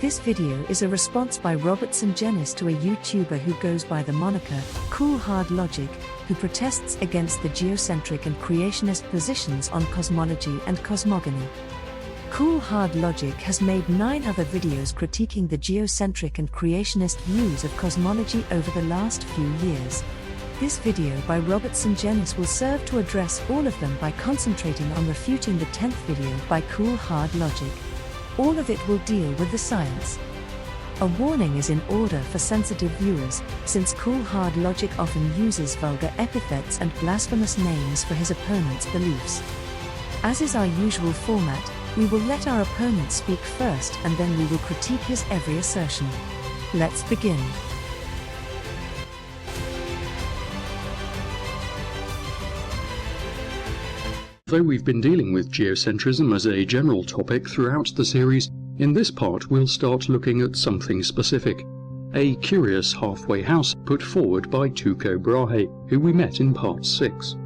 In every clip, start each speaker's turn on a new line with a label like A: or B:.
A: This video is a response by Sungenis to a YouTuber who goes by the moniker Cool Hard Logic, who protests against the geocentric and creationist positions on cosmology and cosmogony. Cool Hard Logic has made 9 other videos critiquing the geocentric and creationist views of cosmology over the last few years. This video by Sungenis will serve to address all of them by concentrating on refuting the 10th video by Cool Hard Logic. All of it will deal with the science. A warning is in order for sensitive viewers, since Cool Hard Logic often uses vulgar epithets and blasphemous names for his opponent's beliefs. As is our usual format, we will let our opponent speak first and then we will critique his every assertion. Let's begin.
B: Though we've been dealing with geocentrism as a general topic throughout the series, in this part we'll start looking at something specific. A curious halfway house put forward by Tycho Brahe, who we met in part 6.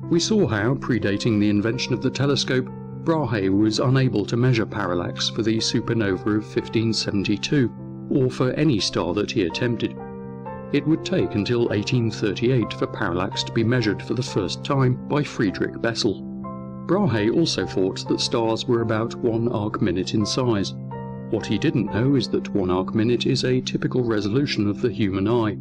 B: We saw how, predating the invention of the telescope, Brahe was unable to measure parallax for the supernova of 1572, or for any star that he attempted. It would take until 1838 for parallax to be measured for the first time by Friedrich Bessel. Brahe also thought that stars were about 1 arc-minute in size. What he didn't know is that 1 arc-minute is a typical resolution of the human eye.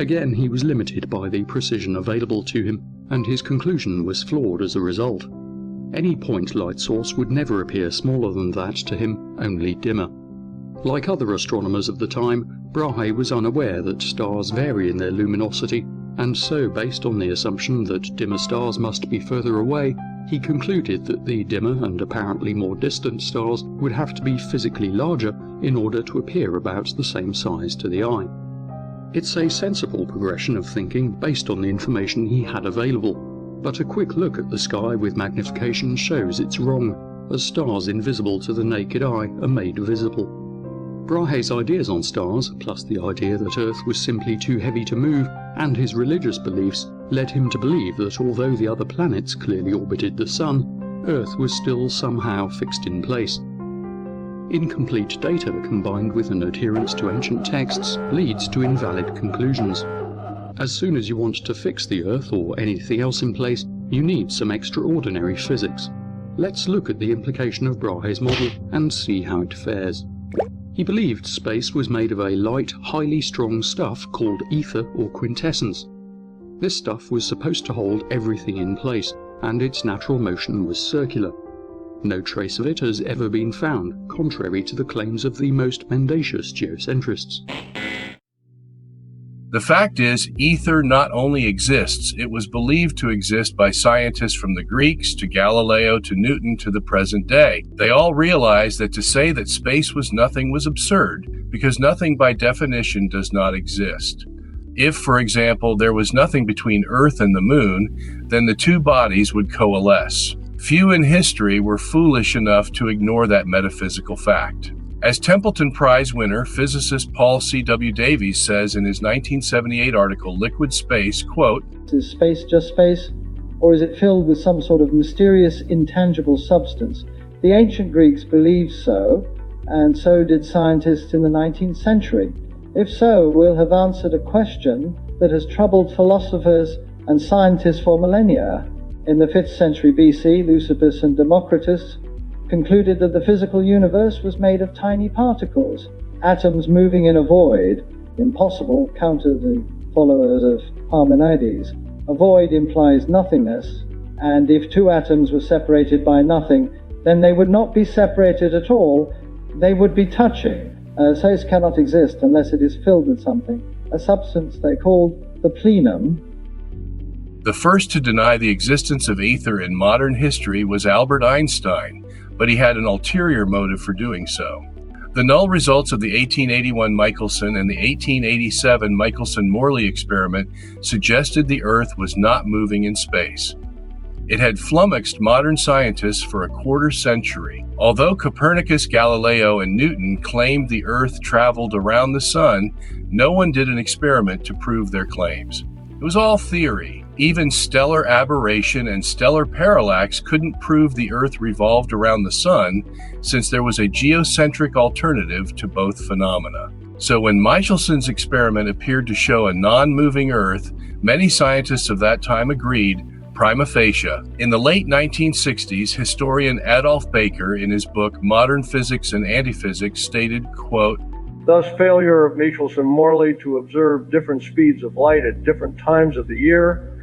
B: Again, he was limited by the precision available to him, and his conclusion was flawed as a result. Any point light source would never appear smaller than that to him, only dimmer. Like other astronomers of the time, Brahe was unaware that stars vary in their luminosity, and so, based on the assumption that dimmer stars must be further away, he concluded that the dimmer and apparently more distant stars would have to be physically larger in order to appear about the same size to the eye. It's a sensible progression of thinking based on the information he had available, but a quick look at the sky with magnification shows it's wrong, as stars invisible to the naked eye are made visible. Brahe's ideas on stars, plus the idea that Earth was simply too heavy to move, and his religious beliefs, led him to believe that although the other planets clearly orbited the Sun, Earth was still somehow fixed in place. Incomplete data combined with an adherence to ancient texts leads to invalid conclusions. As soon as you want to fix the Earth or anything else in place, you need some extraordinary physics. Let's look at the implication of Brahe's model and see how it fares. He believed space was made of a light, highly strong stuff called ether or quintessence. This stuff was supposed to hold everything in place, and its natural motion was circular. No trace of it has ever been found, contrary to the claims of the most mendacious geocentrists.
C: The fact is, ether not only exists, it was believed to exist by scientists from the Greeks to Galileo to Newton to the present day. They all realized that to say that space was nothing was absurd, because nothing by definition does not exist. If, for example, there was nothing between Earth and the Moon, then the two bodies would coalesce. Few in history were foolish enough to ignore that metaphysical fact. As Templeton Prize winner, physicist Paul C.W. Davies says in his 1978 article, Liquid Space, quote,
D: "Is space just space, or is it filled with some sort of mysterious, intangible substance? The ancient Greeks believed so, and so did scientists in the 19th century. If so, we'll have answered a question that has troubled philosophers and scientists for millennia. In the 5th century BC, Leucippus and Democritus concluded that the physical universe was made of tiny particles, atoms moving in a void. Impossible, counter the followers of Parmenides. A void implies nothingness, and if 2 atoms were separated by nothing, then they would not be separated at all, they would be touching. Space cannot exist unless it is filled with something, a substance they called the plenum."
C: The first to deny the existence of ether in modern history was Albert Einstein, but he had an ulterior motive for doing so. The null results of the 1881 Michelson and the 1887 Michelson-Morley experiment suggested the Earth was not moving in space. It had flummoxed modern scientists for a quarter century. Although Copernicus, Galileo, and Newton claimed the Earth traveled around the Sun, no one did an experiment to prove their claims. It was all theory. Even stellar aberration and stellar parallax couldn't prove the Earth revolved around the Sun, since there was a geocentric alternative to both phenomena. So when Michelson's experiment appeared to show a non-moving Earth, many scientists of that time agreed, prima facie. In the late 1960s, historian Adolf Baker, in his book Modern Physics and Antiphysics, stated, quote,
E: "Thus, failure of Michelson-Morley to observe different speeds of light at different times of the year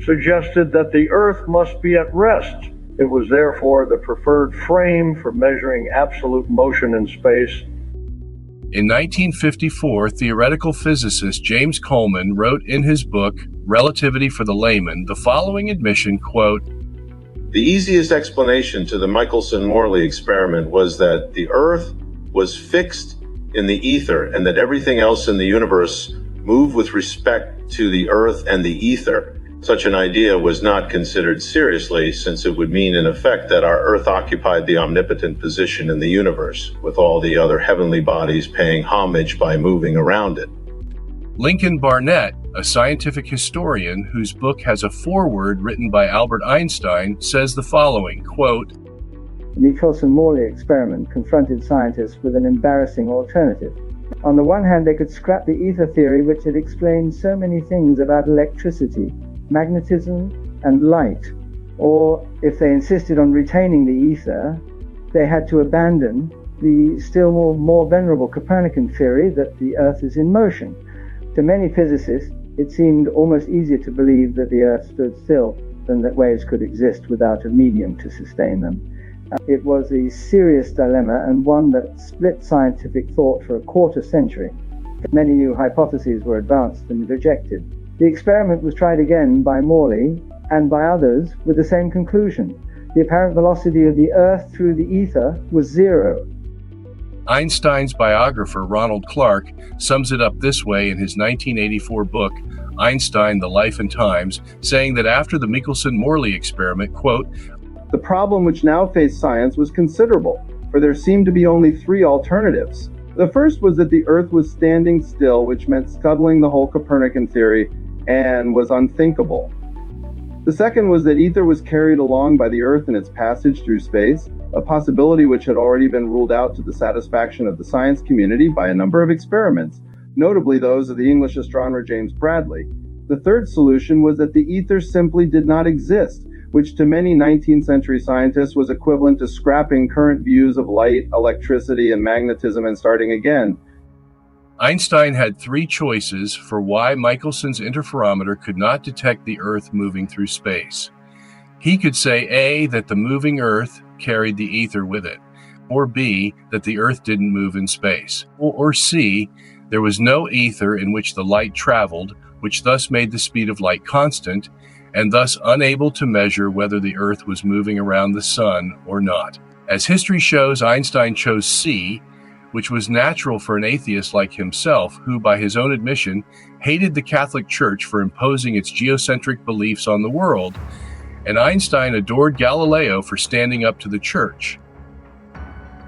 E: suggested that the Earth must be at rest. It was therefore the preferred frame for measuring absolute motion in space."
C: In 1954, theoretical physicist James Coleman wrote in his book, Relativity for the Layman, the following admission, quote,
F: "The easiest explanation to the Michelson-Morley experiment was that the Earth was fixed in the ether and that everything else in the universe moved with respect to the Earth and the ether. Such an idea was not considered seriously, since it would mean in effect that our Earth occupied the omnipotent position in the universe, with all the other heavenly bodies paying homage by moving around it."
C: Lincoln Barnett, a scientific historian whose book has a foreword written by Albert Einstein, says the following, quote,
D: The Michelson-Morley experiment confronted scientists with an embarrassing alternative. On the one hand, they could scrap the ether theory, which had explained so many things about electricity, magnetism, and light. Or, if they insisted on retaining the ether, they had to abandon the still more venerable Copernican theory that the Earth is in motion. To many physicists, it seemed almost easier to believe that the Earth stood still than that waves could exist without a medium to sustain them. It was a serious dilemma, and one that split scientific thought for a quarter century. Many new hypotheses were advanced and rejected. The experiment was tried again by Morley and by others with the same conclusion. The apparent velocity of the Earth through the ether was zero.
C: Einstein's biographer Ronald Clark sums it up this way in his 1984 book, Einstein, The Life and Times, saying that after the Michelson-Morley experiment, quote,
G: "The problem which now faced science was considerable, for there seemed to be only three alternatives. The first was that the Earth was standing still, which meant scuttling the whole Copernican theory, and was unthinkable. The second was that ether was carried along by the Earth in its passage through space, a possibility which had already been ruled out to the satisfaction of the science community by a number of experiments, notably those of the English astronomer James Bradley. The third solution was that the ether simply did not exist, which to many 19th century scientists was equivalent to scrapping current views of light, electricity, and magnetism and starting again."
C: Einstein had three choices for why Michelson's interferometer could not detect the Earth moving through space. He could say A, that the moving Earth carried the ether with it, or B, that the Earth didn't move in space, or C, there was no ether in which the light traveled, which thus made the speed of light constant, and thus unable to measure whether the Earth was moving around the Sun or not. As history shows, Einstein chose C, which was natural for an atheist like himself, who, by his own admission, hated the Catholic Church for imposing its geocentric beliefs on the world, and Einstein adored Galileo for standing up to the Church.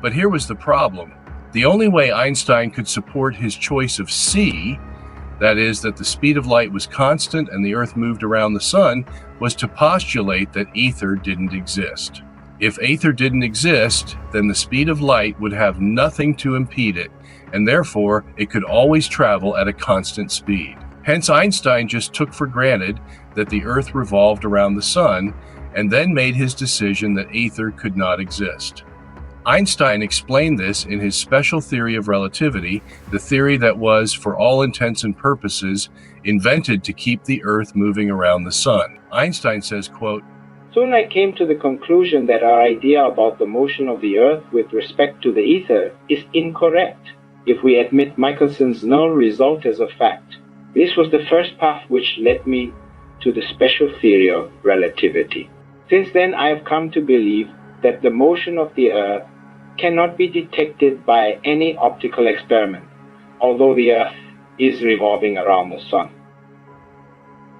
C: But here was the problem. The only way Einstein could support his choice of C, that is, that the speed of light was constant and the Earth moved around the Sun, was to postulate that ether didn't exist. If ether didn't exist, then the speed of light would have nothing to impede it, and therefore it could always travel at a constant speed. Hence, Einstein just took for granted that the Earth revolved around the Sun, and then made his decision that ether could not exist. Einstein explained this in his special theory of relativity, the theory that was, for all intents and purposes, invented to keep the Earth moving around the Sun. Einstein says, quote,
H: "Soon I came to the conclusion that our idea about the motion of the Earth with respect to the ether is incorrect if we admit Michelson's null result as a fact. This was the first path which led me to the special theory of relativity. Since then, I have come to believe that the motion of the Earth cannot be detected by any optical experiment, although the Earth is revolving around the Sun."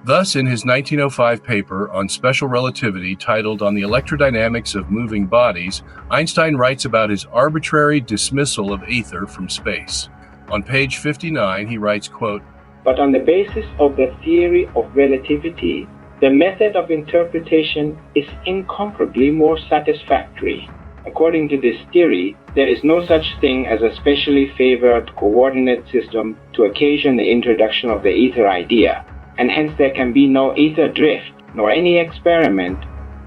C: Thus, in his 1905 paper on special relativity titled On the Electrodynamics of Moving Bodies, Einstein writes about his arbitrary dismissal of ether from space. On page 59, he writes, quote,
H: "But on the basis of the theory of relativity, The method of interpretation is incomparably more satisfactory. According to this theory, there is no such thing as a specially favored coordinate system to occasion the introduction of the ether idea, and hence there can be no ether drift, nor any experiment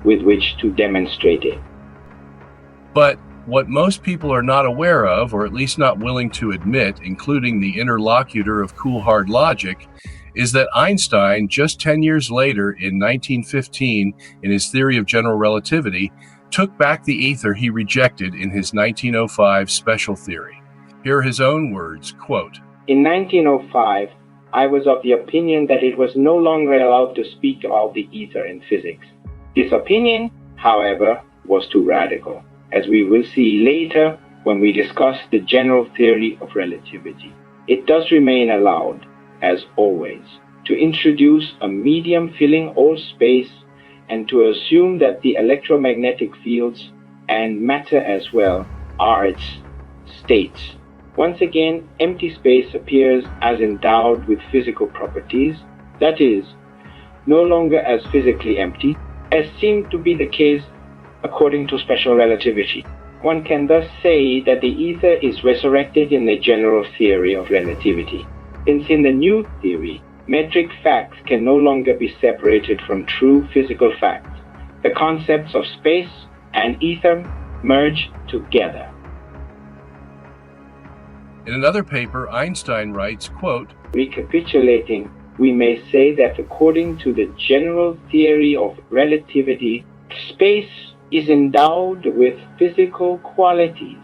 H: with which to demonstrate it.
C: But what most people are not aware of, or at least not willing to admit, including the interlocutor of cool hard logic, is that Einstein, just 10 years later in 1915, in his theory of general relativity, took back the ether he rejected in his 1905 special theory. Here are his own words, quote,
H: "In 1905, I was of the opinion that it was no longer allowed to speak about the ether in physics. This opinion, however, was too radical, as we will see later when we discuss the general theory of relativity. It does remain allowed, as always, to introduce a medium filling all space and to assume that the electromagnetic fields and matter as well are its states. Once again, empty space appears as endowed with physical properties, that is, no longer as physically empty, as seemed to be the case according to special relativity. One can thus say that the ether is resurrected in the general theory of relativity, since in the new theory, metric facts can no longer be separated from true physical facts. The concepts of space and ether merge together."
C: In another paper, Einstein writes, quote,
H: Recapitulating, we may say that according to the general theory of relativity, space is endowed with physical qualities.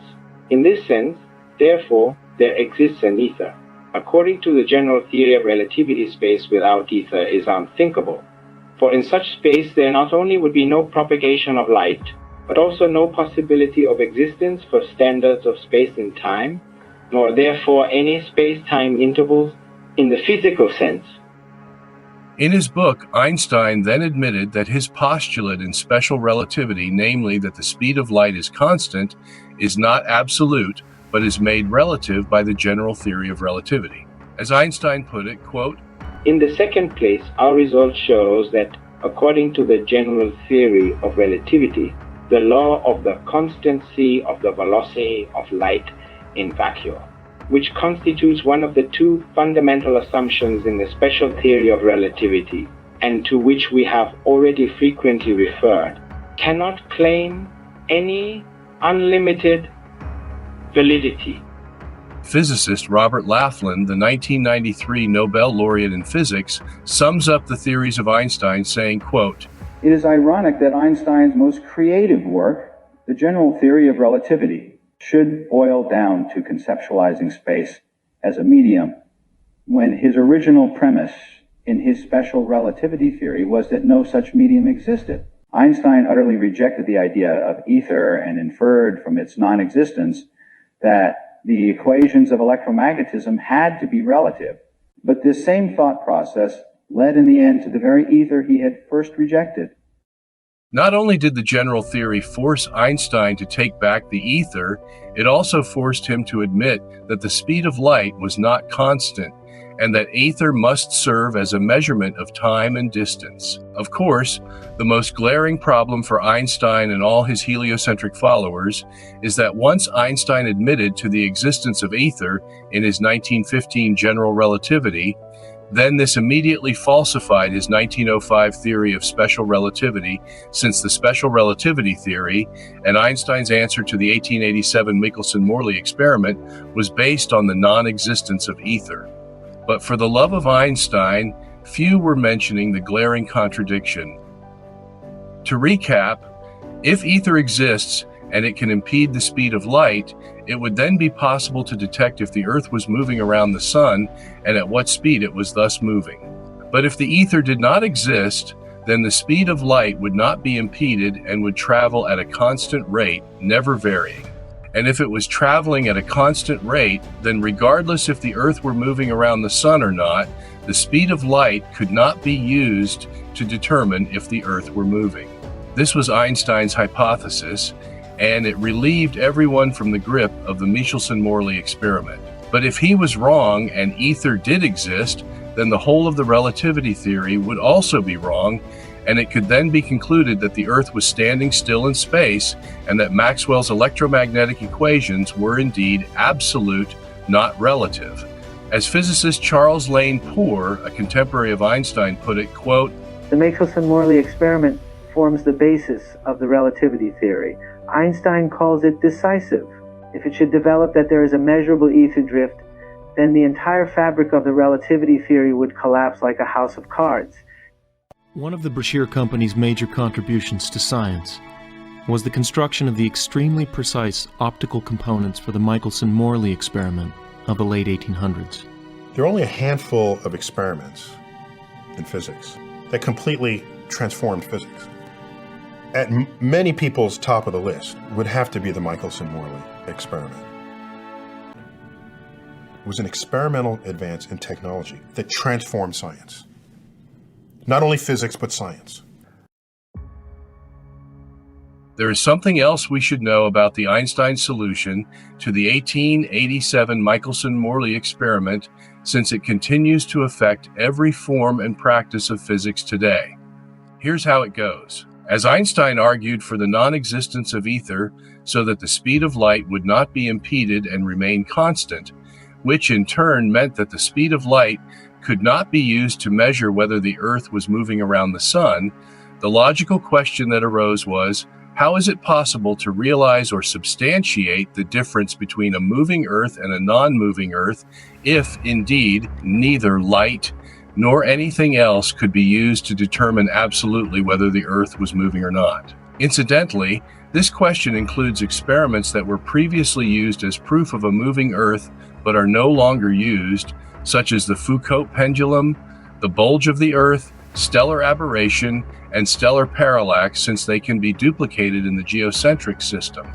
H: In this sense, therefore, there exists an ether. According to the general theory of relativity, space without ether is unthinkable. For in such space there not only would be no propagation of light, but also no possibility of existence for standards of space and time, nor therefore any space-time intervals in the physical sense.
C: In his book, Einstein then admitted that his postulate in special relativity, namely that the speed of light is constant, is not absolute, but is made relative by the general theory of relativity. As Einstein put it, quote,
H: "In the second place, our result shows that, according to the general theory of relativity, the law of the constancy of the velocity of light in vacuum, which constitutes one of the two fundamental assumptions in the special theory of relativity, and to which we have already frequently referred, cannot claim any unlimited validity."
C: Physicist Robert Laughlin, the 1993 Nobel laureate in physics, sums up the theories of Einstein saying, quote,
I: "It is ironic that Einstein's most creative work, the general theory of relativity, should boil down to conceptualizing space as a medium, when his original premise in his special relativity theory was that no such medium existed. Einstein utterly rejected the idea of ether and inferred from its non-existence that the equations of electromagnetism had to be relative. But this same thought process led in the end to the very ether he had first rejected."
C: Not only did the general theory force Einstein to take back the ether, it also forced him to admit that the speed of light was not constant, and that ether must serve as a measurement of time and distance. Of course, the most glaring problem for Einstein and all his heliocentric followers is that once Einstein admitted to the existence of ether in his 1915 general relativity, then this immediately falsified his 1905 theory of special relativity, since the special relativity theory and Einstein's answer to the 1887 Michelson-Morley experiment was based on the non-existence of ether. But for the love of Einstein, few were mentioning the glaring contradiction. To recap, if ether exists and it can impede the speed of light, it would then be possible to detect if the Earth was moving around the Sun and at what speed it was thus moving. But if the ether did not exist, then the speed of light would not be impeded and would travel at a constant rate, never varying. And if it was traveling at a constant rate, then regardless if the Earth were moving around the Sun or not, the speed of light could not be used to determine if the Earth were moving. This was Einstein's hypothesis, and it relieved everyone from the grip of the Michelson-Morley experiment. But if he was wrong and ether did exist, then the whole of the relativity theory would also be wrong, and it could then be concluded that the Earth was standing still in space and that Maxwell's electromagnetic equations were indeed absolute, not relative. As physicist Charles Lane Poor, a contemporary of Einstein, put it, quote,
J: "The Michelson-Morley experiment forms the basis of the relativity theory. Einstein calls it decisive. If it should develop that there is a measurable ether drift, then the entire fabric of the relativity theory would collapse like a house of cards."
K: One of the Brashear Company's major contributions to science was the construction of the extremely precise optical components for the Michelson-Morley experiment of the late 1800s.
L: There are only a handful of experiments in physics that completely transformed physics. At many people's top of the list would have to be the Michelson-Morley experiment. It was an experimental advance in technology that transformed science. Not only physics, but science.
C: There is something else we should know about the Einstein solution to the 1887 Michelson-Morley experiment, since it continues to affect every form and practice of physics today. Here's how it goes. As Einstein argued for the non-existence of ether so that the speed of light would not be impeded and remain constant, which in turn meant that the speed of light could not be used to measure whether the Earth was moving around the sun, the logical question that arose was, how is it possible to realize or substantiate the difference between a moving Earth and a non-moving Earth if, indeed, neither light nor anything else could be used to determine absolutely whether the Earth was moving or not? Incidentally, this question includes experiments that were previously used as proof of a moving Earth but are no longer used, such as the Foucault pendulum, the bulge of the Earth, stellar aberration, and stellar parallax, since they can be duplicated in the geocentric system.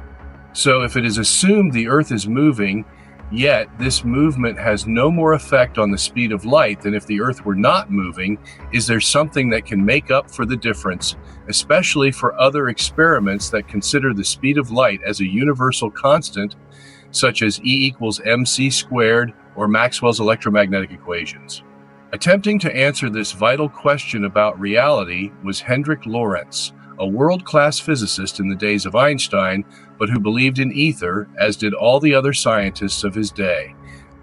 C: So if it is assumed the Earth is moving, yet this movement has no more effect on the speed of light than if the Earth were not moving, is there something that can make up for the difference, especially for other experiments that consider the speed of light as a universal constant, such as E = mc squared or Maxwell's electromagnetic equations? Attempting to answer this vital question about reality was Hendrik Lorentz, a world-class physicist in the days of Einstein, but who believed in ether, as did all the other scientists of his day.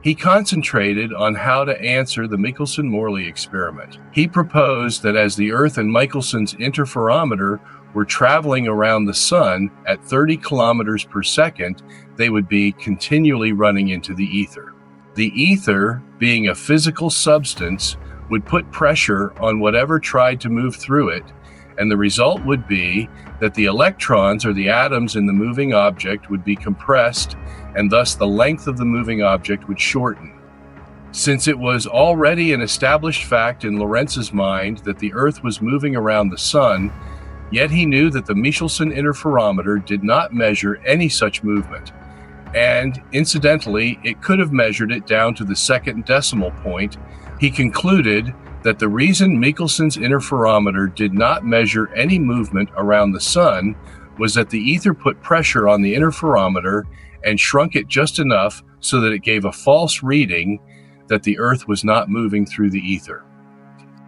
C: He concentrated on how to answer the Michelson-Morley experiment. He proposed that as the Earth and Michelson's interferometer were traveling around the sun at 30 kilometers per second, they would be continually running into the ether. The ether, being a physical substance, would put pressure on whatever tried to move through it, and the result would be that the electrons or the atoms in the moving object would be compressed, and thus the length of the moving object would shorten. Since it was already an established fact in Lorentz's mind that the Earth was moving around the sun, yet he knew that the Michelson interferometer did not measure any such movement. And, incidentally, it could have measured it down to the second decimal point. He concluded that the reason Michelson's interferometer did not measure any movement around the sun was that the ether put pressure on the interferometer and shrunk it just enough so that it gave a false reading that the Earth was not moving through the ether.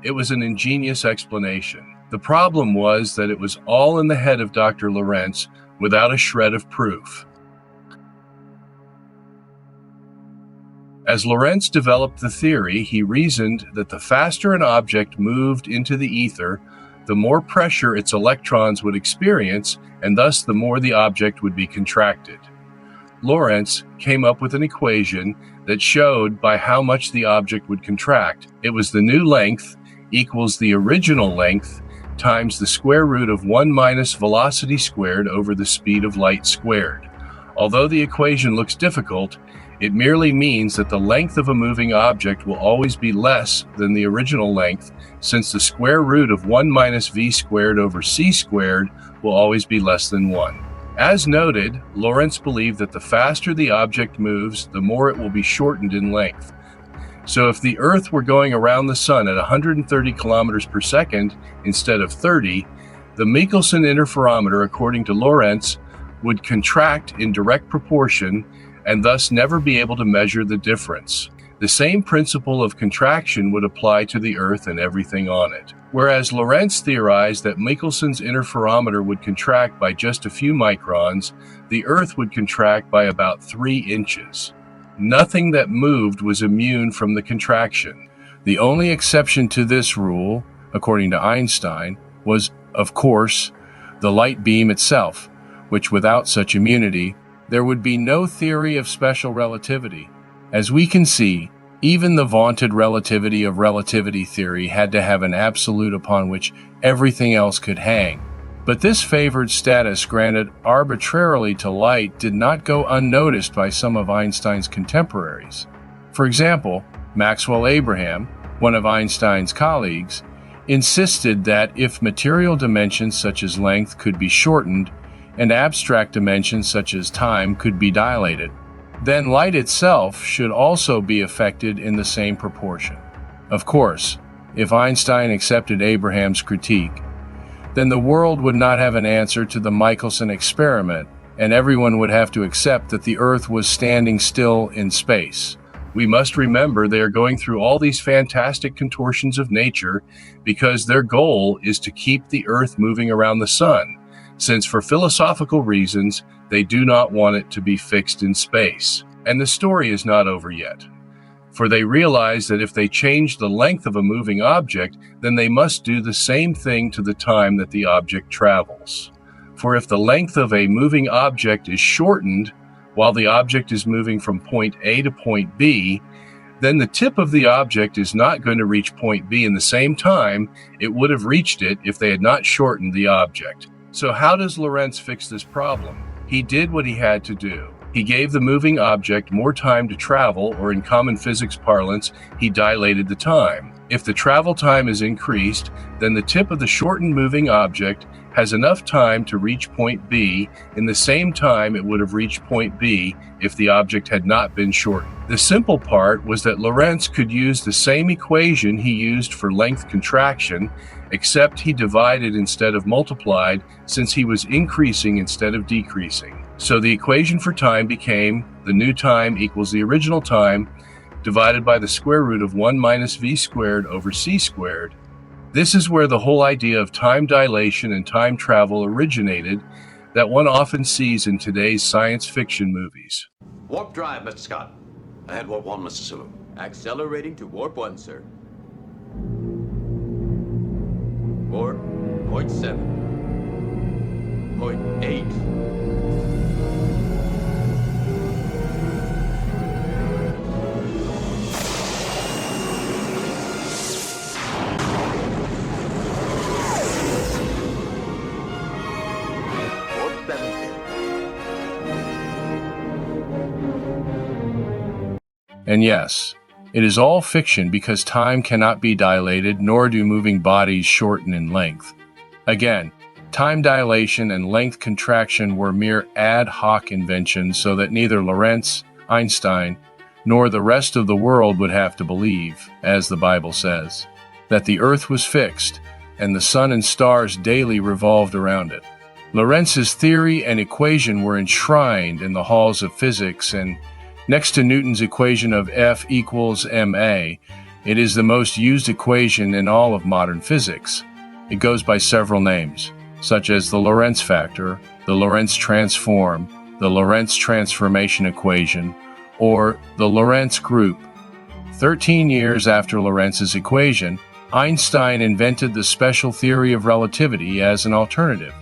C: It was an ingenious explanation. The problem was that it was all in the head of Dr. Lorentz without a shred of proof. As Lorentz developed the theory, he reasoned that the faster an object moved into the ether, the more pressure its electrons would experience, and thus the more the object would be contracted. Lorentz came up with an equation that showed by how much the object would contract. It was the new length equals the original length times the square root of 1 minus velocity squared over the speed of light squared. Although the equation looks difficult, it merely means that the length of a moving object will always be less than the original length, since the square root of 1 minus v squared over c squared will always be less than 1. As noted, Lorentz believed that the faster the object moves, the more it will be shortened in length. So if the Earth were going around the sun at 130 kilometers per second instead of 30, the Michelson interferometer, according to Lorentz, would contract in direct proportion and thus never be able to measure the difference. the same principle of contraction would apply to the Earth and everything on it. Whereas Lorentz theorized that Michelson's interferometer would contract by just a few microns, the Earth would contract by about 3 inches. Nothing that moved was immune from the contraction. The only exception to this rule, according to Einstein, was, of course, the light beam itself, which without such immunity, there would be no theory of special relativity. As we can see, even the vaunted relativity of relativity theory had to have an absolute upon which everything else could hang. But this favored status granted arbitrarily to light did not go unnoticed by some of Einstein's contemporaries. For example, Maxwell Abraham, one of Einstein's colleagues, insisted that if material dimensions such as length could be shortened and abstract dimensions such as time could be dilated, then light itself should also be affected in the same proportion. Of course, if Einstein accepted Abraham's critique, then the world would not have an answer to the Michelson experiment, and everyone would have to accept that the Earth was standing still in space. We must remember they are going through all these fantastic contortions of nature because their goal is to keep the Earth moving around the sun, since for philosophical reasons, they do not want it to be fixed in space. And the story is not over yet. For they realize that if they change the length of a moving object, then they must do the same thing to the time that the object travels. For if the length of a moving object is shortened while the object is moving from point A to point B, then the tip of the object is not going to reach point B in the same time it would have reached it if they had not shortened the object. So how does Lorentz fix this problem? He did what he had to do. He gave the moving object more time to travel, or in common physics parlance, he dilated the time. If the travel time is increased, then the tip of the shortened moving object has enough time to reach point B in the same time it would have reached point B if the object had not been shortened. The simple part was that Lorentz could use the same equation he used for length contraction, except he divided instead of multiplied, since he was increasing instead of decreasing. So the equation for time became the new time equals the original time divided by the square root of 1 minus v squared over c squared. This is where the whole idea of time dilation and time travel originated that one often sees in today's science fiction movies.
M: Warp drive, Mr. Scott. Ahead warp 1, Mr. Sulu. Accelerating to warp 1, sir. Warp 0.7. 0.8.
C: And yes, it is all fiction because time cannot be dilated, nor do moving bodies shorten in length. Again, time dilation and length contraction were mere ad hoc inventions so that neither Lorentz, Einstein, nor the rest of the world would have to believe, as the Bible says, that the earth was fixed and the sun and stars daily revolved around it. Lorentz's theory and equation were enshrined in the halls of physics, and next to Newton's equation of F equals ma, it is the most used equation in all of modern physics. It goes by several names, such as the Lorentz factor, the Lorentz transform, the Lorentz transformation equation, or the Lorentz group. 13 years after Lorentz's equation, Einstein invented the special theory of relativity as an alternative.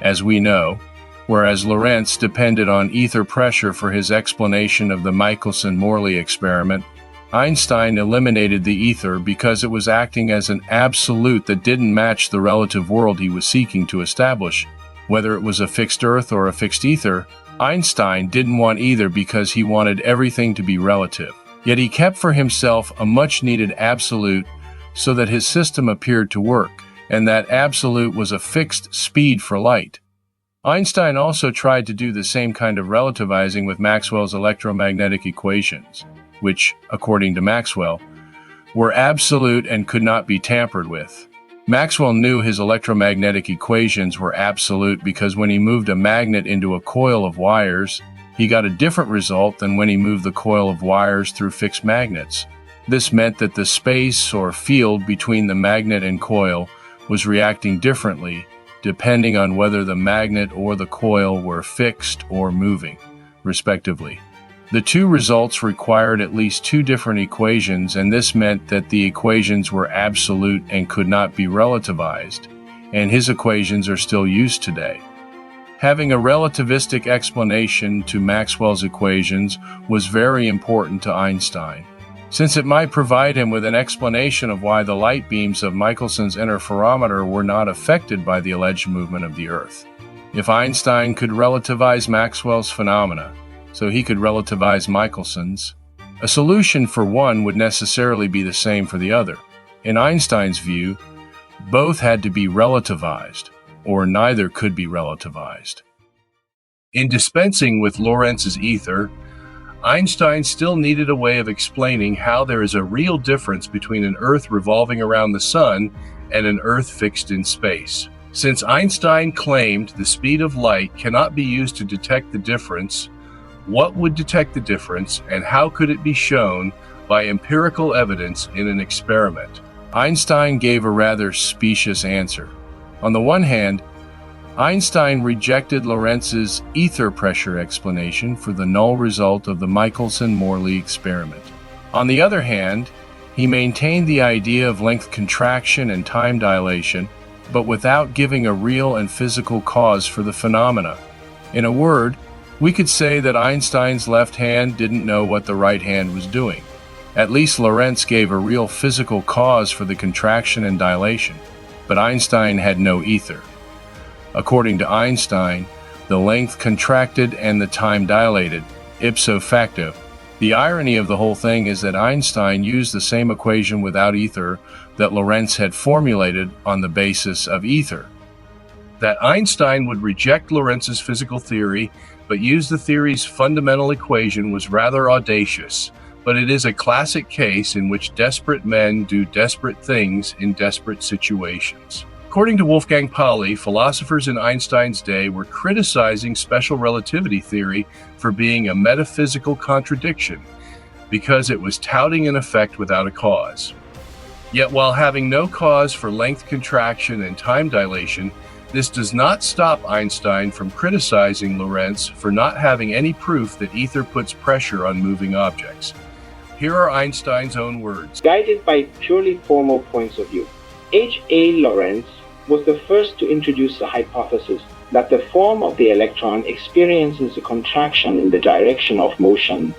C: As we know, whereas Lorentz depended on ether pressure for his explanation of the Michelson-Morley experiment, Einstein eliminated the ether because it was acting as an absolute that didn't match the relative world he was seeking to establish. Whether it was a fixed earth or a fixed ether, Einstein didn't want either because he wanted everything to be relative. Yet he kept for himself a much-needed absolute so that his system appeared to work, and that absolute was a fixed speed for light. Einstein also tried to do the same kind of relativizing with Maxwell's electromagnetic equations, which, according to Maxwell, were absolute and could not be tampered with. Maxwell knew his electromagnetic equations were absolute because when he moved a magnet into a coil of wires, he he got a different result than when he moved the coil of wires through fixed magnets. This meant that the space or field between the magnet and coil was reacting differently, depending on whether the magnet or the coil were fixed or moving, respectively. The two results required at least two different equations, and this meant that the equations were absolute and could not be relativized, and his equations are still used today. Having a relativistic explanation to Maxwell's equations was very important to Einstein, since it might provide him with an explanation of why the light beams of Michelson's interferometer were not affected by the alleged movement of the Earth. If Einstein could relativize Maxwell's phenomena, so he could relativize Michelson's, a solution for one would necessarily be the same for the other. In Einstein's view, both had to be relativized, or neither could be relativized. In dispensing with Lorentz's ether, Einstein still needed a way of explaining how there is a real difference between an Earth revolving around the Sun and an Earth fixed in space. Since Einstein claimed the speed of light cannot be used to detect the difference, what would detect the difference, and how could it be shown by empirical evidence in an experiment? Einstein gave a rather specious answer. On the one hand, Einstein rejected Lorentz's ether pressure explanation for the null result of the Michelson-Morley experiment. On the other hand, he maintained the idea of length contraction and time dilation, but without giving a real and physical cause for the phenomena. In a word, we could say that Einstein's left hand didn't know what the right hand was doing. At least Lorentz gave a real physical cause for the contraction and dilation, but Einstein had no ether. According to Einstein, the length contracted and the time dilated, ipso facto. The irony of the whole thing is that Einstein used the same equation without ether that Lorentz had formulated on the basis of ether. That Einstein would reject Lorentz's physical theory but use the theory's fundamental equation was rather audacious, but it is a classic case in which desperate men do desperate things in desperate situations. According to Wolfgang Pauli, philosophers in Einstein's day were criticizing special relativity theory for being a metaphysical contradiction because it was touting an effect without a cause. Yet while having no cause for length contraction and time dilation, this does not stop Einstein from criticizing Lorentz for not having any proof that ether puts pressure on moving objects. Here are Einstein's own words.
H: Guided by purely formal points of view, H.A. Lorentz was the first to introduce the hypothesis that the form of the electron experiences a contraction in the direction of motion.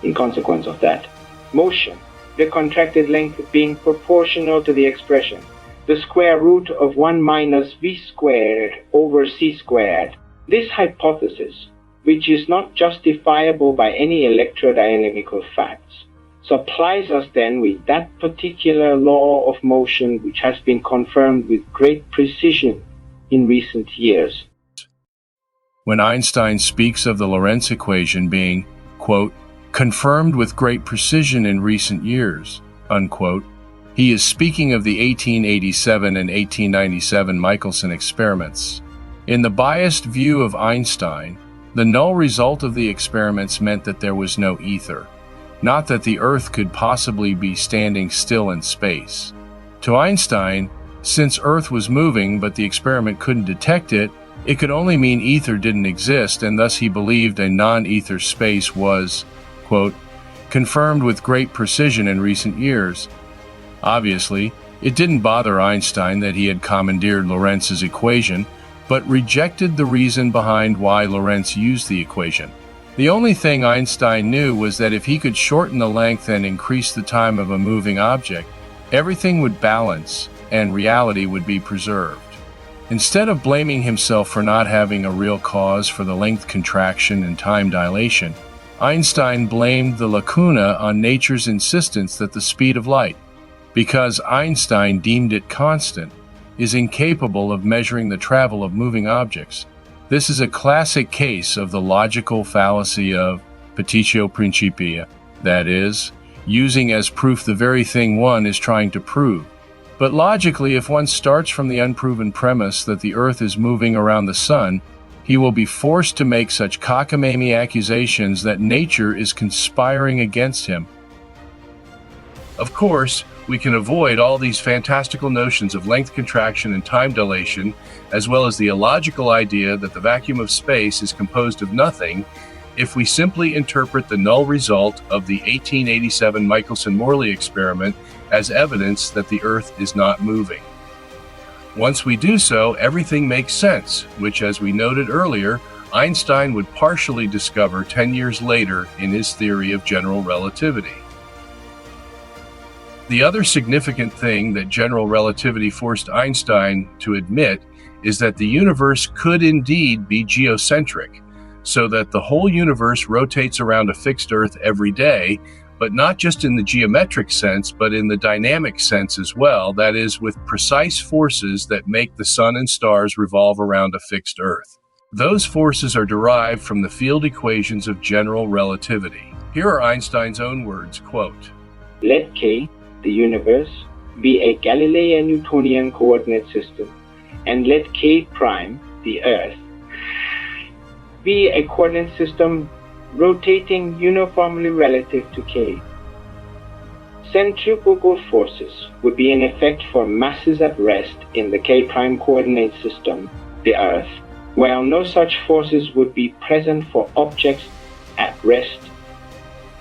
H: In consequence of that motion, the contracted length being proportional to the expression, the square root of 1 minus v squared over c squared. This hypothesis, which is not justifiable by any electrodynamical facts, supplies us then with that particular law of motion which has been confirmed with great precision in recent years.
C: When Einstein speaks of the Lorentz equation being, quote, confirmed with great precision in recent years, unquote, he is speaking of the 1887 and 1897 Michelson experiments. In the biased view of Einstein, the null result of the experiments meant that there was no ether, not that the Earth could possibly be standing still in space. To Einstein, since Earth was moving but the experiment couldn't detect it, it could only mean ether didn't exist, and thus he believed a non-ether space was, quote, confirmed with great precision in recent years. Obviously, it didn't bother Einstein that he had commandeered Lorentz's equation, but rejected the reason behind why Lorentz used the equation. The only thing Einstein knew was that if he could shorten the length and increase the time of a moving object, everything would balance and reality would be preserved. Instead of blaming himself for not having a real cause for the length contraction and time dilation, Einstein blamed the lacuna on nature's insistence that the speed of light, because Einstein deemed it constant, is incapable of measuring the travel of moving objects. This is a classic case of the logical fallacy of petitio principia, that is, using as proof the very thing one is trying to prove. But logically, if one starts from the unproven premise that the Earth is moving around the Sun, he will be forced to make such cockamamie accusations that nature is conspiring against him. Of course, we can avoid all these fantastical notions of length contraction and time dilation, as well as the illogical idea that the vacuum of space is composed of nothing, if we simply interpret the null result of the 1887 Michelson-Morley experiment as evidence that the Earth is not moving. Once we do so, everything makes sense, which, as we noted earlier, Einstein would partially discover 10 years later in his theory of general relativity. The other significant thing that general relativity forced Einstein to admit is that the universe could indeed be geocentric, so that the whole universe rotates around a fixed Earth every day, but not just in the geometric sense, but in the dynamic sense as well, that is, with precise forces that make the sun and stars revolve around a fixed Earth. Those forces are derived from the field equations of general relativity. Here are Einstein's own words, quote,
H: "Let K, the universe, be a Galilean-Newtonian coordinate system, and let K prime, the Earth, be a coordinate system rotating uniformly relative to K. Centrifugal forces would be in effect for masses at rest in the K prime coordinate system, the Earth, while no such forces would be present for objects at rest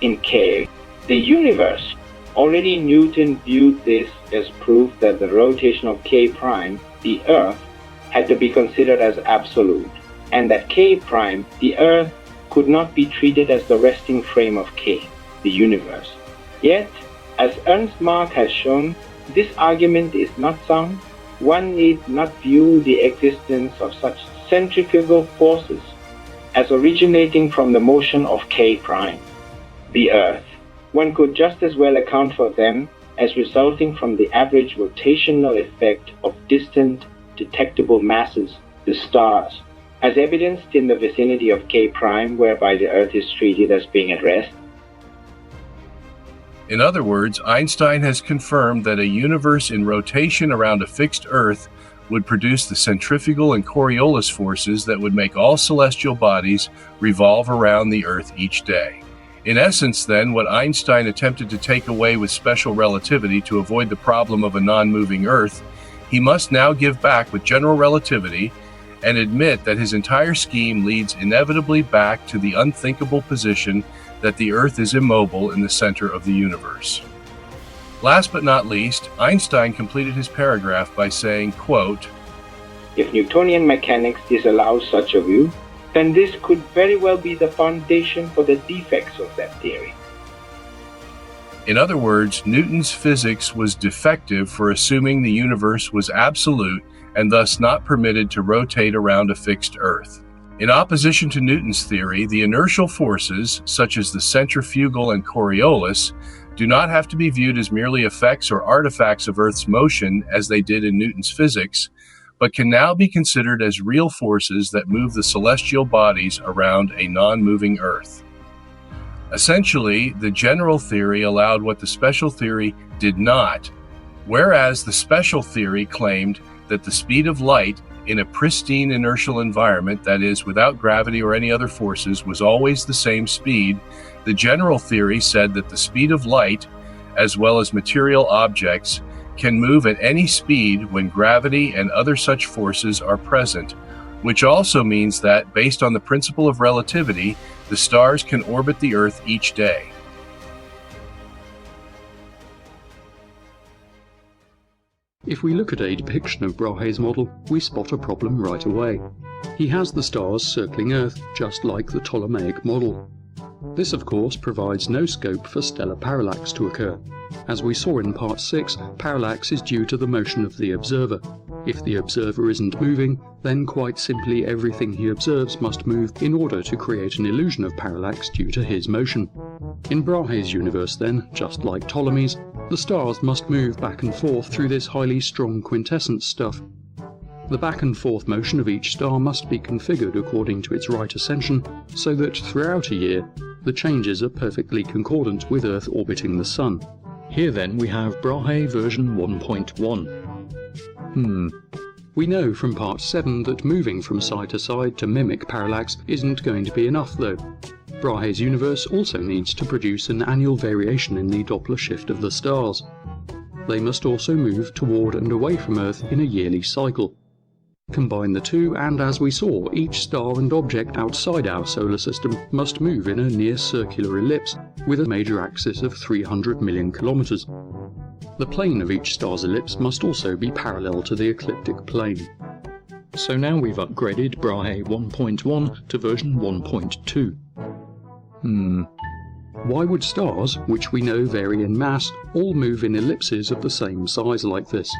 H: in K, the universe." Already Newton viewed this as proof that the rotation of K prime, the Earth, had to be considered as absolute, and that K prime, the Earth, could not be treated as the resting frame of K, the universe. Yet, as Ernst Mach has shown, this argument is not sound. One need not view the existence of such centrifugal forces as originating from the motion of K prime, the Earth. One could just as well account for them as resulting from the average rotational effect of distant, detectable masses, the stars, as evidenced in the vicinity of K prime, whereby the Earth is treated as being at rest.
C: In other words, Einstein has confirmed that a universe in rotation around a fixed Earth would produce the centrifugal and Coriolis forces that would make all celestial bodies revolve around the Earth each day. In essence, then, what Einstein attempted to take away with special relativity to avoid the problem of a non-moving Earth, he must now give back with general relativity and admit that his entire scheme leads inevitably back to the unthinkable position that the Earth is immobile in the center of the universe. Last but not least, Einstein completed his paragraph by saying, quote,
H: "If Newtonian mechanics disallows such a view, then this could very well be the foundation for the defects of that theory."
C: In other words, Newton's physics was defective for assuming the universe was absolute and thus not permitted to rotate around a fixed Earth. In opposition to Newton's theory, the inertial forces, such as the centrifugal and Coriolis, do not have to be viewed as merely effects or artifacts of Earth's motion as they did in Newton's physics, but can now be considered as real forces that move the celestial bodies around a non-moving Earth. Essentially, the general theory allowed what the special theory did not, whereas the special theory claimed that the speed of light in a pristine inertial environment, that is, without gravity or any other forces, was always the same speed. The general theory said that the speed of light, as well as material objects, can move at any speed when gravity and other such forces are present, which also means that, based on the principle of relativity, the stars can orbit the Earth each day.
B: If we look at a depiction of Brahe's model, we spot a problem right away. He has the stars circling Earth, just like the Ptolemaic model. This, of course, provides no scope for stellar parallax to occur. As we saw in Part 6, parallax is due to the motion of the observer. If the observer isn't moving, then quite simply everything he observes must move in order to create an illusion of parallax due to his motion. In Brahe's universe, then, just like Ptolemy's, the stars must move back and forth through this highly strong quintessence stuff. The back and forth motion of each star must be configured according to its right ascension, so that throughout a year, the changes are perfectly concordant with Earth orbiting the Sun. Here then we have Brahe version 1.1. We know from part 7 that moving from side to side to mimic parallax isn't going to be enough though. Brahe's universe also needs to produce an annual variation in the Doppler shift of the stars. They must also move toward and away from Earth in a yearly cycle. Combine the two, and as we saw, each star and object outside our solar system must move in a near-circular ellipse with a major axis of 300 million kilometers. The plane of each star's ellipse must also be parallel to the ecliptic plane. So now we've upgraded Brahe 1.1 to version 1.2. Why would stars, which we know vary in mass, all move in ellipses of the same size like this?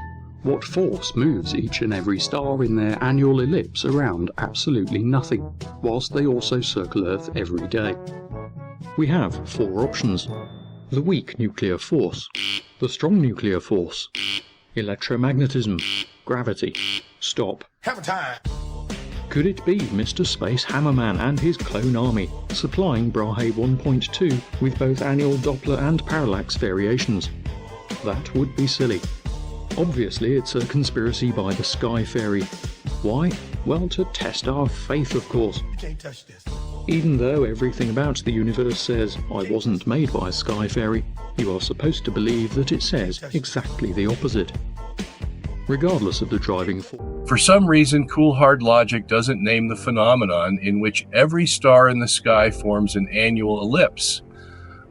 B: What force moves each and every star in their annual ellipse around absolutely nothing, whilst they also circle Earth every day? We have 4 options. The weak nuclear force, the strong nuclear force, electromagnetism, gravity, stop.
N: Have a time.
B: Could it be Mr. Space Hammerman and his clone army, supplying Brahe 1.2 with both annual Doppler and parallax variations? That would be silly. Obviously it's a conspiracy by the Sky Fairy. Why? Well, to test our faith, of course.
N: You can't touch this.
B: Even though everything about the universe says, I wasn't made by a Sky Fairy, you are supposed to believe that it says exactly the opposite. Regardless of the driving force.
C: For some reason, cool hard logic doesn't name the phenomenon in which every star in the sky forms an annual ellipse,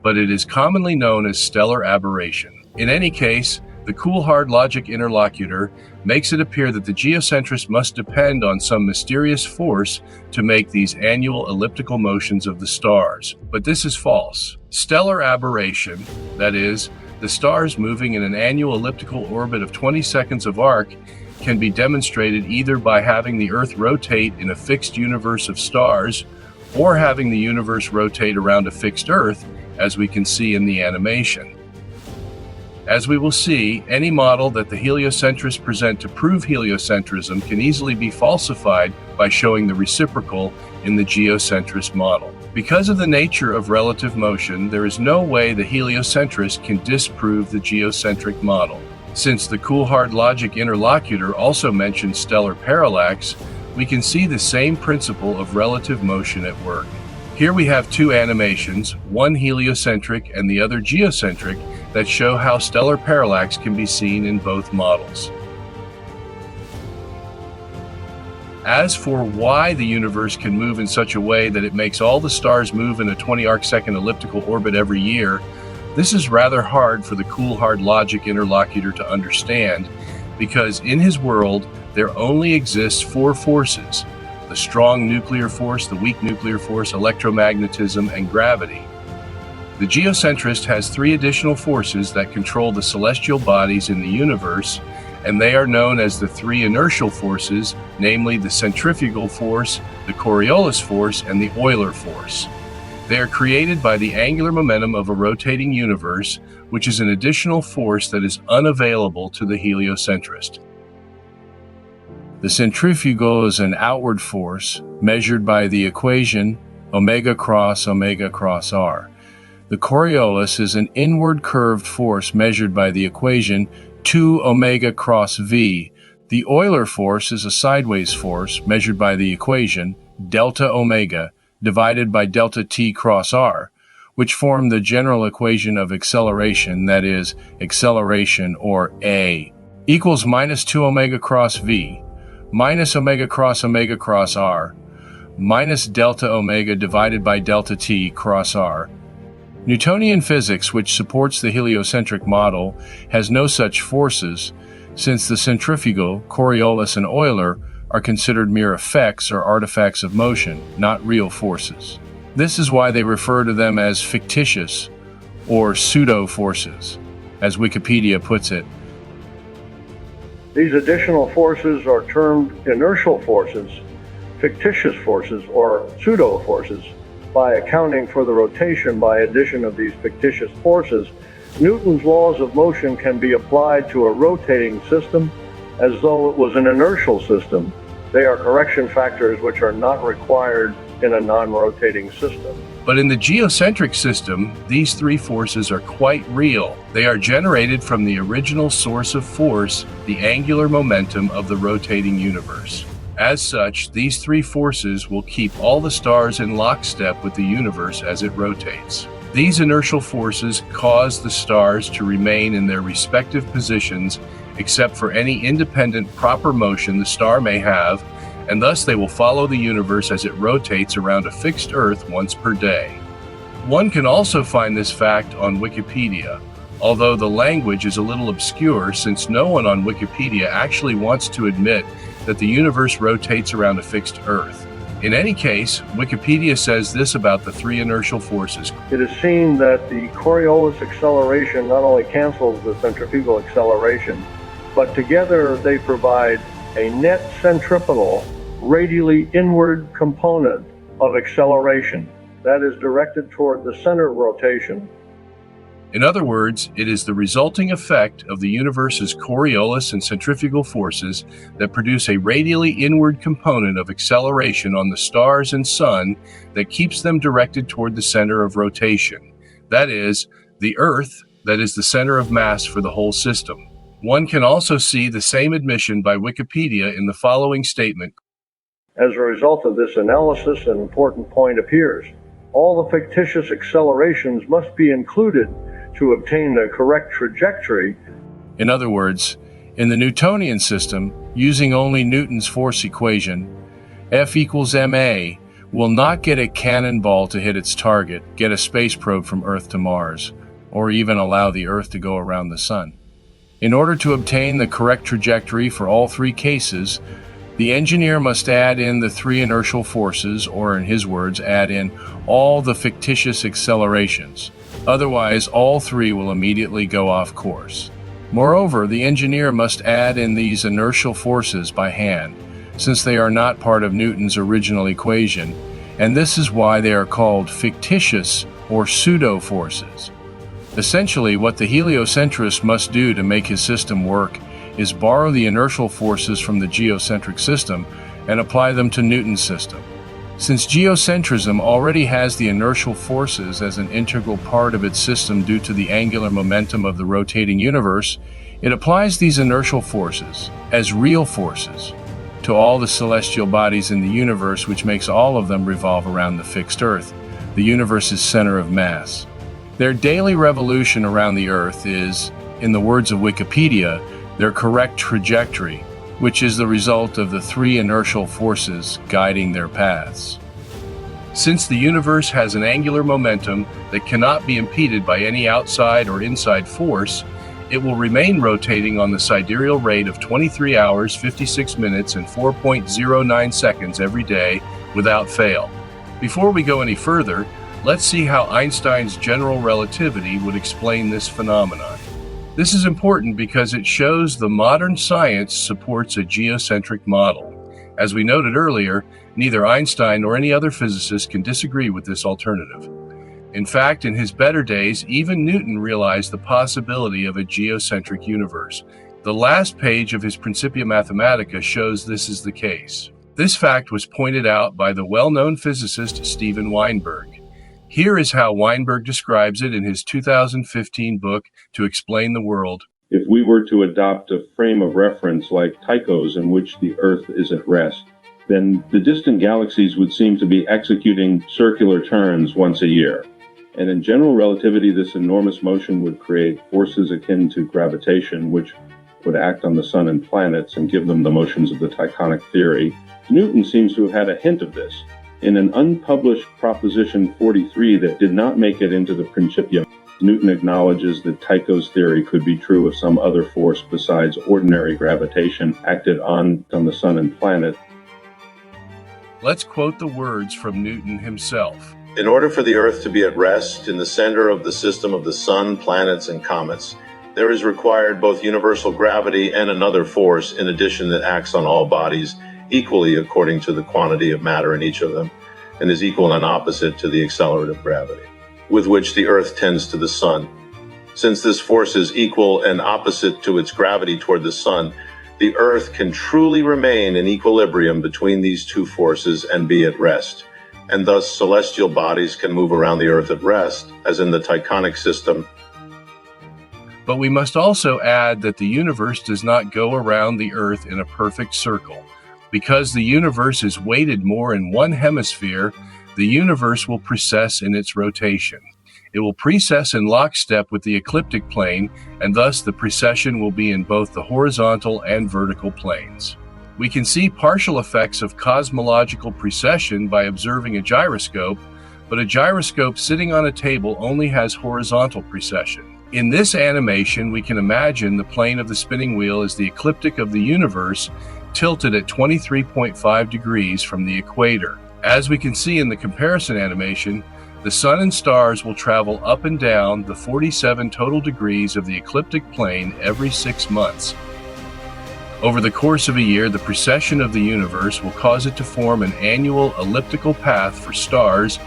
C: but it is commonly known as stellar aberration. In any case, the cool hard logic interlocutor makes it appear that the geocentrist must depend on some mysterious force to make these annual elliptical motions of the stars. But this is false. Stellar aberration, that is, the stars moving in an annual elliptical orbit of 20 seconds of arc, can be demonstrated either by having the Earth rotate in a fixed universe of stars, or having the universe rotate around a fixed Earth, as we can see in the animation. As we will see, any model that the heliocentrists present to prove heliocentrism can easily be falsified by showing the reciprocal in the geocentrist model. Because of the nature of relative motion, there is no way the heliocentrist can disprove the geocentric model. Since the cool hard logic interlocutor also mentions stellar parallax, we can see the same principle of relative motion at work. Here we have 2 animations, one heliocentric and the other geocentric, that show how stellar parallax can be seen in both models. As for why the universe can move in such a way that it makes all the stars move in a 20 arcsecond elliptical orbit every year, this is rather hard for the cool hard logic interlocutor to understand, because in his world there only exists 4 forces: the strong nuclear force, the weak nuclear force, electromagnetism, and gravity. The geocentrist has 3 additional forces that control the celestial bodies in the universe, and they are known as the 3 inertial forces, namely the centrifugal force, the Coriolis force, and the Euler force. They are created by the angular momentum of a rotating universe, which is an additional force that is unavailable to the heliocentrist. The centrifugal is an outward force measured by the equation omega cross r. The Coriolis is an inward curved force measured by the equation 2 omega cross v. The Euler force is a sideways force measured by the equation delta omega divided by delta t cross r, which form the general equation of acceleration, that is, acceleration, or A, equals minus 2 omega cross v, minus omega cross r, minus delta omega divided by delta t cross r. Newtonian physics, which supports the heliocentric model, has no such forces, since the centrifugal, Coriolis, and Euler are considered mere effects or artifacts of motion, not real forces. This is why they refer to them as fictitious or pseudo-forces, as Wikipedia puts it.
E: These additional forces are termed inertial forces, fictitious forces, or pseudo-forces. By accounting for the rotation by addition of these fictitious forces, Newton's laws of motion can be applied to a rotating system as though it was an inertial system, They are correction factors which are not required in a non-rotating system.
C: But in the geocentric system, these three forces are quite real. They are generated from the original source of force, the angular momentum of the rotating universe. As such, these three forces will keep all the stars in lockstep with the universe as it rotates. These inertial forces cause the stars to remain in their respective positions except for any independent proper motion the star may have, and thus they will follow the universe as it rotates around a fixed Earth once per day. One can also find this fact on Wikipedia, although the language is a little obscure since no one on Wikipedia actually wants to admit that the universe rotates around a fixed Earth. In any case, Wikipedia says this about the three inertial forces.
E: It is seen that the Coriolis acceleration not only cancels the centrifugal acceleration, but together they provide a net centripetal, radially inward component of acceleration that is directed toward the center of rotation.
C: In other words, it is the resulting effect of the universe's Coriolis and centrifugal forces that produce a radially inward component of acceleration on the stars and sun that keeps them directed toward the center of rotation. That is, the Earth, that is the center of mass for the whole system. One can also see the same admission by Wikipedia in the following statement.
E: As a result of this analysis, an important point appears. All the fictitious accelerations must be included to obtain the correct trajectory.
C: In other words, in the Newtonian system, using only Newton's force equation, F equals ma will not get a cannonball to hit its target, get a space probe from Earth to Mars, or even allow the Earth to go around the Sun. In order to obtain the correct trajectory for all three cases, the engineer must add in the three inertial forces, or in his words, add in all the fictitious accelerations. Otherwise, all three will immediately go off course. Moreover, the engineer must add in these inertial forces by hand, since they are not part of Newton's original equation, and this is why they are called fictitious or pseudo-forces. Essentially, what the heliocentrist must do to make his system work is borrow the inertial forces from the geocentric system and apply them to Newton's system. Since geocentrism already has the inertial forces as an integral part of its system due to the angular momentum of the rotating universe, it applies these inertial forces, as real forces, to all the celestial bodies in the universe, which makes all of them revolve around the fixed Earth, the universe's center of mass. Their daily revolution around the Earth is, in the words of Wikipedia, their correct trajectory, which is the result of the three inertial forces guiding their paths. Since the universe has an angular momentum that cannot be impeded by any outside or inside force, it will remain rotating on the sidereal rate of 23 hours, 56 minutes, and 4.09 seconds every day without fail. Before we go any further, let's see how Einstein's general relativity would explain this phenomenon. This is important because it shows the modern science supports a geocentric model. As we noted earlier, neither Einstein nor any other physicist can disagree with this alternative. In fact, in his better days, even Newton realized the possibility of a geocentric universe. The last page of his Principia Mathematica shows this is the case. This fact was pointed out by the well-known physicist Steven Weinberg. Here is how Weinberg describes it in his 2015 book, To Explain the World.
F: If we were to adopt a frame of reference like Tycho's in which the Earth is at rest, then the distant galaxies would seem to be executing circular turns once a year. And in general relativity, this enormous motion would create forces akin to gravitation, which would act on the sun and planets and give them the motions of the tectonic theory. Newton seems to have had a hint of this. In an unpublished Proposition 43 that did not make it into the Principia, Newton acknowledges that Tycho's theory could be true if some other force besides ordinary gravitation acted on the sun and planet.
C: Let's quote the words from Newton himself.
F: In order for the Earth to be at rest in the center of the system of the sun, planets, and comets, there is required both universal gravity and another force in addition that acts on all bodies equally according to the quantity of matter in each of them, and is equal and opposite to the accelerative gravity, with which the Earth tends to the sun. Since this force is equal and opposite to its gravity toward the sun, the Earth can truly remain in equilibrium between these two forces and be at rest, and thus celestial bodies can move around the Earth at rest, as in the Tychonic system.
C: But we must also add that the universe does not go around the Earth in a perfect circle. Because the universe is weighted more in one hemisphere, the universe will precess in its rotation. It will precess in lockstep with the ecliptic plane, and thus the precession will be in both the horizontal and vertical planes. We can see partial effects of cosmological precession by observing a gyroscope, but a gyroscope sitting on a table only has horizontal precession. In this animation, we can imagine the plane of the spinning wheel as the ecliptic of the universe tilted at 23.5 degrees from the equator. As we can see in the comparison animation, the sun and stars will travel up and down the 47 total degrees of the ecliptic plane every 6 months. Over the course of a year, the precession of the universe will cause it to form an annual elliptical path for stars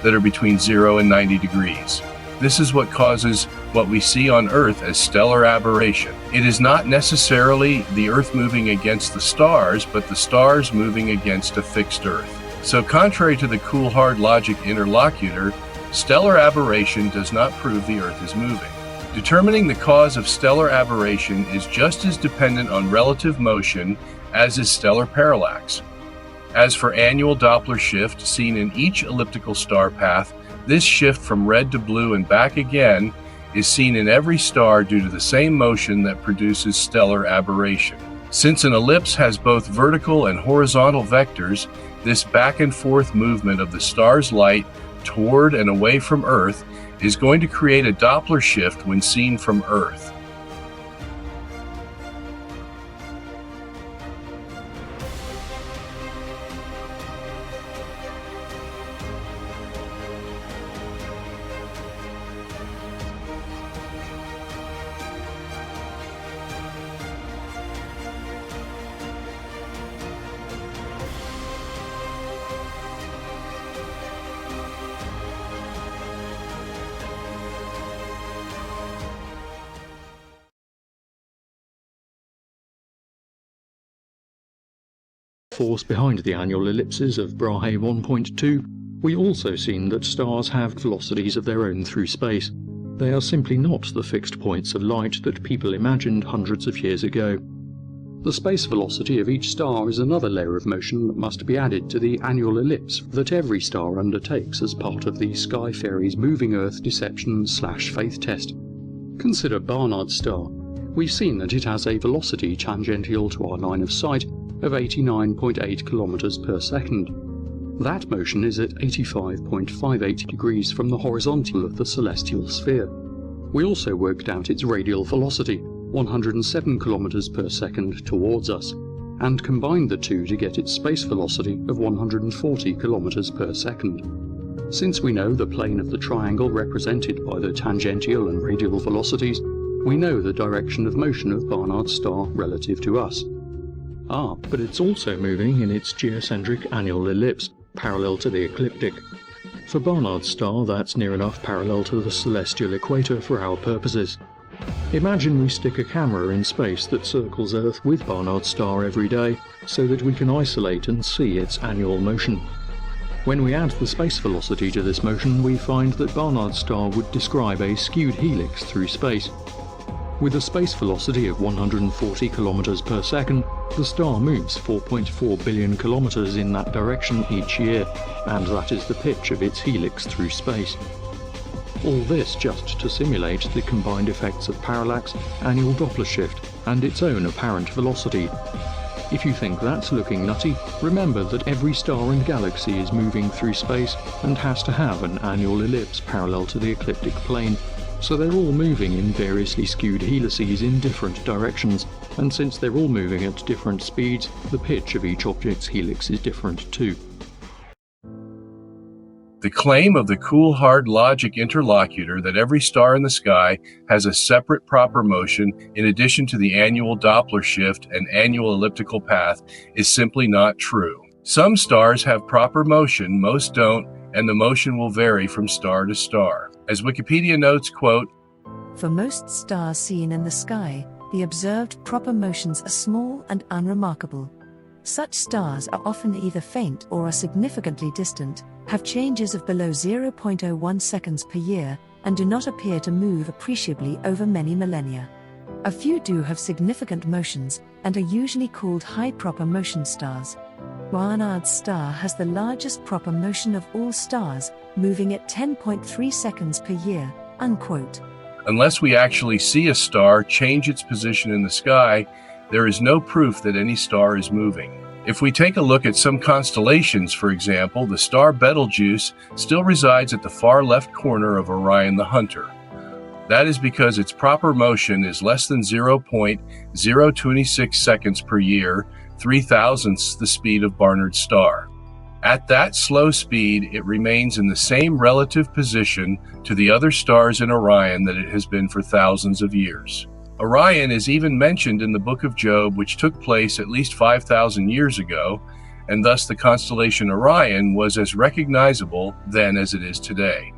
C: that are between 0 and 90 degrees. This is what causes what we see on Earth as stellar aberration. It is not necessarily the Earth moving against the stars, but the stars moving against a fixed Earth. So contrary to the cool-hard logic interlocutor, stellar aberration does not prove the Earth is moving. Determining the cause of stellar aberration is just as dependent on relative motion as is stellar parallax. As for annual Doppler shift seen in each elliptical star path, this shift from red to blue and back again is seen in every star due to the same motion that produces stellar aberration. Since an ellipse has both vertical and horizontal vectors, this back and forth movement of the star's light toward and away from Earth is going to create a Doppler shift when seen from Earth.
B: Force behind the annual ellipses of Brahe 1.2, we also seen that stars have velocities of their own through space. They are simply not the fixed points of light that people imagined hundreds of years ago. The space velocity of each star is another layer of motion that must be added to the annual ellipse that every star undertakes as part of the Sky Fairies Moving Earth Deception/Faith Test. Consider Barnard's star. We've seen that it has a velocity tangential to our line of sight of 89.8 kilometers per second. That motion is at 85.58 degrees from the horizontal of the celestial sphere. We also worked out its radial velocity, 107 kilometers per second towards us, and combined the two to get its space velocity of 140 kilometers per second. Since we know the plane of the triangle represented by the tangential and radial velocities, we know the direction of motion of Barnard's star relative to us. But it's also moving in its geocentric annual ellipse, parallel to the ecliptic. For Barnard's star, that's near enough parallel to the celestial equator for our purposes. Imagine we stick a camera in space that circles Earth with Barnard's star every day, so that we can isolate and see its annual motion. When we add the space velocity to this motion, we find that Barnard's star would describe a skewed helix through space. With a space velocity of 140 kilometers per second, the star moves 4.4 billion kilometers in that direction each year, and that is the pitch of its helix through space. All this just to simulate the combined effects of parallax, annual Doppler shift, and its own apparent velocity. If you think that's looking nutty, remember that every star and galaxy is moving through space and has to have an annual ellipse parallel to the ecliptic plane. So they're all moving in variously skewed helices in different directions, and since they're all moving at different speeds, the pitch of each object's helix is different too.
C: The claim of the cool hard logic interlocutor that every star in the sky has a separate proper motion in addition to the annual Doppler shift and annual elliptical path is simply not true. Some stars have proper motion, most don't, and the motion will vary from star to star. As Wikipedia notes, quote,
A: For most stars seen in the sky, the observed proper motions are small and unremarkable. Such stars are often either faint or are significantly distant, have changes of below 0.01 seconds per year, and do not appear to move appreciably over many millennia. A few do have significant motions, and are usually called high proper motion stars. Barnard's star has the largest proper motion of all stars, moving at 10.3 seconds per year, unquote.
C: Unless we actually see a star change its position in the sky, there is no proof that any star is moving. If we take a look at some constellations, for example, the star Betelgeuse still resides at the far left corner of Orion the Hunter. That is because its proper motion is less than 0.026 seconds per year, 3/1000ths the speed of Barnard's star. At that slow speed, it remains in the same relative position to the other stars in Orion that it has been for thousands of years. Orion is even mentioned in the Book of Job, which took place at least 5,000 years ago, and thus the constellation Orion was as recognizable then as it is today.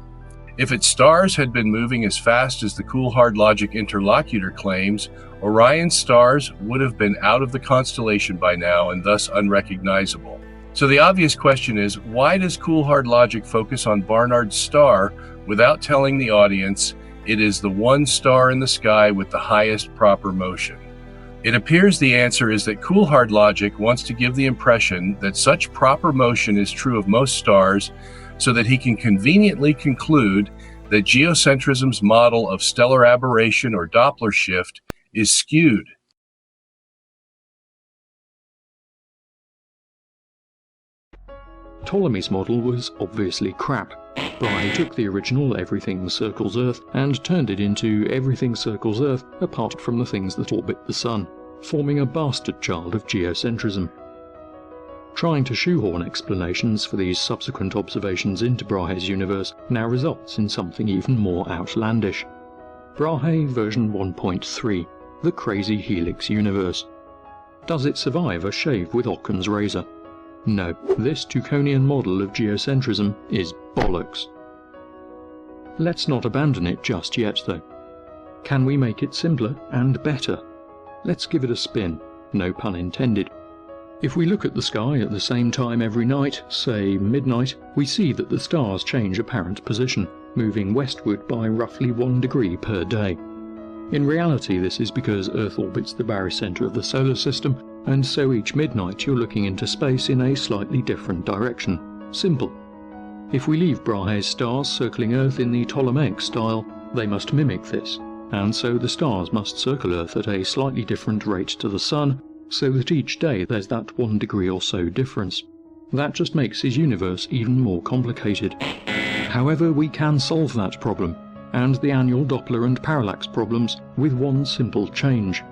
C: If its stars had been moving as fast as the cool hard logic interlocutor claims, Orion's stars would have been out of the constellation by now and thus unrecognizable. So the obvious question is, why does cool hard logic focus on Barnard's star without telling the audience it is the one star in the sky with the highest proper motion? It appears the answer is that cool hard logic wants to give the impression that such proper motion is true of most stars, so that he can conveniently conclude that geocentrism's model of stellar aberration or Doppler shift is skewed.
B: Ptolemy's model was obviously crap. Brahe took the original everything circles Earth and turned it into everything circles Earth apart from the things that orbit the Sun, forming a bastard child of geocentrism. Trying to shoehorn explanations for these subsequent observations into Brahe's universe now results in something even more outlandish. Brahe version 1.3, the crazy helix universe. Does it survive a shave with Occam's razor? No, this Tuconian model of geocentrism is bollocks. Let's not abandon it just yet, though. Can we make it simpler and better? Let's give it a spin, no pun intended. If we look at the sky at the same time every night, say midnight, we see that the stars change apparent position, moving westward by roughly 1 degree per day. In reality, this is because Earth orbits the barycenter of the solar system, and so each midnight you're looking into space in a slightly different direction. Simple. If we leave Brahe's stars circling Earth in the Ptolemaic style, they must mimic this, and so the stars must circle Earth at a slightly different rate to the Sun, so that each day there's that 1 degree or so difference. That just makes his universe even more complicated. However, we can solve that problem, and the annual Doppler and parallax problems, with one simple change.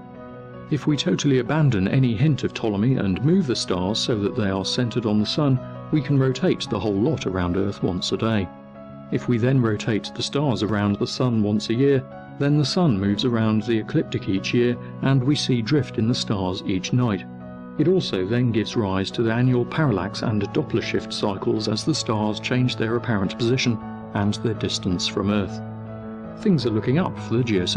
B: If we totally abandon any hint of Ptolemy and move the stars so that they are centered on the Sun, we can rotate the whole lot around Earth once a day. If we then rotate the stars around the Sun once a year, then the Sun moves around the ecliptic each year, and we see drift in the stars each night. It also then gives rise to the annual parallax and Doppler shift cycles as the stars change their apparent position and their distance from Earth. Things are looking up for the geocentrism.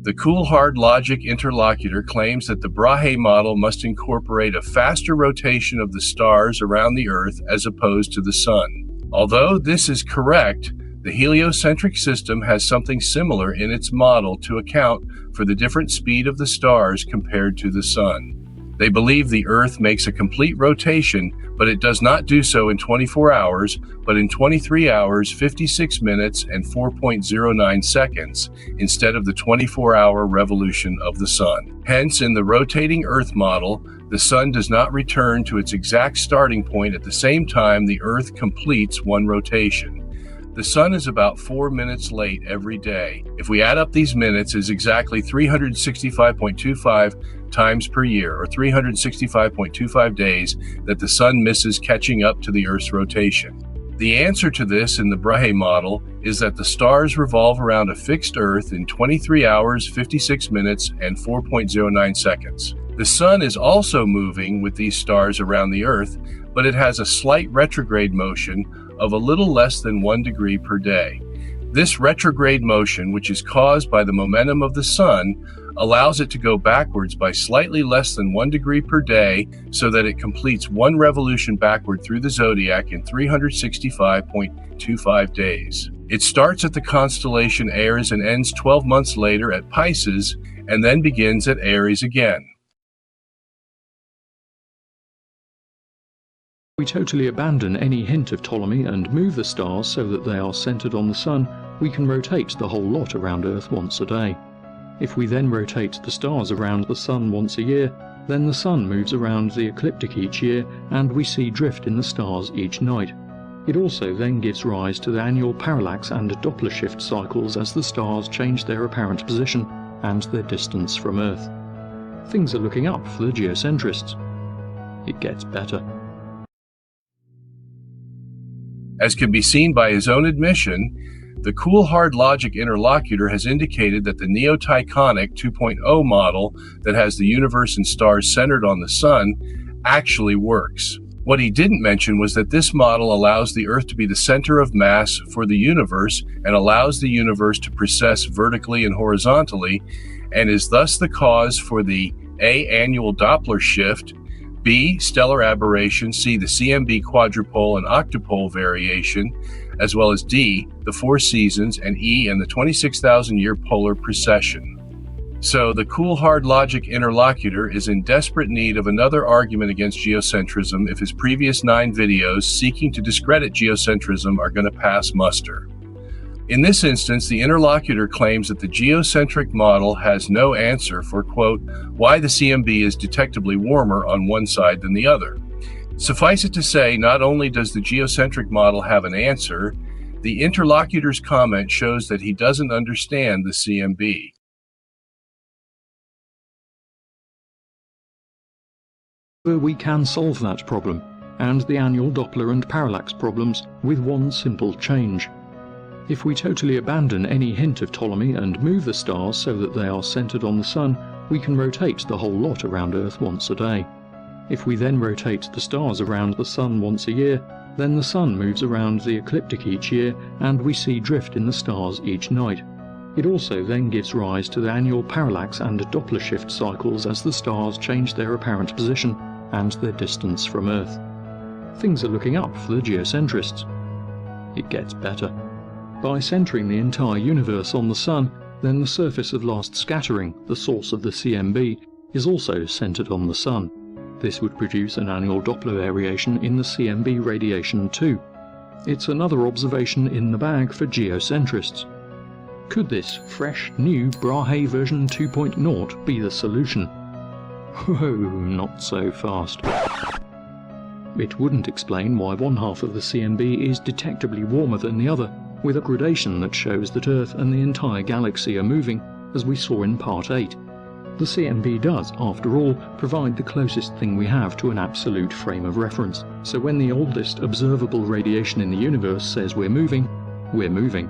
C: The cool hard logic interlocutor claims that the Brahe model must incorporate a faster rotation of the stars around the Earth as opposed to the Sun. Although this is correct, the heliocentric system has something similar in its model to account for the different speed of the stars compared to the Sun. They believe the Earth makes a complete rotation, but it does not do so in 24 hours, but in 23 hours, 56 minutes, and 4.09 seconds, instead of the 24-hour revolution of the Sun. Hence, in the rotating Earth model, the Sun does not return to its exact starting point at the same time the Earth completes one rotation. The Sun is about 4 minutes late every day. If we add up these minutes, it is exactly 365.25 times per year, or 365.25 days, that the Sun misses catching up to the Earth's rotation. The answer to this in the Brahe model is that the stars revolve around a fixed Earth in 23 hours, 56 minutes, and 4.09 seconds. The Sun is also moving with these stars around the Earth, but it has a slight retrograde motion of a little less than 1 degree per day. This retrograde motion, which is caused by the momentum of the sun, allows it to go backwards by slightly less than 1 degree per day, so that it completes one revolution backward through the zodiac in 365.25 days. It starts at the constellation Aries and ends 12 months later at Pisces, and then begins at Aries again.
B: We totally abandon any hint of Ptolemy and move the stars so that they are centered on the sun. We can rotate the whole lot around Earth once a day. If we then rotate the stars around the sun once a year, then the sun moves around the ecliptic each year, and we see drift in the stars each night. It also then gives rise to the annual parallax and Doppler shift cycles as the stars change their apparent position and their distance from Earth. Things are looking up for the geocentrists. It gets better.
C: As can be seen by his own admission, the cool hard logic interlocutor has indicated that the Neo-Tychonic 2.0 model that has the universe and stars centered on the sun actually works. What he didn't mention was that this model allows the Earth to be the center of mass for the universe and allows the universe to precess vertically and horizontally, and is thus the cause for the A. annual Doppler shift, B. stellar aberration, C. the CMB quadrupole and octupole variation, as well as D. the 4 seasons, and E. and the 26,000-year polar precession. So the cool hard logic interlocutor is in desperate need of another argument against geocentrism if his previous 9 videos seeking to discredit geocentrism are going to pass muster. In this instance, the interlocutor claims that the geocentric model has no answer for, quote, why the CMB is detectably warmer on one side than the other. Suffice it to say, not only does the geocentric model have an answer, the interlocutor's comment shows that he doesn't understand the CMB.
B: We can solve that problem, and the annual Doppler and parallax problems, with one simple change. If we totally abandon any hint of Ptolemy and move the stars so that they are centered on the sun, we can rotate the whole lot around Earth once a day. If we then rotate the stars around the sun once a year, then the sun moves around the ecliptic each year, and we see drift in the stars each night. It also then gives rise to the annual parallax and Doppler shift cycles as the stars change their apparent position and their distance from Earth. Things are looking up for the geocentrists. It gets better. By centering the entire universe on the sun, then the surface of last scattering, the source of the CMB, is also centered on the sun. This would produce an annual Doppler variation in the CMB radiation too. It's another observation in the bag for geocentrists. Could this fresh, new Brahe version 2.0 be the solution? Whoa, not so fast. It wouldn't explain why one half of the CMB is detectably warmer than the other, with a gradation that shows that Earth and the entire galaxy are moving, as we saw in Part 8. The CMB does, after all, provide the closest thing we have to an absolute frame of reference, so when the oldest observable radiation in the universe says we're moving, we're moving.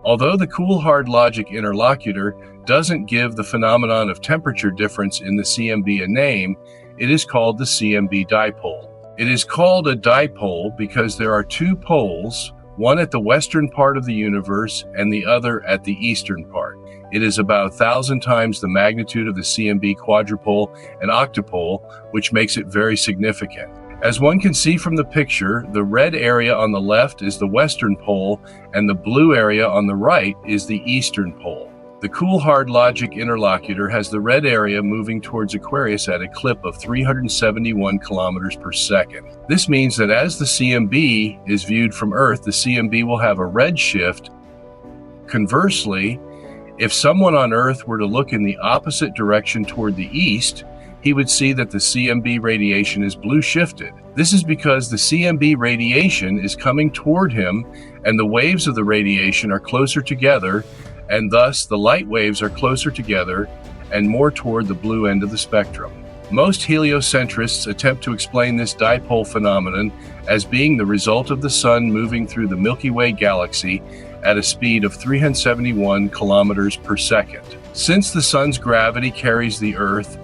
C: Although the cool hard logic interlocutor doesn't give the phenomenon of temperature difference in the CMB a name, it is called the CMB dipole. It is called a dipole because there are 2 poles, one at the western part of the universe and the other at the eastern part. It is about 1,000 times the magnitude of the CMB quadrupole and octupole, which makes it very significant. As one can see from the picture, the red area on the left is the western pole, and the blue area on the right is the eastern pole. The cool hard logic interlocutor has the red area moving towards Aquarius at a clip of 371 kilometers per second. This means that as the CMB is viewed from Earth, the CMB will have a red shift. Conversely, if someone on Earth were to look in the opposite direction toward the east, he would see that the CMB radiation is blue shifted. This is because the CMB radiation is coming toward him, and the waves of the radiation are closer together, and thus the light waves are closer together and more toward the blue end of the spectrum. Most heliocentrists attempt to explain this dipole phenomenon as being the result of the sun moving through the Milky Way galaxy at a speed of 371 kilometers per second. Since the sun's gravity carries the Earth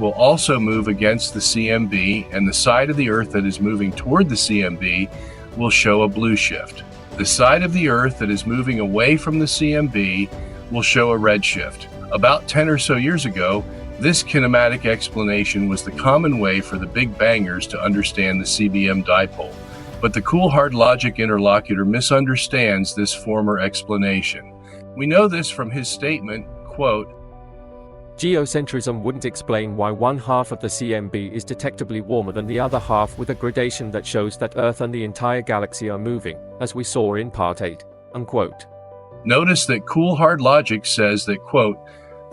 C: will also move against the CMB, and the side of the Earth that is moving toward the CMB will show a blue shift. The side of the Earth that is moving away from the CMB will show a redshift. About 10 or so years ago, this kinematic explanation was the common way for the Big Bangers to understand the CBM dipole. But the cool hard logic interlocutor misunderstands this former explanation. We know this from his statement, quote,
N: Geocentrism wouldn't explain why one half of the CMB is detectably warmer than the other half with a gradation that shows that Earth and the entire galaxy are moving, as we saw in Part 8, unquote.
C: Notice that cool hard logic says that, quote,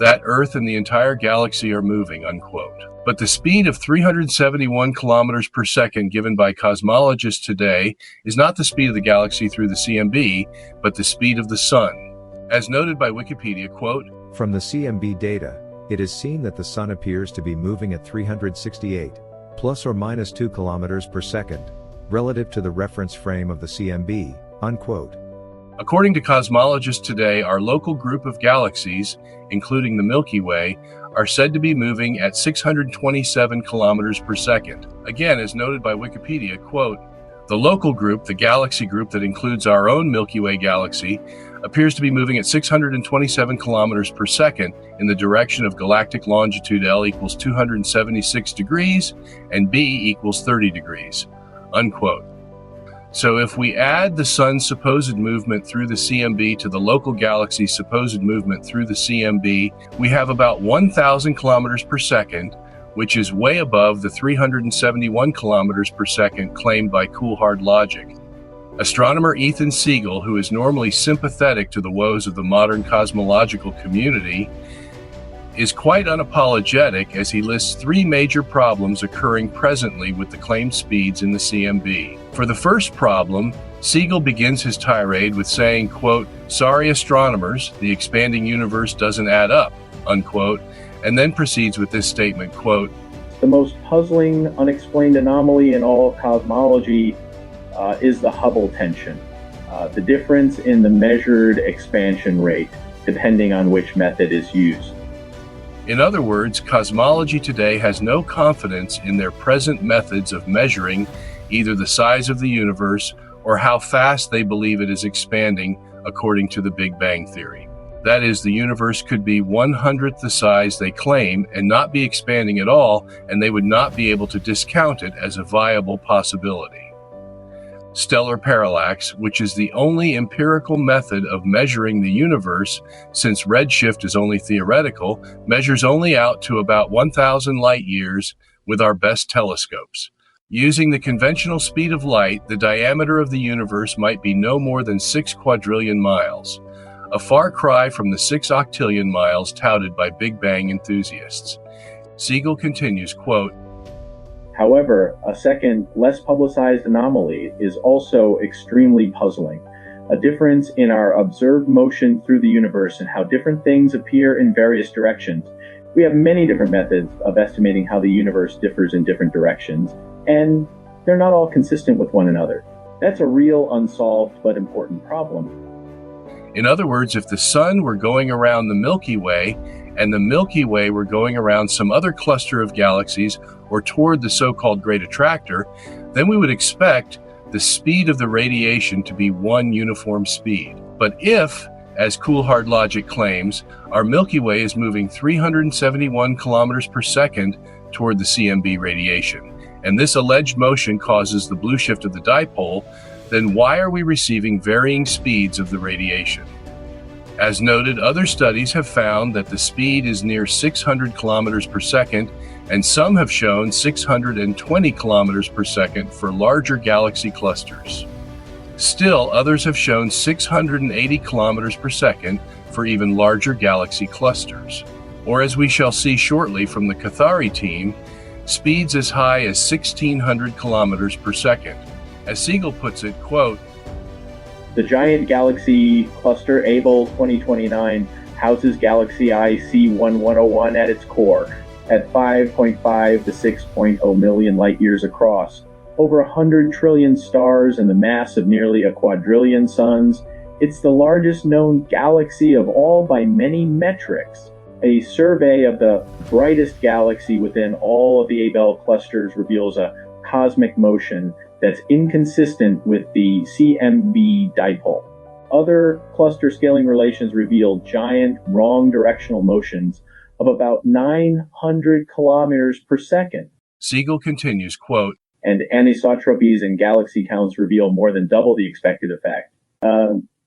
C: that Earth and the entire galaxy are moving, unquote. But the speed of 371 kilometers per second given by cosmologists today is not the speed of the galaxy through the CMB, but the speed of the Sun. As noted by Wikipedia, quote,
O: from the CMB data, it is seen that the Sun appears to be moving at 368, plus or minus 2 kilometers per second, relative to the reference frame of the CMB, unquote.
C: According to cosmologists today, our local group of galaxies, including the Milky Way, are said to be moving at 627 kilometers per second. Again, as noted by Wikipedia, quote, the local group, the galaxy group that includes our own Milky Way galaxy, appears to be moving at 627 kilometers per second in the direction of galactic longitude L equals 276 degrees and B equals 30 degrees, unquote. So if we add the Sun's supposed movement through the CMB to the local galaxy's supposed movement through the CMB, we have about 1,000 kilometers per second, which is way above the 371 kilometers per second claimed by cool hard logic. Astronomer Ethan Siegel, who is normally sympathetic to the woes of the modern cosmological community, is quite unapologetic as he lists 3 major problems occurring presently with the claimed speeds in the CMB. For the first problem, Siegel begins his tirade with saying, quote, sorry astronomers, the expanding universe doesn't add up, unquote, and then proceeds with this statement, quote,
I: the most puzzling, unexplained anomaly in all of cosmology is the Hubble tension, the difference in the measured expansion rate, depending on which method is used.
C: In other words, cosmology today has no confidence in their present methods of measuring either the size of the universe or how fast they believe it is expanding according to the Big Bang Theory. That is, the universe could be 1/100th the size they claim and not be expanding at all, and they would not be able to discount it as a viable possibility. Stellar parallax, which is the only empirical method of measuring the universe, since redshift is only theoretical, measures only out to about 1,000 light years with our best telescopes. Using the conventional speed of light, the diameter of the universe might be no more than 6 quadrillion miles, a far cry from the 6 octillion miles touted by Big Bang enthusiasts. Siegel continues, quote,
I: however, a second, less publicized anomaly is also extremely puzzling. A difference in our observed motion through the universe and how different things appear in various directions. We have many different methods of estimating how the universe differs in different directions, and they're not all consistent with one another. That's a real unsolved but important problem.
C: In other words, if the Sun were going around the Milky Way, and the Milky Way were going around some other cluster of galaxies or toward the so-called Great Attractor, then we would expect the speed of the radiation to be one uniform speed. But if, as cool hard logic claims, our Milky Way is moving 371 kilometers per second toward the CMB radiation, and this alleged motion causes the blue shift of the dipole, then why are we receiving varying speeds of the radiation? As noted, other studies have found that the speed is near 600 kilometers per second, and some have shown 620 kilometers per second for larger galaxy clusters. Still, others have shown 680 kilometers per second for even larger galaxy clusters. Or as we shall see shortly from the Cathari team, speeds as high as 1600 kilometers per second. As Siegel puts it, quote,
I: the giant galaxy cluster Abell 2029 houses galaxy IC1101 at its core, at 5.5 to 6.0 million light years across, over 100 trillion stars and the mass of nearly a quadrillion suns. It's the largest known galaxy of all by many metrics. A survey of the brightest galaxy within all of the Abell clusters reveals a cosmic motion that's inconsistent with the CMB dipole. Other cluster scaling relations reveal giant wrong directional motions of about 900 kilometers per second.
C: Siegel continues, quote,
I: and anisotropies and galaxy counts reveal more than double the expected effect.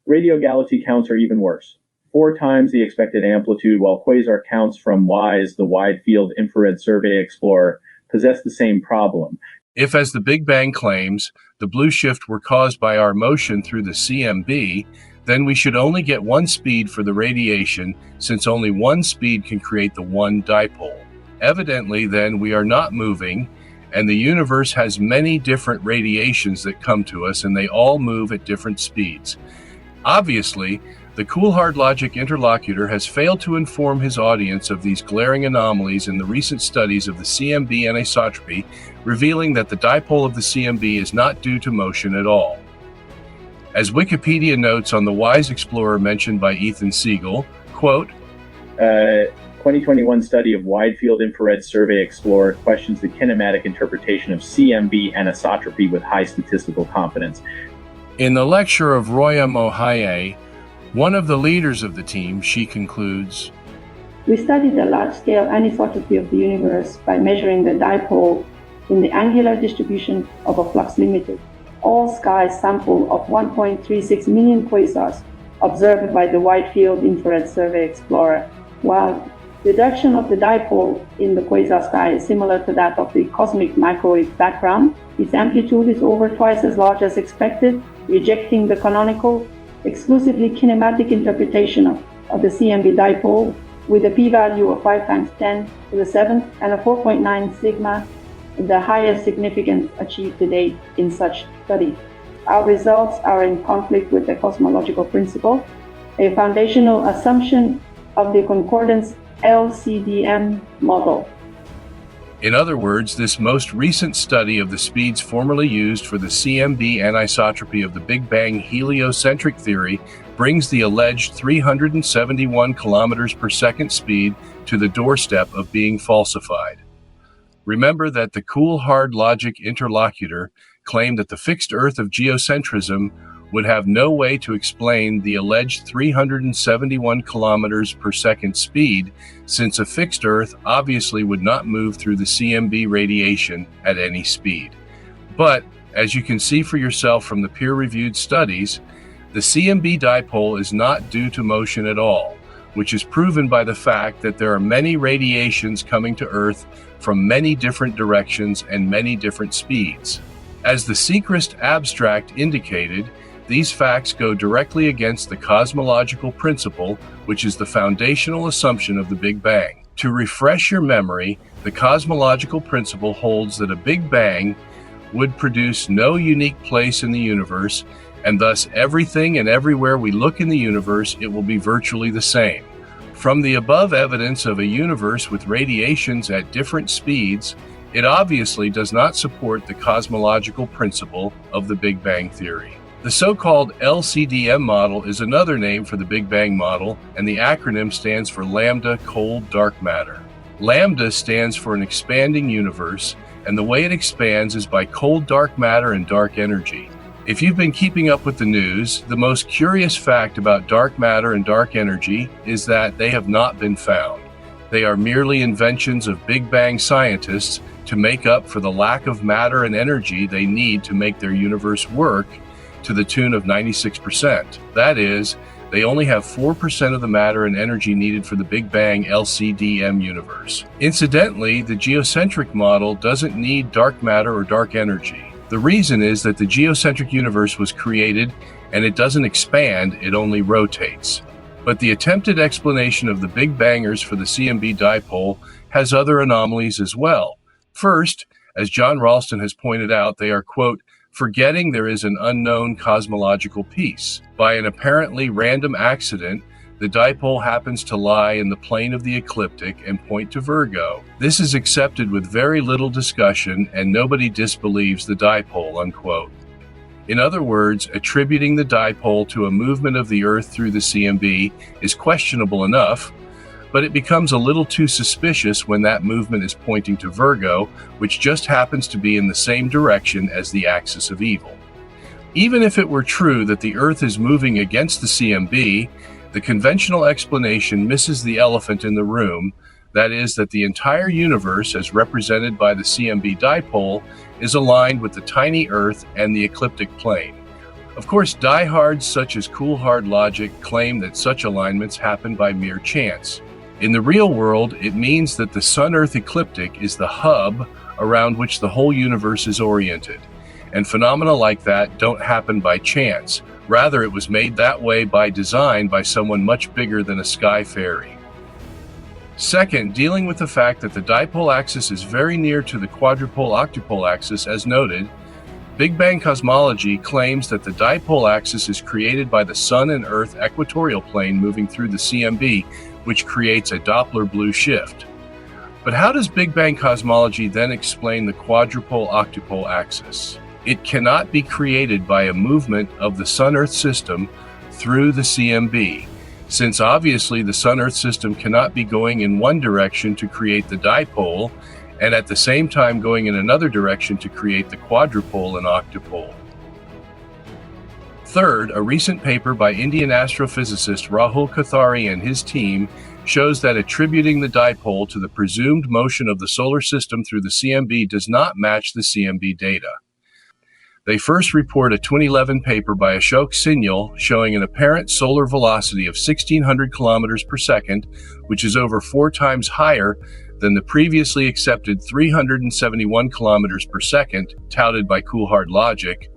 I: Radio galaxy counts are even worse. 4 times the expected amplitude, while quasar counts from WISE, the Wide Field Infrared Survey Explorer, possess the same problem.
C: If, as the Big Bang claims, the blue shift were caused by our motion through the CMB, then we should only get one speed for the radiation, since only one speed can create the one dipole. Evidently, then, we are not moving, and the universe has many different radiations that come to us, and they all move at different speeds. Obviously, the cool hard logic interlocutor has failed to inform his audience of these glaring anomalies in the recent studies of the CMB anisotropy, revealing that the dipole of the CMB is not due to motion at all. As Wikipedia notes on the WISE Explorer mentioned by Ethan Siegel, quote,
I: 2021 study of Wide Field Infrared Survey Explorer questions the kinematic interpretation of CMB anisotropy with high statistical confidence.
C: In the lecture of Roya Mohaye, one of the leaders of the team, she concludes,
P: we studied the large-scale anisotropy of the universe by measuring the dipole in the angular distribution of a flux limited, all-sky sample of 1.36 million quasars observed by the Wide Field Infrared Survey Explorer. While reduction of the dipole in the quasar sky is similar to that of the cosmic microwave background, its amplitude is over twice as large as expected, rejecting the canonical exclusively kinematic interpretation of the CMB dipole with a p-value of 5 times 10 to the 7th and a 4.9 sigma, the highest significance achieved to date in such studies. Our results are in conflict with the cosmological principle, a foundational assumption of the concordance LCDM model.
C: In other words, this most recent study of the speeds formerly used for the CMB anisotropy of the Big Bang heliocentric theory brings the alleged 371 kilometers per second speed to the doorstep of being falsified. Remember that the cool hard logic interlocutor claimed that the fixed Earth of geocentrism would have no way to explain the alleged 371 kilometers per second speed, since a fixed Earth obviously would not move through the CMB radiation at any speed. But, as you can see for yourself from the peer-reviewed studies, the CMB dipole is not due to motion at all, which is proven by the fact that there are many radiations coming to Earth from many different directions and many different speeds. As the Sechrist abstract indicated, these facts go directly against the cosmological principle, which is the foundational assumption of the Big Bang. To refresh your memory, the cosmological principle holds that a Big Bang would produce no unique place in the universe, and thus everything and everywhere we look in the universe, it will be virtually the same. From the above evidence of a universe with radiations at different speeds, it obviously does not support the cosmological principle of the Big Bang theory. The so-called LCDM model is another name for the Big Bang model, and the acronym stands for Lambda Cold Dark Matter. Lambda stands for an expanding universe, and the way it expands is by cold dark matter and dark energy. If you've been keeping up with the news, the most curious fact about dark matter and dark energy is that they have not been found. They are merely inventions of Big Bang scientists to make up for the lack of matter and energy they need to make their universe work, to the tune of 96%. That is, they only have 4% of the matter and energy needed for the Big Bang LCDM universe. Incidentally, the geocentric model doesn't need dark matter or dark energy. The reason is that the geocentric universe was created and it doesn't expand, it only rotates. But the attempted explanation of the Big Bangers for the CMB dipole has other anomalies as well. First, as John Ralston has pointed out, they are, quote, forgetting there is an unknown cosmological piece. By an apparently random accident, the dipole happens to lie in the plane of the ecliptic and point to Virgo. This is accepted with very little discussion, and nobody disbelieves the dipole, unquote. In other words, attributing the dipole to a movement of the Earth through the CMB is questionable enough, but it becomes a little too suspicious when that movement is pointing to Virgo, which just happens to be in the same direction as the axis of evil. Even if it were true that the Earth is moving against the CMB, the conventional explanation misses the elephant in the room, that is, that the entire universe, as represented by the CMB dipole, is aligned with the tiny Earth and the ecliptic plane. Of course, diehards such as cool hard logic claim that such alignments happen by mere chance. In the real world, it means that the Sun-Earth ecliptic is the hub around which the whole universe is oriented. And phenomena like that don't happen by chance. Rather, it was made that way by design by someone much bigger than a sky fairy. Second, dealing with the fact that the dipole axis is very near to the quadrupole-octupole axis, as noted, Big Bang cosmology claims that the dipole axis is created by the Sun and Earth equatorial plane moving through the CMB, which creates a Doppler blue shift. But how does Big Bang cosmology then explain the quadrupole-octupole axis? It cannot be created by a movement of the Sun-Earth system through the CMB, since obviously the Sun-Earth system cannot be going in one direction to create the dipole, and at the same time going in another direction to create the quadrupole and octupole. Third, a recent paper by Indian astrophysicist Rahul Kothari and his team shows that attributing the dipole to the presumed motion of the solar system through the CMB does not match the CMB data. They first report a 2011 paper by Ashok Sinyal showing an apparent solar velocity of 1,600 kilometers per second, which is over 4 times higher than the previously accepted 371 kilometers per second touted by Cool Hard Logic,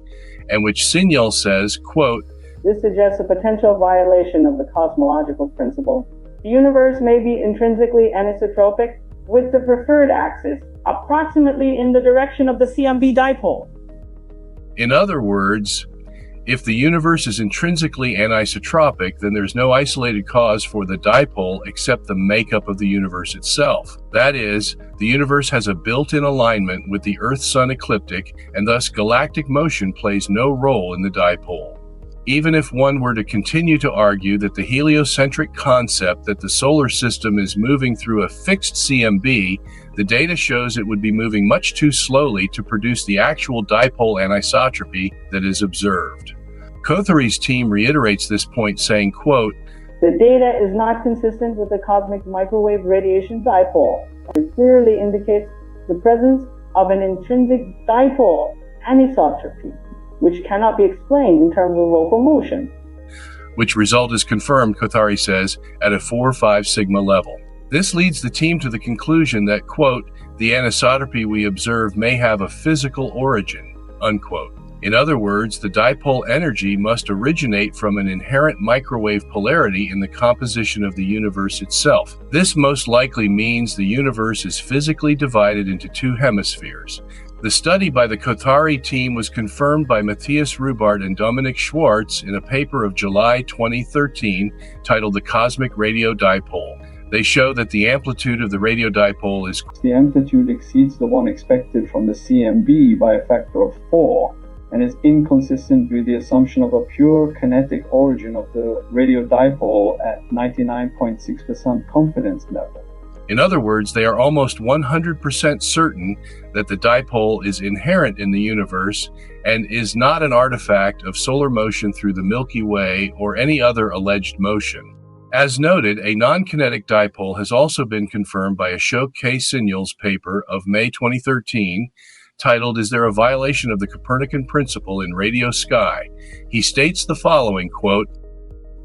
C: and which Sinyal says, quote,
Q: "This suggests a potential violation of the cosmological principle. The universe may be intrinsically anisotropic with the preferred axis approximately in the direction of the CMB dipole."
C: In other words, if the universe is intrinsically anisotropic, then there's no isolated cause for the dipole except the makeup of the universe itself. That is, the universe has a built-in alignment with the Earth-Sun ecliptic, and thus galactic motion plays no role in the dipole. Even if one were to continue to argue that the heliocentric concept that the solar system is moving through a fixed CMB, the data shows it would be moving much too slowly to produce the actual dipole anisotropy that is observed. Kothari's team reiterates this point, saying, quote,
Q: "The data is not consistent with the cosmic microwave radiation dipole. It clearly indicates the presence of an intrinsic dipole anisotropy, which cannot be explained in terms of local motion."
C: Which result is confirmed, Kothari says, at a 4-5 sigma level. This leads the team to the conclusion that, quote, "the anisotropy we observe may have a physical origin," unquote. In other words, the dipole energy must originate from an inherent microwave polarity in the composition of the universe itself. This most likely means the universe is physically divided into 2 hemispheres. The study by the Kothari team was confirmed by Matthias Rubart and Dominik Schwartz in a paper of July 2013 titled The Cosmic Radio Dipole. They show that the amplitude of the radio dipole is
D: the amplitude exceeds the one expected from the CMB by a factor of 4 and is inconsistent with the assumption of a pure kinetic origin of the radio dipole at 99.6% confidence level.
C: In other words, they are almost 100% certain that the dipole is inherent in the universe and is not an artifact of solar motion through the Milky Way or any other alleged motion. As noted, a non-kinetic dipole has also been confirmed by Ashok K. Sinyal's paper of May 2013, titled, "Is There a Violation of the Copernican Principle in Radio Sky?" He states the following, quote,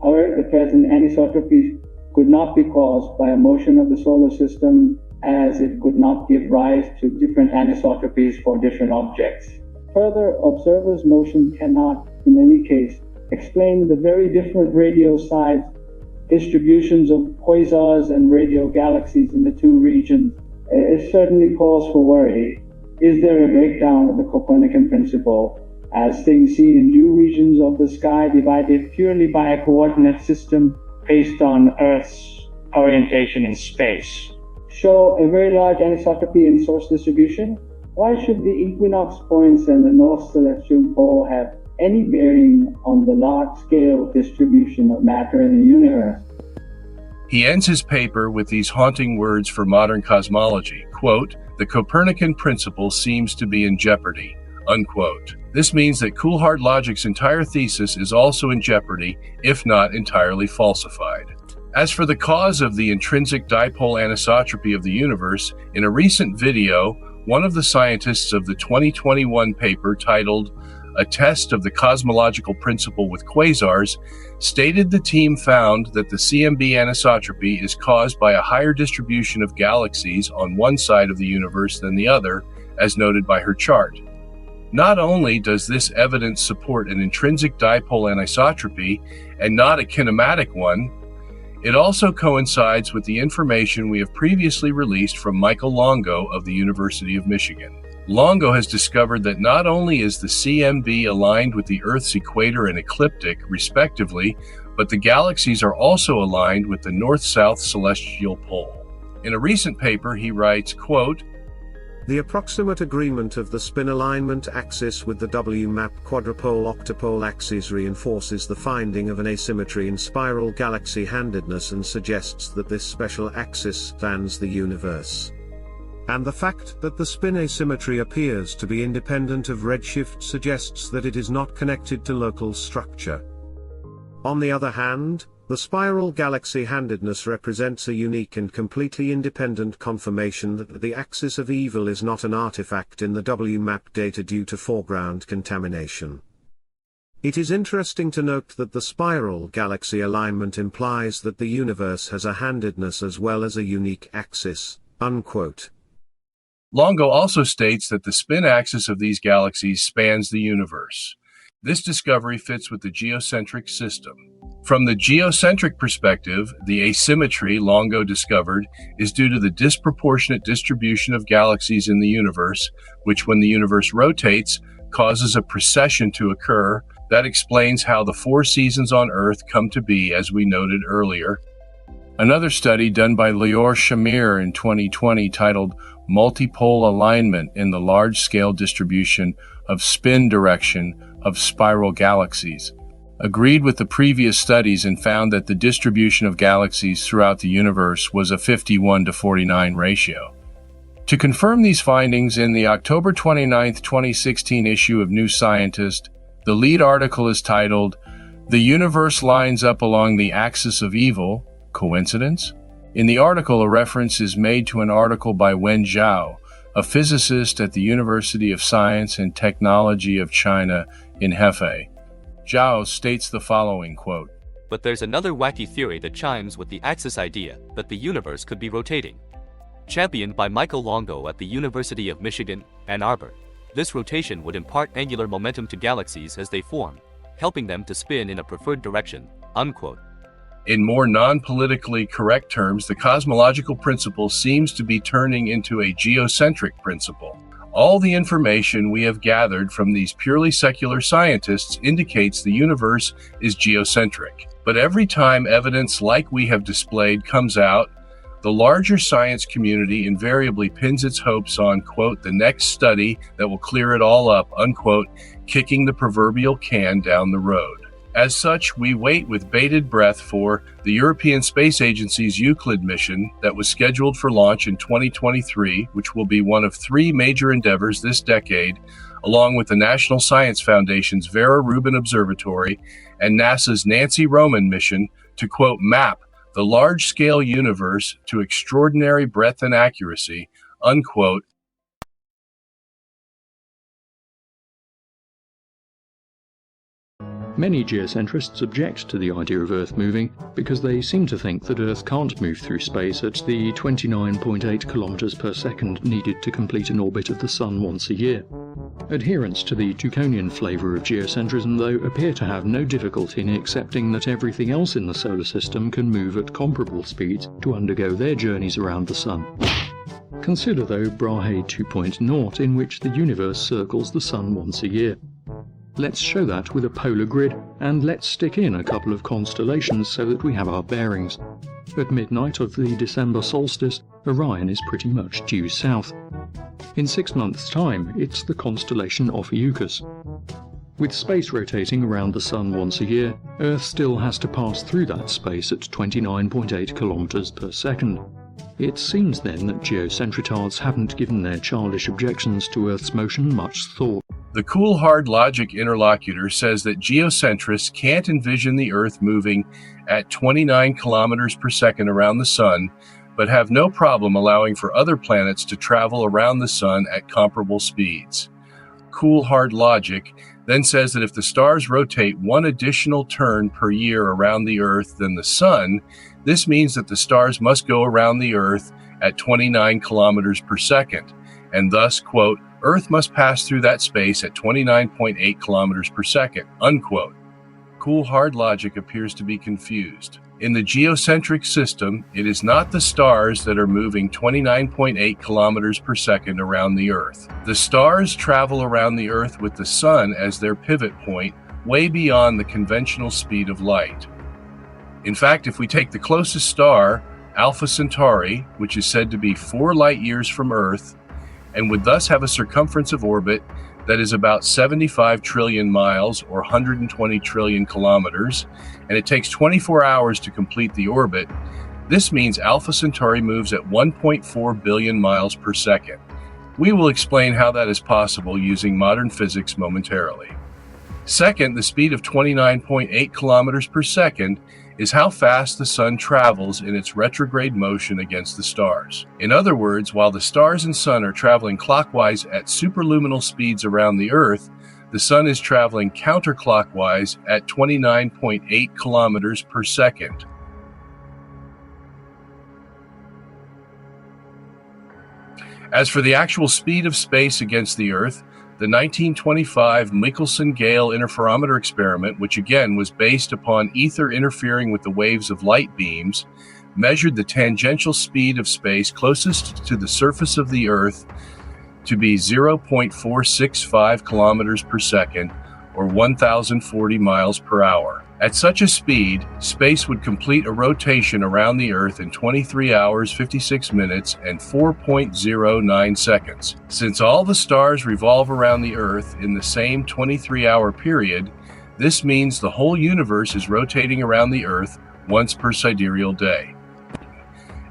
Q: "However, the present anisotropy could not be caused by a motion of the solar system, as it could not give rise to different anisotropies for different objects. Further, observers' motion cannot, in any case, explain the very different radio size distributions of quasars and radio galaxies in the 2 regions. It certainly calls for worry. Is there a breakdown of the Copernican principle, as things seen in new regions of the sky divided purely by a coordinate system based on Earth's orientation in space, show a very large anisotropy in source distribution? Why should the equinox points and the North Celestial Pole have any bearing on the large-scale distribution of matter in the universe?"
C: He ends his paper with these haunting words for modern cosmology, quote, "The Copernican principle seems to be in jeopardy," unquote. This means that Coolhard logic's entire thesis is also in jeopardy, if not entirely falsified. As for the cause of the intrinsic dipole anisotropy of the universe, in a recent video, one of the scientists of the 2021 paper titled "A Test of the Cosmological Principle with Quasars" stated the team found that the CMB anisotropy is caused by a higher distribution of galaxies on one side of the universe than the other, as noted by her chart. Not only does this evidence support an intrinsic dipole anisotropy and not a kinematic one, it also coincides with the information we have previously released from Michael Longo of the University of Michigan. Longo has discovered that not only is the CMB aligned with the Earth's equator and ecliptic, respectively, but the galaxies are also aligned with the north-south celestial pole. In a recent paper, he writes, quote,
R: "The approximate agreement of the spin alignment axis with the WMAP quadrupole-octopole axes reinforces the finding of an asymmetry in spiral galaxy handedness and suggests that this special axis spans the universe. And the fact that the spin asymmetry appears to be independent of redshift suggests that it is not connected to local structure. On the other hand, the spiral galaxy handedness represents a unique and completely independent confirmation that the axis of evil is not an artifact in the WMAP data due to foreground contamination. It is interesting to note that the spiral galaxy alignment implies that the universe has a handedness as well as a unique axis." Unquote.
C: Longo also states that the spin axis of these galaxies spans the universe. This discovery fits with the geocentric system. From the geocentric perspective, the asymmetry Longo discovered is due to the disproportionate distribution of galaxies in the universe, which, when the universe rotates, causes a precession to occur. That explains how the 4 seasons on Earth come to be, as we noted earlier. Another study done by Lior Shamir in 2020 titled "Multipole Alignment in the Large-Scale Distribution of Spin Direction of Spiral Galaxies" agreed with the previous studies and found that the distribution of galaxies throughout the universe was a 51-49 ratio. To confirm these findings, in the October 29, 2016 issue of New Scientist, the lead article is titled, "The Universe Lines Up Along the Axis of Evil. Coincidence?" In the article, a reference is made to an article by Wen Zhao, a physicist at the University of Science and Technology of China in Hefei. Zhao states the following, quote,
S: "But there's another wacky theory that chimes with the axis idea that the universe could be rotating. Championed by Michael Longo at the University of Michigan, Ann Arbor, this rotation would impart angular momentum to galaxies as they form, helping them to spin in a preferred direction." Unquote.
C: In more non-politically correct terms, the cosmological principle seems to be turning into a geocentric principle. All the information we have gathered from these purely secular scientists indicates the universe is geocentric. But every time evidence like we have displayed comes out, the larger science community invariably pins its hopes on, quote, "the next study that will clear it all up," unquote, kicking the proverbial can down the road. As such, we wait with bated breath for the European Space Agency's Euclid mission that was scheduled for launch in 2023, which will be one of 3 major endeavors this decade, along with the National Science Foundation's Vera Rubin Observatory and NASA's Nancy Roman mission to, quote, "map the large-scale universe to extraordinary breadth and accuracy," unquote.
B: Many geocentrists object to the idea of Earth moving because they seem to think that Earth can't move through space at the 29.8 kilometers per second needed to complete an orbit of the Sun once a year. Adherents to the Tuconian flavour of geocentrism, though, appear to have no difficulty in accepting that everything else in the solar system can move at comparable speeds to undergo their journeys around the Sun. Consider, though, Brahe 2.0, in which the universe circles the Sun once a year. Let's show that with a polar grid, and let's stick in a couple of constellations so that we have our bearings. At midnight of the December solstice, Orion is pretty much due south. In 6 months' time, it's the constellation Ophiuchus. With space rotating around the Sun once a year, Earth still has to pass through that space at 29.8 kilometers per second. It seems then that geocentritards haven't given their childish objections to Earth's motion much thought.
C: The cool hard logic interlocutor says that geocentrists can't envision the Earth moving at 29 kilometers per second around the Sun, but have no problem allowing for other planets to travel around the Sun at comparable speeds. Cool hard logic then says that if the stars rotate one additional turn per year around the Earth than the Sun, this means that the stars must go around the Earth at 29 kilometers per second, and thus, quote, Earth must pass through that space at 29.8 kilometers per second, unquote. Cool hard logic appears to be confused. In the geocentric system, it is not the stars that are moving 29.8 kilometers per second around the Earth. The stars travel around the Earth with the Sun as their pivot point, way beyond the conventional speed of light. In fact, if we take the closest star, Alpha Centauri, which is said to be 4 light years from Earth, and would thus have a circumference of orbit that is about 75 trillion miles or 120 trillion kilometers, and it takes 24 hours to complete the orbit, this means Alpha Centauri moves at 1.4 billion miles per second. We will explain how that is possible using modern physics momentarily. Second, the speed of 29.8 kilometers per second is how fast the Sun travels in its retrograde motion against the stars. In other words, while the stars and Sun are traveling clockwise at superluminal speeds around the Earth, the Sun is traveling counterclockwise at 29.8 kilometers per second. As for the actual speed of space against the Earth, the 1925 Michelson-Gale interferometer experiment, which again was based upon ether interfering with the waves of light beams, measured the tangential speed of space closest to the surface of the Earth to be 0.465 kilometers per second, or 1,040 miles per hour. At such a speed, space would complete a rotation around the Earth in 23 hours, 56 minutes, and 4.09 seconds. Since all the stars revolve around the Earth in the same 23-hour period, this means the whole universe is rotating around the Earth once per sidereal day.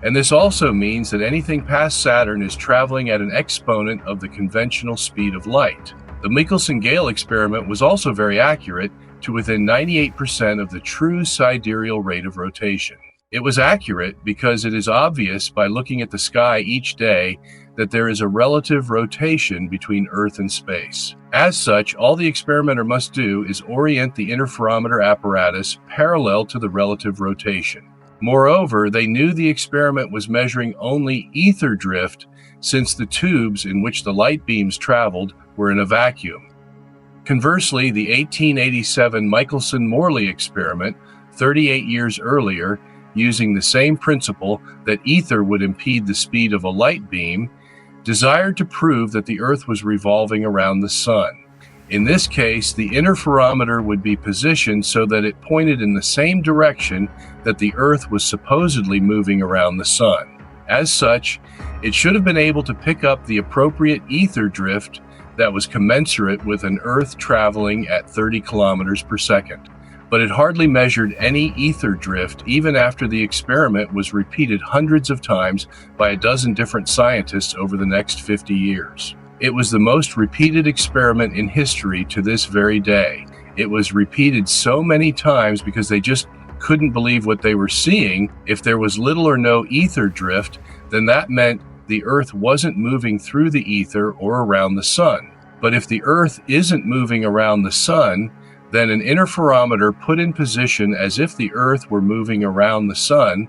C: And this also means that anything past Saturn is traveling at an exponent of the conventional speed of light. The Michelson-Gale experiment was also very accurate, to within 98% of the true sidereal rate of rotation. It was accurate because it is obvious by looking at the sky each day that there is a relative rotation between Earth and space. As such, all the experimenter must do is orient the interferometer apparatus parallel to the relative rotation. Moreover, they knew the experiment was measuring only ether drift, since the tubes in which the light beams traveled were in a vacuum. Conversely, the 1887 Michelson-Morley experiment, 38 years earlier, using the same principle that ether would impede the speed of a light beam, desired to prove that the Earth was revolving around the Sun. In this case, the interferometer would be positioned so that it pointed in the same direction that the Earth was supposedly moving around the Sun. As such, it should have been able to pick up the appropriate ether drift that was commensurate with an Earth traveling at 30 kilometers per second. But it hardly measured any ether drift even after the experiment was repeated hundreds of times by a dozen different scientists over the next 50 years. It was the most repeated experiment in history to this very day. It was repeated so many times because they just couldn't believe what they were seeing. If there was little or no ether drift, then that meant the Earth wasn't moving through the ether or around the Sun. But if the Earth isn't moving around the Sun, then an interferometer put in position as if the Earth were moving around the Sun,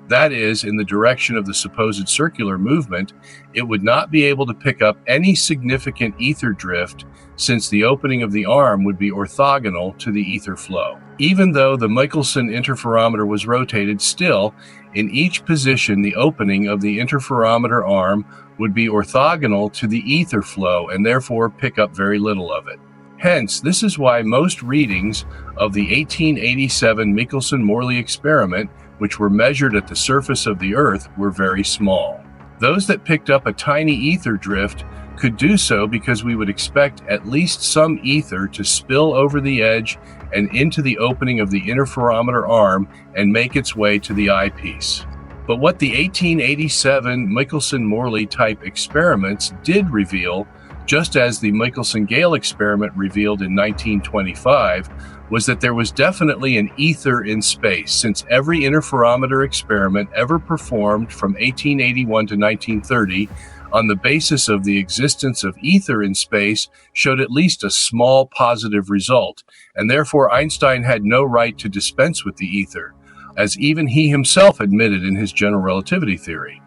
C: that is, in the direction of the supposed circular movement, it would not be able to pick up any significant ether drift, since the opening of the arm would be orthogonal to the ether flow. Even though the Michelson interferometer was rotated, still, in each position the opening of the interferometer arm would be orthogonal to the ether flow and therefore pick up very little of it. Hence, this is why most readings of the 1887 Michelson-Morley experiment, which were measured at the surface of the Earth, were very small. Those that picked up a tiny ether drift could do so because we would expect at least some ether to spill over the edge and into the opening of the interferometer arm and make its way to the eyepiece. But what the 1887 Michelson-Morley type experiments did reveal, just as the Michelson-Gale experiment revealed in 1925, was that there was definitely an ether in space, since every interferometer experiment ever performed from 1881 to 1930 on the basis of the existence of ether in space showed at least a small positive result, and therefore Einstein had no right to dispense with the ether, as even he himself admitted in his general relativity theory.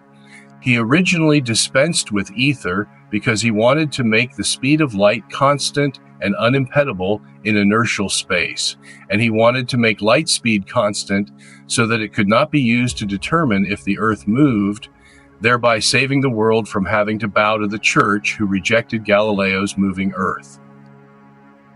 C: He originally dispensed with ether because he wanted to make the speed of light constant and unimpedable in inertial space, and he wanted to make light speed constant so that it could not be used to determine if the Earth moved, thereby saving the world from having to bow to the Church, who rejected Galileo's moving Earth.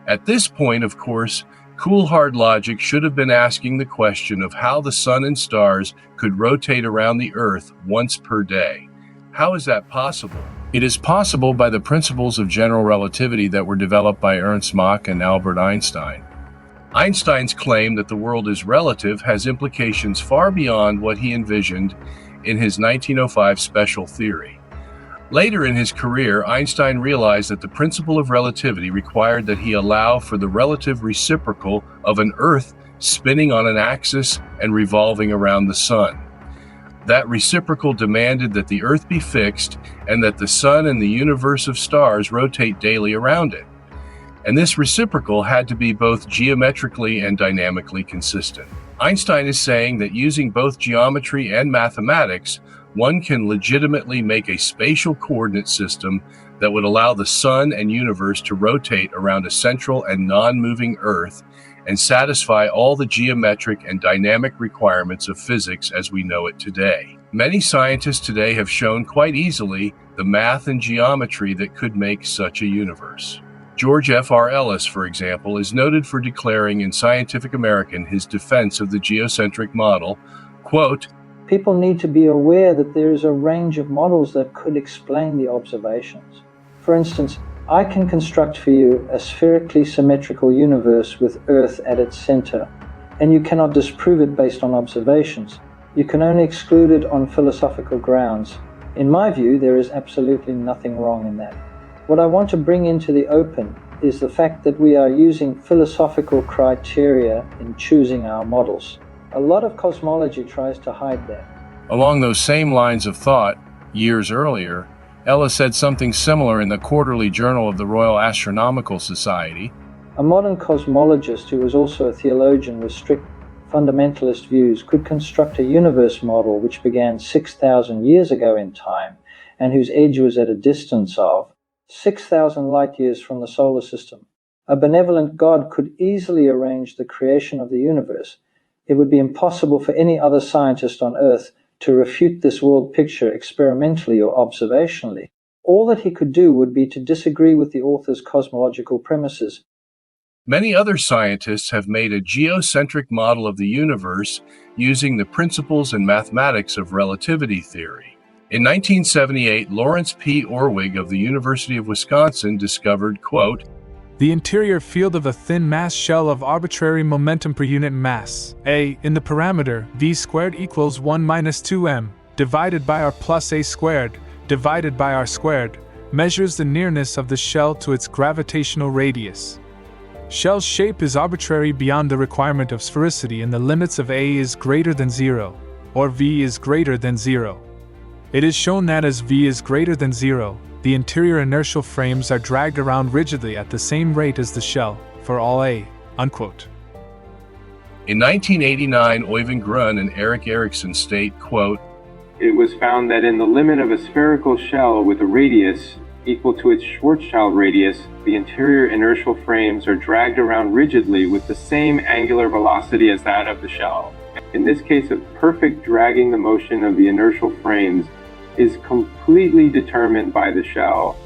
C: At this point, of course, cool hard logic should have been asking the question of how the sun and stars could rotate around the Earth once per day. How is that possible? It is possible by the principles of general relativity that were developed by Ernst Mach and Albert Einstein. Einstein's claim that the world is relative has implications far beyond what he envisioned in his 1905 special theory. Later in his career, Einstein realized that the principle of relativity required that he allow for the relative reciprocal of an Earth spinning on an axis and revolving around the sun. That reciprocal demanded that the Earth be fixed and that the sun and the universe of stars rotate daily around it. And this reciprocal had to be both geometrically and dynamically consistent. Einstein is saying that using both geometry and mathematics, one can legitimately make a spatial coordinate system that would allow the sun and universe to rotate around a central and non-moving Earth and satisfy all the geometric and dynamic requirements of physics as we know it today. Many scientists today have shown quite easily the math and geometry that could make such a universe. George F.R. Ellis, for example, is noted for declaring in Scientific American his defense of the geocentric model, quote,
D: "People need to be aware that there is a range of models that could explain the observations. For instance, I can construct for you a spherically symmetrical universe with Earth at its center, and you cannot disprove it based on observations. You can only exclude it on philosophical grounds. In my view, there is absolutely nothing wrong in that. What I want to bring into the open is the fact that we are using philosophical criteria in choosing our models. A lot of cosmology tries to hide that."
C: Along those same lines of thought, years earlier, Ellis said something similar in the Quarterly Journal of the Royal Astronomical Society.
D: "A modern cosmologist who was also a theologian with strict fundamentalist views could construct a universe model which began 6,000 years ago in time and whose edge was at a distance of 6,000 light years from the solar system. A benevolent God could easily arrange the creation of the universe. It would be impossible for any other scientist on Earth to refute this world picture experimentally or observationally. All that he could do would be to disagree with the author's cosmological premises."
C: Many other scientists have made a geocentric model of the universe using the principles and mathematics of relativity theory. In 1978, Lawrence P. Orwig of the University of Wisconsin discovered, quote,
T: "The interior field of a thin mass shell of arbitrary momentum per unit mass, A, in the parameter v squared equals 1 minus 2m, divided by r plus a squared, divided by r squared, measures the nearness of the shell to its gravitational radius. Shell's shape is arbitrary beyond the requirement of sphericity and the limits of a is greater than 0, or v is greater than 0. It is shown that as v is greater than 0, the interior inertial frames are dragged around rigidly at the same rate as the shell, for all a." Unquote.
C: In 1989, Øyvind Grun and Erik Erikson state, quote,
U: "It was found that in the limit of a spherical shell with a radius equal to its Schwarzschild radius, the interior inertial frames are dragged around rigidly with the same angular velocity as that of the shell. In this case of perfect dragging, the motion of the inertial frames is completely determined by the shell."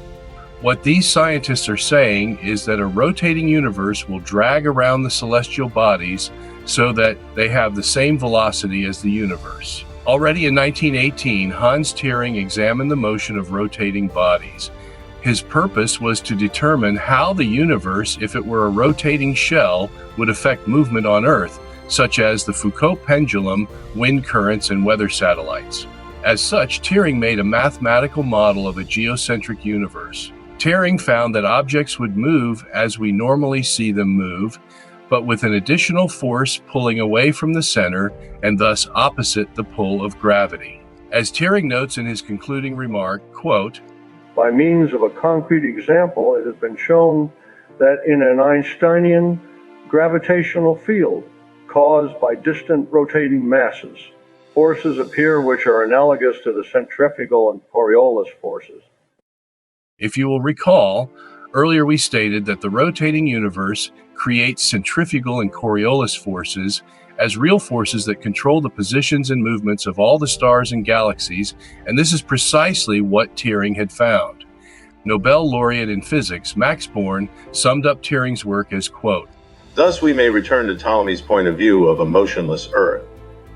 C: What these scientists are saying is that a rotating universe will drag around the celestial bodies so that they have the same velocity as the universe. Already in 1918, Hans Thirring examined the motion of rotating bodies. His purpose was to determine how the universe, if it were a rotating shell, would affect movement on Earth, such as the Foucault pendulum, wind currents, and weather satellites. As such, Turing made a mathematical model of a geocentric universe. Turing found that objects would move as we normally see them move, but with an additional force pulling away from the center and thus opposite the pull of gravity. As Turing notes in his concluding remark, quote,
E: "By means of a concrete example, it has been shown that in an Einsteinian gravitational field caused by distant rotating masses, forces appear which are analogous to the centrifugal and Coriolis forces."
C: If you will recall, earlier we stated that the rotating universe creates centrifugal and Coriolis forces as real forces that control the positions and movements of all the stars and galaxies, and this is precisely what Turing had found. Nobel laureate in physics Max Born summed up Turing's work as, quote,
F: "Thus we may return to Ptolemy's point of view of a motionless Earth.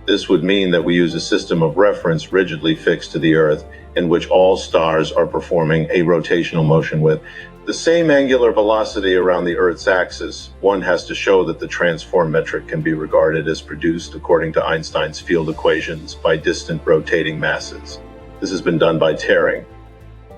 F: This would mean that we use a system of reference rigidly fixed to the Earth in which all stars are performing a rotational motion with the same angular velocity around the Earth's axis. One has to show that the transform metric can be regarded as produced according to Einstein's field equations by distant rotating masses. This has been done by Turing.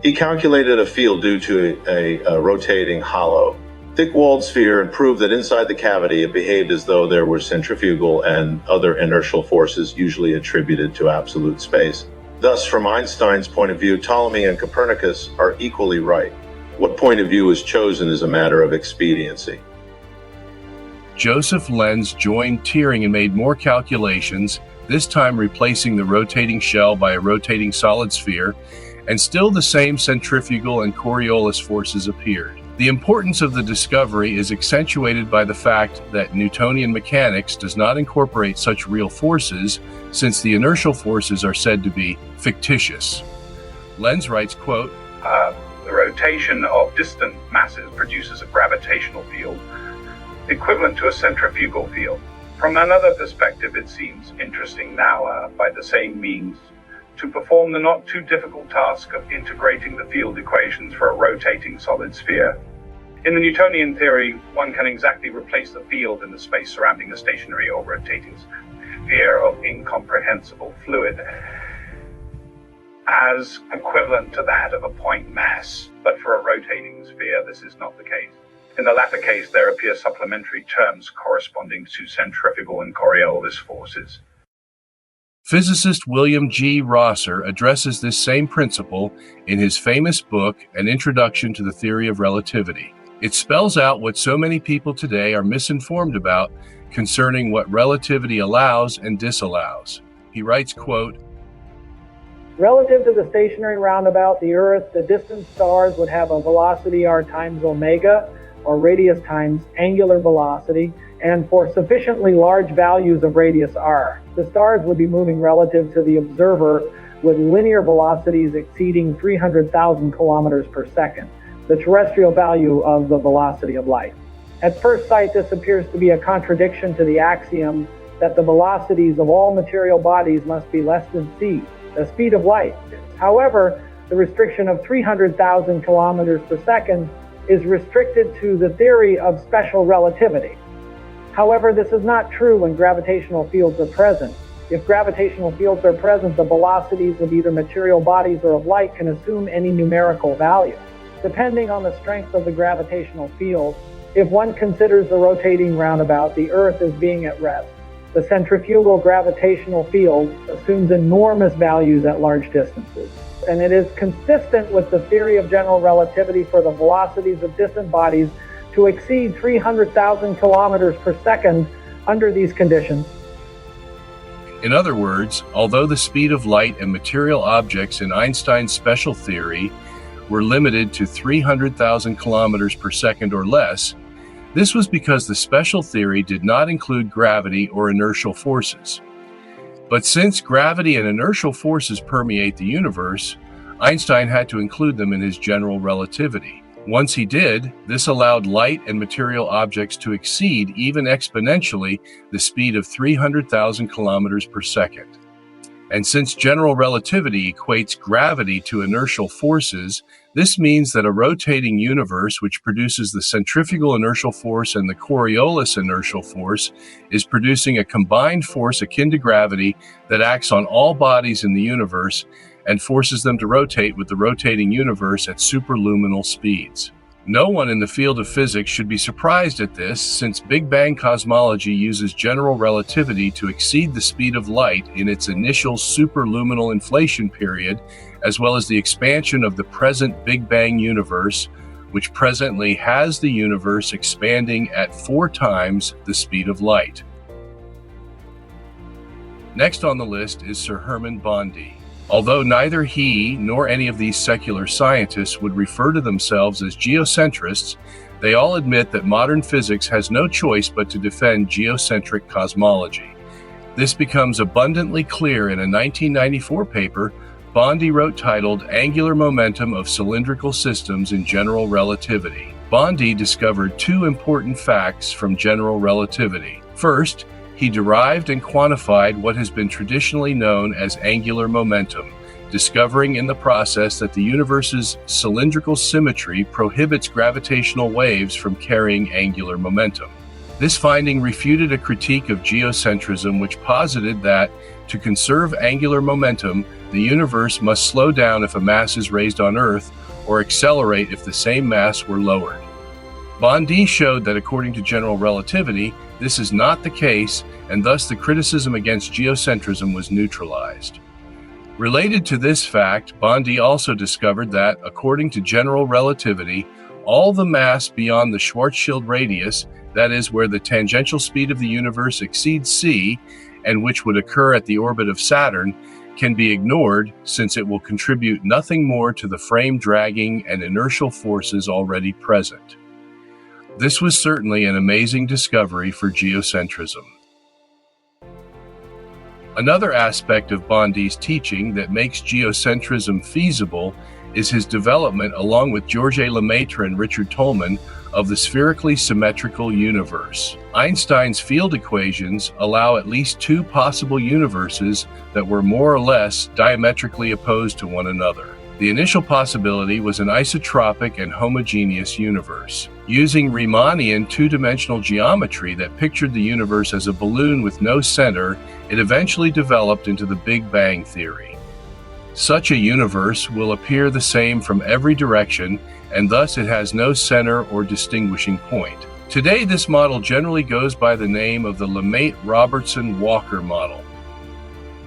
F: He calculated a field due to a rotating hollow, thick-walled sphere and proved that inside the cavity it behaved as though there were centrifugal and other inertial forces usually attributed to absolute space. Thus, from Einstein's point of view, Ptolemy and Copernicus are equally right. What point of view is chosen is a matter of expediency."
C: Joseph Lenz joined Turing and made more calculations, this time replacing the rotating shell by a rotating solid sphere, and still the same centrifugal and Coriolis forces appeared. The importance of the discovery is accentuated by the fact that Newtonian mechanics does not incorporate such real forces, since the inertial forces are said to be fictitious. Lenz writes, quote,
G: "The rotation of distant masses produces a gravitational field equivalent to a centrifugal field. From another perspective, it seems interesting now, by the same means, to perform the not too difficult task of integrating the field equations for a rotating solid sphere. In the Newtonian theory, one can exactly replace the field in the space surrounding a stationary or rotating sphere of incomprehensible fluid as equivalent to that of a point mass, but for a rotating sphere this is not the case. In the latter case, there appear supplementary terms corresponding to centrifugal and Coriolis forces."
C: Physicist William G. Rosser addresses this same principle in his famous book, An Introduction to the Theory of Relativity. It spells out what so many people today are misinformed about concerning what relativity allows and disallows. He writes, quote,
V: "Relative to the stationary roundabout, the Earth, the distant stars would have a velocity r times omega, or radius times angular velocity, and for sufficiently large values of radius r. The stars would be moving relative to the observer with linear velocities exceeding 300,000 kilometers per second, the terrestrial value of the velocity of light. At first sight, this appears to be a contradiction to the axiom that the velocities of all material bodies must be less than c, the speed of light. However, the restriction of 300,000 kilometers per second is restricted to the theory of special relativity. However, this is not true when gravitational fields are present. If gravitational fields are present, the velocities of either material bodies or of light can assume any numerical value. Depending on the strength of the gravitational field, if one considers the rotating roundabout, the Earth as being at rest, the centrifugal gravitational field assumes enormous values at large distances. And it is consistent with the theory of general relativity for the velocities of distant bodies to exceed 300,000 kilometers per second under these conditions.
C: In other words, although the speed of light and material objects in Einstein's special theory were limited to 300,000 kilometers per second or less, this was because the special theory did not include gravity or inertial forces. But since gravity and inertial forces permeate the universe, Einstein had to include them in his general relativity. Once he did, this allowed light and material objects to exceed, even exponentially, the speed of 300,000 kilometers per second. And since general relativity equates gravity to inertial forces, this means that a rotating universe which produces the centrifugal inertial force and the Coriolis inertial force is producing a combined force akin to gravity that acts on all bodies in the universe and forces them to rotate with the rotating universe at superluminal speeds. No one in the field of physics should be surprised at this, since Big Bang cosmology uses general relativity to exceed the speed of light in its initial superluminal inflation period, as well as the expansion of the present Big Bang universe, which presently has the universe expanding at 4 times the speed of light. Next on the list is Sir Hermann Bondi. Although neither he nor any of these secular scientists would refer to themselves as geocentrists, they all admit that modern physics has no choice but to defend geocentric cosmology. This becomes abundantly clear in a 1994 paper Bondi wrote titled Angular Momentum of Cylindrical Systems in General Relativity. Bondi discovered 2 important facts from general relativity. First, he derived and quantified what has been traditionally known as angular momentum, discovering in the process that the universe's cylindrical symmetry prohibits gravitational waves from carrying angular momentum. This finding refuted a critique of geocentrism which posited that, to conserve angular momentum, the universe must slow down if a mass is raised on Earth, or accelerate if the same mass were lowered. Bondi showed that according to general relativity, this is not the case, and thus the criticism against geocentrism was neutralized. Related to this fact, Bondi also discovered that, according to general relativity, all the mass beyond the Schwarzschild radius, that is, where the tangential speed of the universe exceeds c, and which would occur at the orbit of Saturn, can be ignored since it will contribute nothing more to the frame dragging and inertial forces already present. This was certainly an amazing discovery for geocentrism. Another aspect of Bondi's teaching that makes geocentrism feasible is his development, along with Georges Lemaitre and Richard Tolman, of the spherically symmetrical universe. Einstein's field equations allow at least 2 possible universes that were more or less diametrically opposed to one another. The initial possibility was an isotropic and homogeneous universe. Using Riemannian 2-dimensional geometry that pictured the universe as a balloon with no center, it eventually developed into the Big Bang theory. Such a universe will appear the same from every direction, and thus it has no center or distinguishing point. Today, this model generally goes by the name of the Lemaitre-Robertson-Walker model.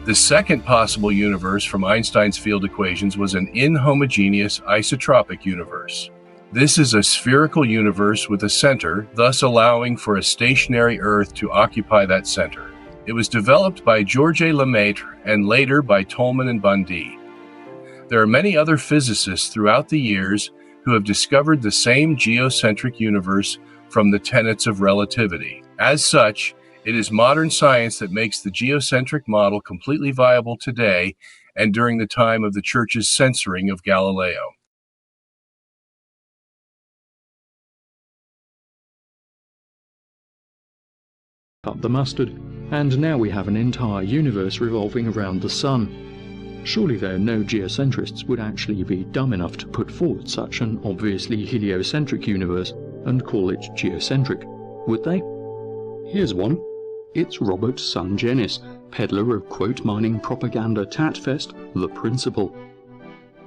C: The second possible universe from Einstein's field equations was an inhomogeneous isotropic universe. This is a spherical universe with a center, thus allowing for a stationary Earth to occupy that center. It was developed by Georges Lemaitre and later by Tolman and Bondi. There are many other physicists throughout the years who have discovered the same geocentric universe from the tenets of relativity. As such, it is modern science that makes the geocentric model completely viable today and during the time of the Church's censoring of Galileo.
B: Up the mustard, and now we have an entire universe revolving around the Sun. Surely, though, no geocentrists would actually be dumb enough to put forward such an obviously heliocentric universe and call it geocentric, would they? Here's one. It's Robert Sungenis, peddler of quote-mining propaganda tatfest, The Principle.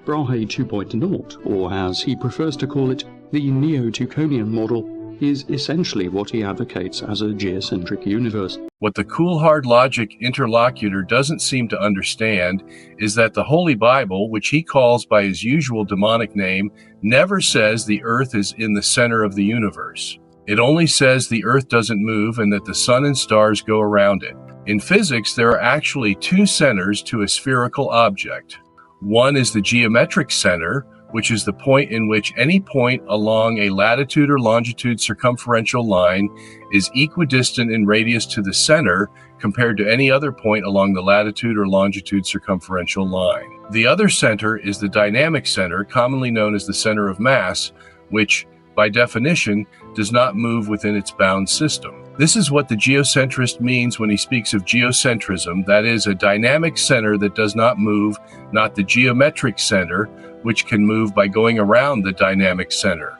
B: Brahe 2.0, or as he prefers to call it, the Neo-Tuconian model, is essentially what he advocates as a geocentric universe.
C: What the cool hard logic interlocutor doesn't seem to understand is that the Holy Bible, which he calls by his usual demonic name, never says the Earth is in the center of the universe. It only says the Earth doesn't move and that the sun and stars go around it. In physics, there are actually 2 centers to a spherical object. One is the geometric center, which is the point in which any point along a latitude or longitude circumferential line is equidistant in radius to the center compared to any other point along the latitude or longitude circumferential line. The other center is the dynamic center, commonly known as the center of mass, which, by definition, does not move within its bound system. This is what the geocentrist means when he speaks of geocentrism, that is, a dynamic center that does not move, not the geometric center, which can move by going around the dynamic center.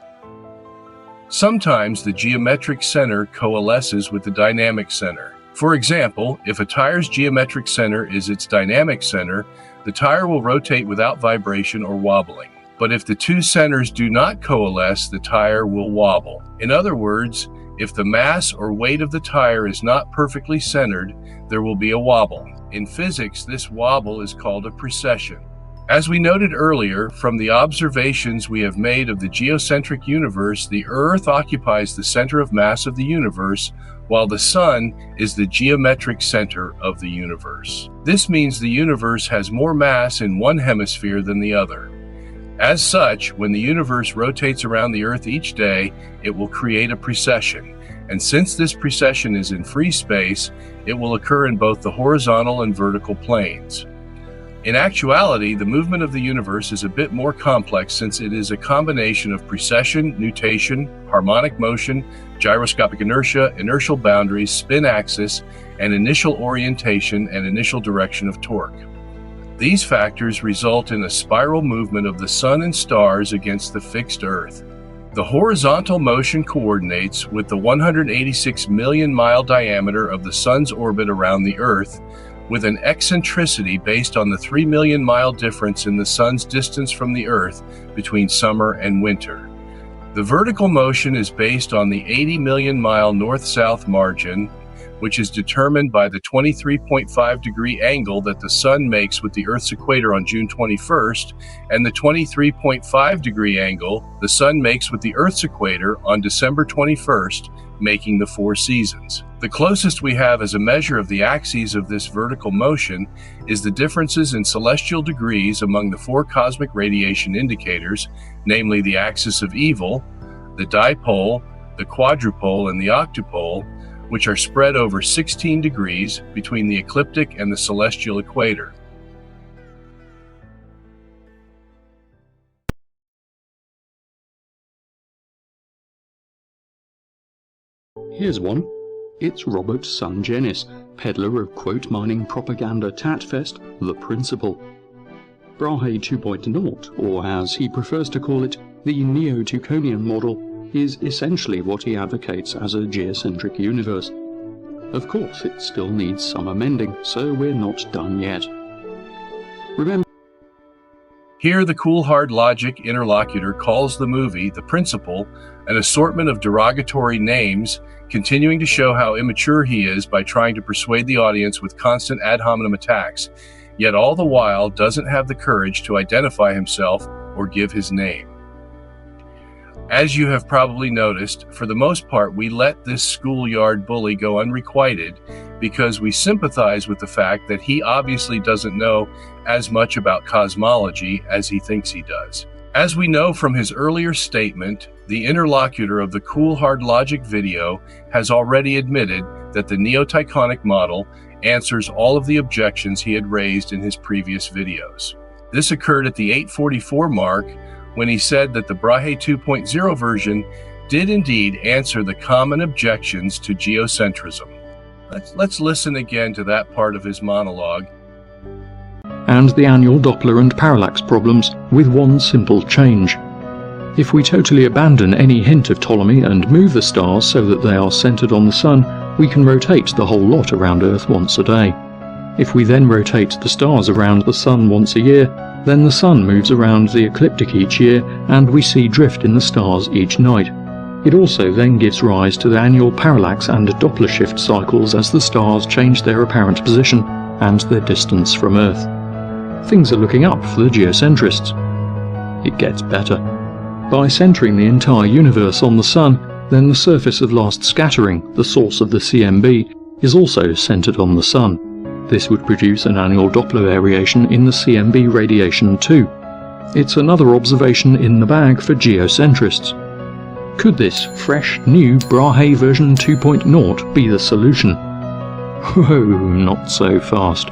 C: Sometimes the geometric center coalesces with the dynamic center. For example, if a tire's geometric center is its dynamic center, the tire will rotate without vibration or wobbling. But if the two centers do not coalesce, the tire will wobble. In other words, if the mass or weight of the tire is not perfectly centered, there will be a wobble. In physics, this wobble is called a precession. As we noted earlier, from the observations we have made of the geocentric universe, the Earth occupies the center of mass of the universe, while the Sun is the geometric center of the universe. This means the universe has more mass in one hemisphere than the other. As such, when the universe rotates around the Earth each day, it will create a precession. And since this precession is in free space, it will occur in both the horizontal and vertical planes. In actuality, the movement of the universe is a bit more complex since it is a combination of precession, nutation, harmonic motion, gyroscopic inertia, inertial boundaries, spin axis, and initial orientation and initial direction of torque. These factors result in a spiral movement of the Sun and stars against the fixed Earth. The horizontal motion coordinates with the 186 million mile diameter of the Sun's orbit around the Earth, with an eccentricity based on the 3 million mile difference in the Sun's distance from the Earth between summer and winter. The vertical motion is based on the 80 million mile north-south margin, which is determined by the 23.5 degree angle that the Sun makes with the Earth's equator on June 21st, and the 23.5 degree angle the Sun makes with the Earth's equator on December 21st, making the 4 seasons. The closest we have as a measure of the axes of this vertical motion is the differences in celestial degrees among the 4 cosmic radiation indicators, namely the axis of evil, the dipole, the quadrupole, and the octupole, which are spread over 16 degrees between the ecliptic and the celestial equator.
B: Here's one. It's Robert Sungenis, peddler of quote-mining propaganda tatfest, The Principle. Brahe 2.0, or as he prefers to call it, the Neo-Tuconian model, is essentially what he advocates as a geocentric universe. Of course, it still needs some amending, so we're not done yet. Remember,
C: here the cool hard logic interlocutor calls the movie, The Principle, an assortment of derogatory names, continuing to show how immature he is by trying to persuade the audience with constant ad hominem attacks, yet all the while doesn't have the courage to identify himself or give his name. As you have probably noticed, for the most part we let this schoolyard bully go unrequited because we sympathize with the fact that he obviously doesn't know as much about cosmology as he thinks he does. As we know from his earlier statement, the interlocutor of the cool hard logic video has already admitted that the Neo-Tychonic model answers all of the objections he had raised in his previous videos. This occurred at the 844 mark, when he said that the Brahe 2.0 version did indeed answer the common objections to geocentrism. Let's listen again to that part of his monologue.
B: And the annual Doppler and parallax problems with one simple change. If we totally abandon any hint of Ptolemy and move the stars so that they are centered on the Sun, we can rotate the whole lot around Earth once a day. If we then rotate the stars around the Sun once a year, then the Sun moves around the ecliptic each year and we see drift in the stars each night. It also then gives rise to the annual parallax and Doppler shift cycles as the stars change their apparent position and their distance from Earth. Things are looking up for the geocentrists. It gets better. By centering the entire universe on the Sun, then the surface of last scattering, the source of the CMB, is also centered on the Sun. This would produce an annual Doppler variation in the CMB radiation too. It's another observation in the bag for geocentrists. Could this fresh, new Brahe version 2.0 be the solution? Whoa, not so fast.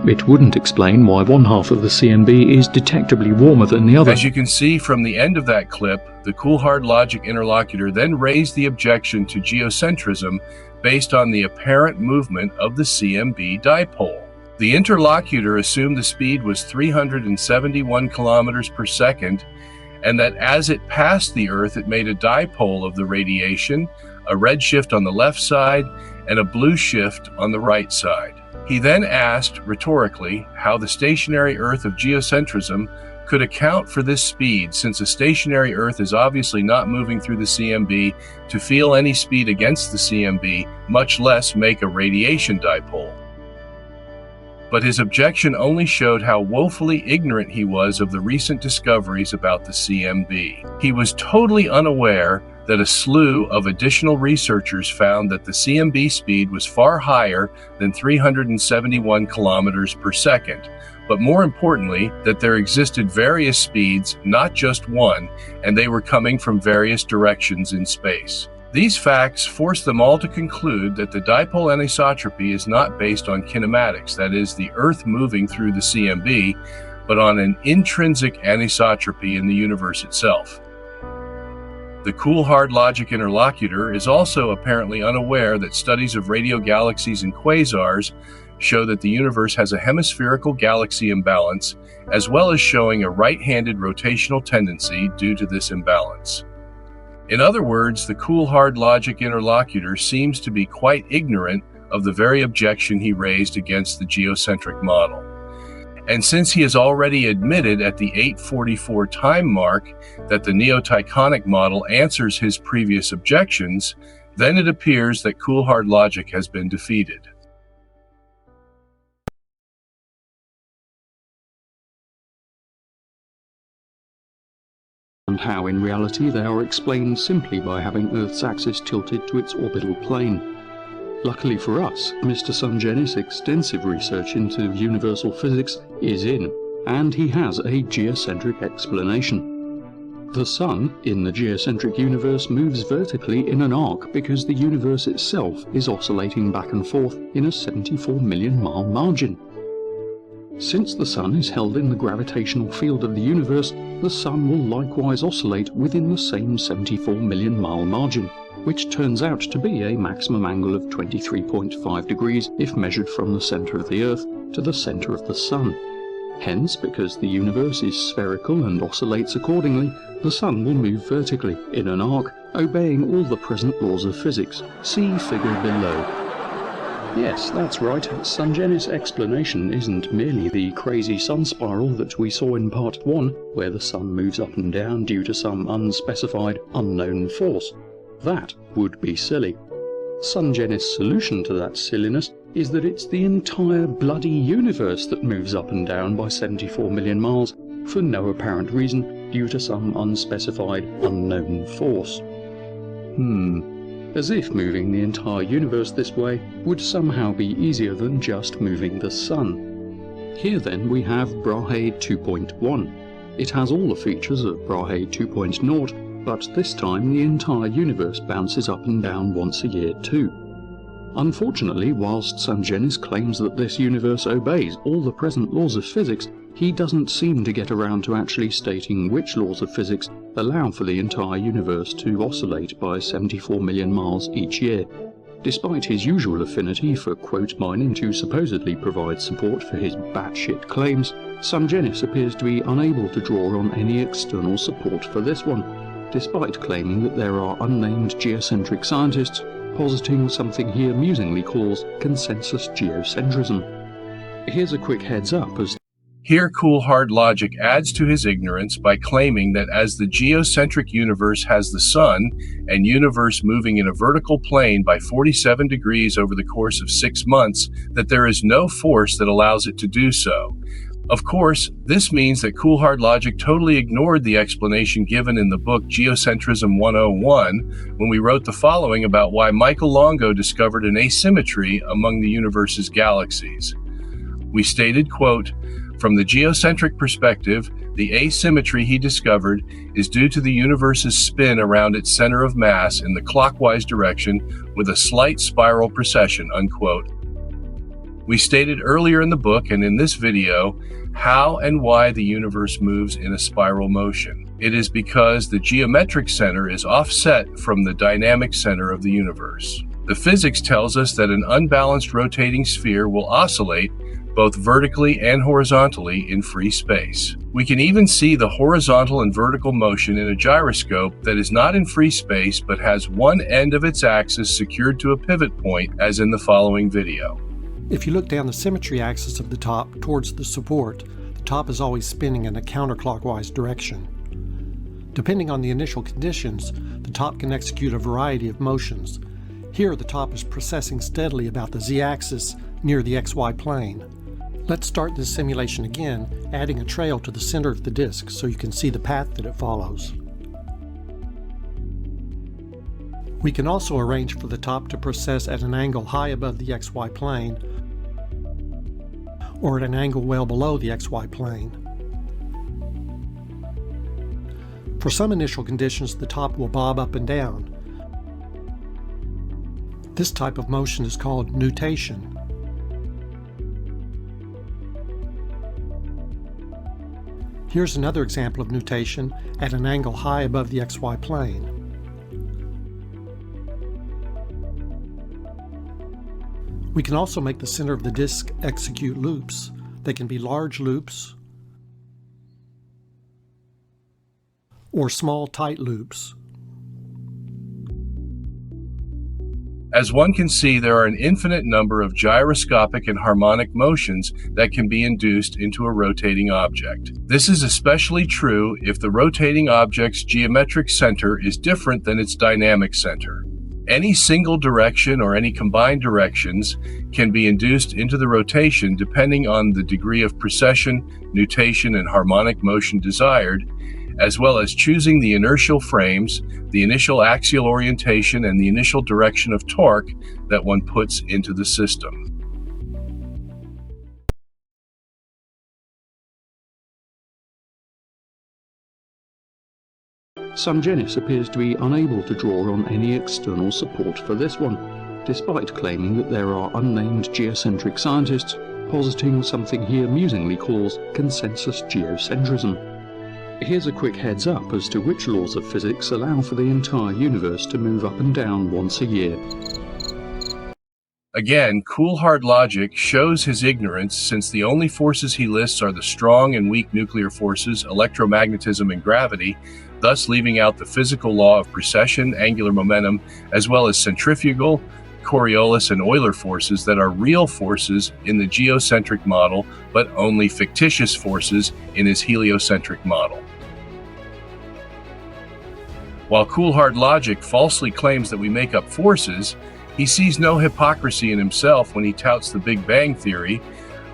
B: It wouldn't explain why one half of the CMB is detectably warmer than the other.
C: As you can see from the end of that clip, the cool hard logic interlocutor then raised the objection to geocentrism based on the apparent movement of the CMB dipole. The interlocutor assumed the speed was 371 kilometers per second, and that as it passed the Earth, it made a dipole of the radiation, a red shift on the left side, and a blue shift on the right side. He then asked, rhetorically, how the stationary Earth of geocentrism could account for this speed, since a stationary Earth is obviously not moving through the CMB to feel any speed against the CMB, much less make a radiation dipole. But his objection only showed how woefully ignorant he was of the recent discoveries about the CMB. He was totally unaware that a slew of additional researchers found that the CMB speed was far higher than 371 kilometers per second, but more importantly, that there existed various speeds, not just one, and they were coming from various directions in space. These facts force them all to conclude that the dipole anisotropy is not based on kinematics, that is, the Earth moving through the CMB, but on an intrinsic anisotropy in the universe itself. The cool hard logic interlocutor is also apparently unaware that studies of radio galaxies and quasars show that the universe has a hemispherical galaxy imbalance, as well as showing a right-handed rotational tendency due to this imbalance. In other words, the cool hard logic interlocutor seems to be quite ignorant of the very objection he raised against the geocentric model. And since he has already admitted at the 8:44 time mark that the neo-Tychonic model answers his previous objections, then it appears that cool hard logic has been defeated.
B: And how in reality they are explained simply by having Earth's axis tilted to its orbital plane. Luckily for us, Mr. Sungenis' extensive research into universal physics is in, and he has a geocentric explanation. The Sun, in the geocentric universe, moves vertically in an arc because the universe itself is oscillating back and forth in a 74 million mile margin. Since the Sun is held in the gravitational field of the universe, the Sun will likewise oscillate within the same 74 million mile margin, which turns out to be a maximum angle of 23.5 degrees if measured from the centre of the Earth to the centre of the Sun. Hence, because the universe is spherical and oscillates accordingly, the Sun will move vertically in an arc, obeying all the present laws of physics. See figure below. Yes, that's right. Sungenis' explanation isn't merely the crazy sun spiral that we saw in part 1, where the Sun moves up and down due to some unspecified, unknown force. That would be silly. Sungenis' solution to that silliness is that it's the entire bloody universe that moves up and down by 74 million miles for no apparent reason due to some unspecified, unknown force. As if moving the entire universe this way would somehow be easier than just moving the Sun. Here then we have Brahe 2.1. It has all the features of Brahe 2.0, but this time the entire universe bounces up and down once a year too. Unfortunately, whilst Sungenis claims that this universe obeys all the present laws of physics, he doesn't seem to get around to actually stating which laws of physics allow for the entire universe to oscillate by 74 million miles each year. Despite his usual affinity for quote mining to supposedly provide support for his batshit claims, Sungenis appears to be unable to draw on any external support for this one, despite claiming that there are unnamed geocentric scientists positing something he amusingly calls consensus geocentrism. Here's a quick heads up as
C: Here, cool hard logic adds to his ignorance by claiming that as the geocentric universe has the Sun, and universe moving in a vertical plane by 47 degrees over the course of 6 months, that there is no force that allows it to do so. Of course, this means that cool hard logic totally ignored the explanation given in the book Geocentrism 101 when we wrote the following about why Michael Longo discovered an asymmetry among the universe's galaxies. We stated, quote, "From the geocentric perspective, the asymmetry he discovered is due to the universe's spin around its center of mass in the clockwise direction with a slight spiral precession," unquote. We stated earlier in the book and in this video how and why the universe moves in a spiral motion. It is because the geometric center is offset from the dynamic center of the universe. The physics tells us that an unbalanced rotating sphere will oscillate both vertically and horizontally in free space. We can even see the horizontal and vertical motion in a gyroscope that is not in free space but has one end of its axis secured to a pivot point, as in the following video.
J: If you look down the symmetry axis of the top towards the support, the top is always spinning in a counterclockwise direction. Depending on the initial conditions, the top can execute a variety of motions. Here, the top is precessing steadily about the z-axis near the xy plane. Let's start this simulation again, adding a trail to the center of the disk so you can see the path that it follows. We can also arrange for the top to precess at an angle high above the xy plane or at an angle well below the xy plane. For some initial conditions, the top will bob up and down. This type of motion is called nutation. Here's another example of nutation at an angle high above the xy plane. We can also make the center of the disk execute loops. They can be large loops or small tight loops.
C: As one can see, there are an infinite number of gyroscopic and harmonic motions that can be induced into a rotating object. This is especially true if the rotating object's geometric center is different than its dynamic center. Any single direction or any combined directions can be induced into the rotation depending on the degree of precession, nutation, and harmonic motion desired, as well as choosing the inertial frames, the initial axial orientation, and the initial direction of torque that one puts into the system.
B: Sungenis appears to be unable to draw on any external support for this one, despite claiming that there are unnamed geocentric scientists positing something he amusingly calls consensus geocentrism. Here's a quick heads up as to which laws of physics allow for the entire universe to move up and down once a year.
C: Again, cool hard logic shows his ignorance, since the only forces he lists are the strong and weak nuclear forces, electromagnetism, and gravity, thus leaving out the physical law of precession, angular momentum, as well as centrifugal, Coriolis, and Euler forces that are real forces in the geocentric model, but only fictitious forces in his heliocentric model. While cool hard logic falsely claims that we make up forces, he sees no hypocrisy in himself when he touts the Big Bang theory,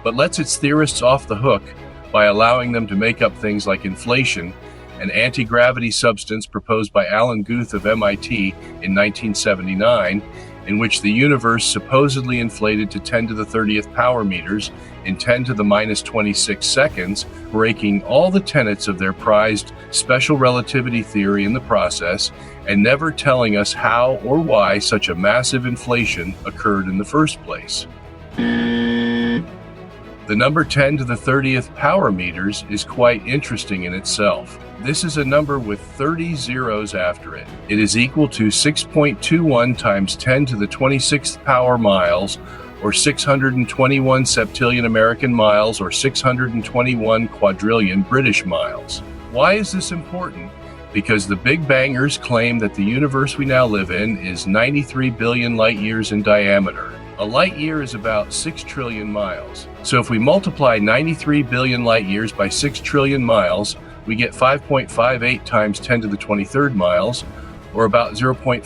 C: but lets its theorists off the hook by allowing them to make up things like inflation, an anti-gravity substance proposed by Alan Guth of MIT in 1979, in which the universe supposedly inflated to 10 to the 30th power meters in 10 to the minus 26 seconds, breaking all the tenets of their prized special relativity theory in the process, and never telling us how or why such a massive inflation occurred in the first place. The number 10 to the 30th power meters is quite interesting in itself. This is a number with 30 zeros after it. It is equal to 6.21 times 10 to the 26th power miles, or 621 septillion American miles, or 621 quadrillion British miles. Why is this important? Because the Big Bangers claim that the universe we now live in is 93 billion light years in diameter. A light year is about 6 trillion miles. So if we multiply 93 billion light years by 6 trillion miles, we get 5.58 times 10 to the 23rd miles, or about 0.558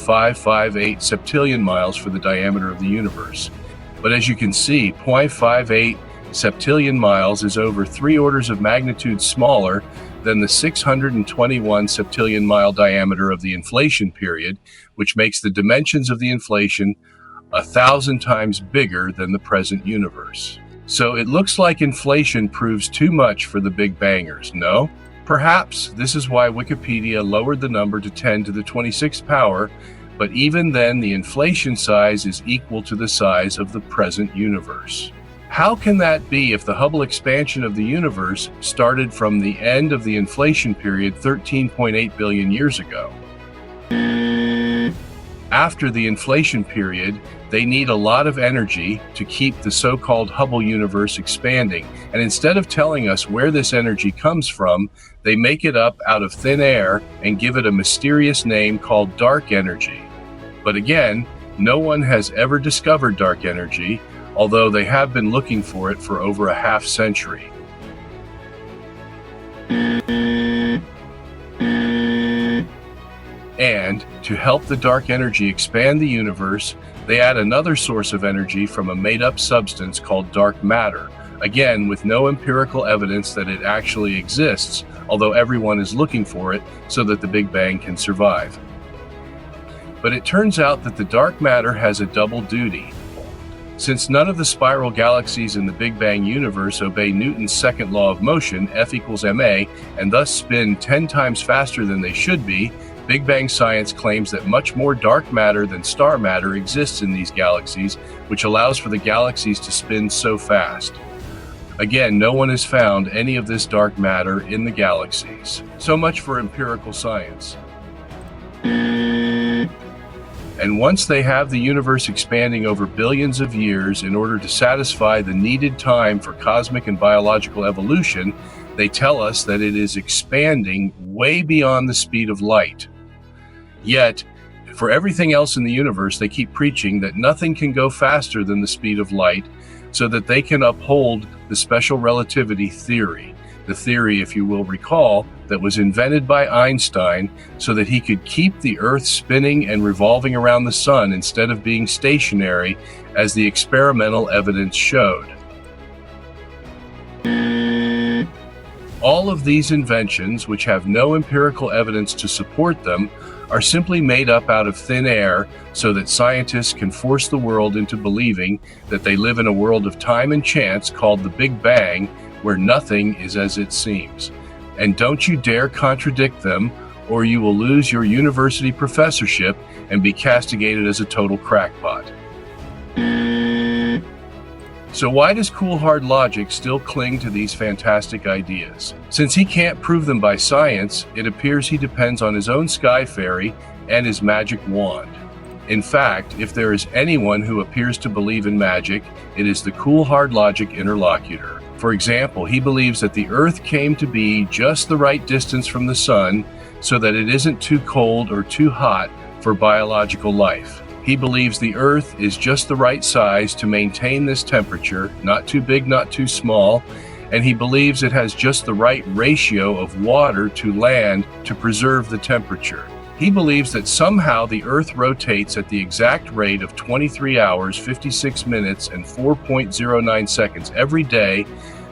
C: septillion miles for the diameter of the universe. But as you can see, 0.58 septillion miles is over 3 orders of magnitude smaller than the 621 septillion mile diameter of the inflation period, which makes the dimensions of the inflation 1,000 times bigger than the present universe. So it looks like inflation proves too much for the Big Bangers, no? Perhaps this is why Wikipedia lowered the number to 10 to the 26th power, but even then the inflation size is equal to the size of the present universe. How can that be if the Hubble expansion of the universe started from the end of the inflation period 13.8 billion years ago? After the inflation period, they need a lot of energy to keep the so-called Hubble universe expanding. And instead of telling us where this energy comes from, they make it up out of thin air and give it a mysterious name called dark energy. But again, no one has ever discovered dark energy, although they have been looking for it for over a half century. And to help the dark energy expand the universe, they add another source of energy from a made-up substance called dark matter, again with no empirical evidence that it actually exists, although everyone is looking for it so that the Big Bang can survive. But it turns out that the dark matter has a double duty. Since none of the spiral galaxies in the Big Bang universe obey Newton's second law of motion, F equals ma, and thus spin 10 times faster than they should be, Big Bang science claims that much more dark matter than star matter exists in these galaxies, which allows for the galaxies to spin so fast. Again, no one has found any of this dark matter in the galaxies. So much for empirical science. And once they have the universe expanding over billions of years in order to satisfy the needed time for cosmic and biological evolution, they tell us that it is expanding way beyond the speed of light. Yet, for everything else in the universe, they keep preaching that nothing can go faster than the speed of light, so that they can uphold the special relativity theory. The theory, if you will recall, that was invented by Einstein so that he could keep the Earth spinning and revolving around the sun instead of being stationary, as the experimental evidence showed. All of these inventions, which have no empirical evidence to support them, are simply made up out of thin air so that scientists can force the world into believing that they live in a world of time and chance called the Big Bang, where nothing is as it seems. And don't you dare contradict them, or you will lose your university professorship and be castigated as a total crackpot. So why does Cool Hard Logic still cling to these fantastic ideas? Since he can't prove them by science, it appears he depends on his own sky fairy and his magic wand. In fact, if there is anyone who appears to believe in magic, it is the Cool Hard Logic interlocutor. For example, he believes that the Earth came to be just the right distance from the sun so that it isn't too cold or too hot for biological life. He believes the Earth is just the right size to maintain this temperature, not too big, not too small, and he believes it has just the right ratio of water to land to preserve the temperature. He believes that somehow the Earth rotates at the exact rate of 23 hours, 56 minutes, and 4.09 seconds every day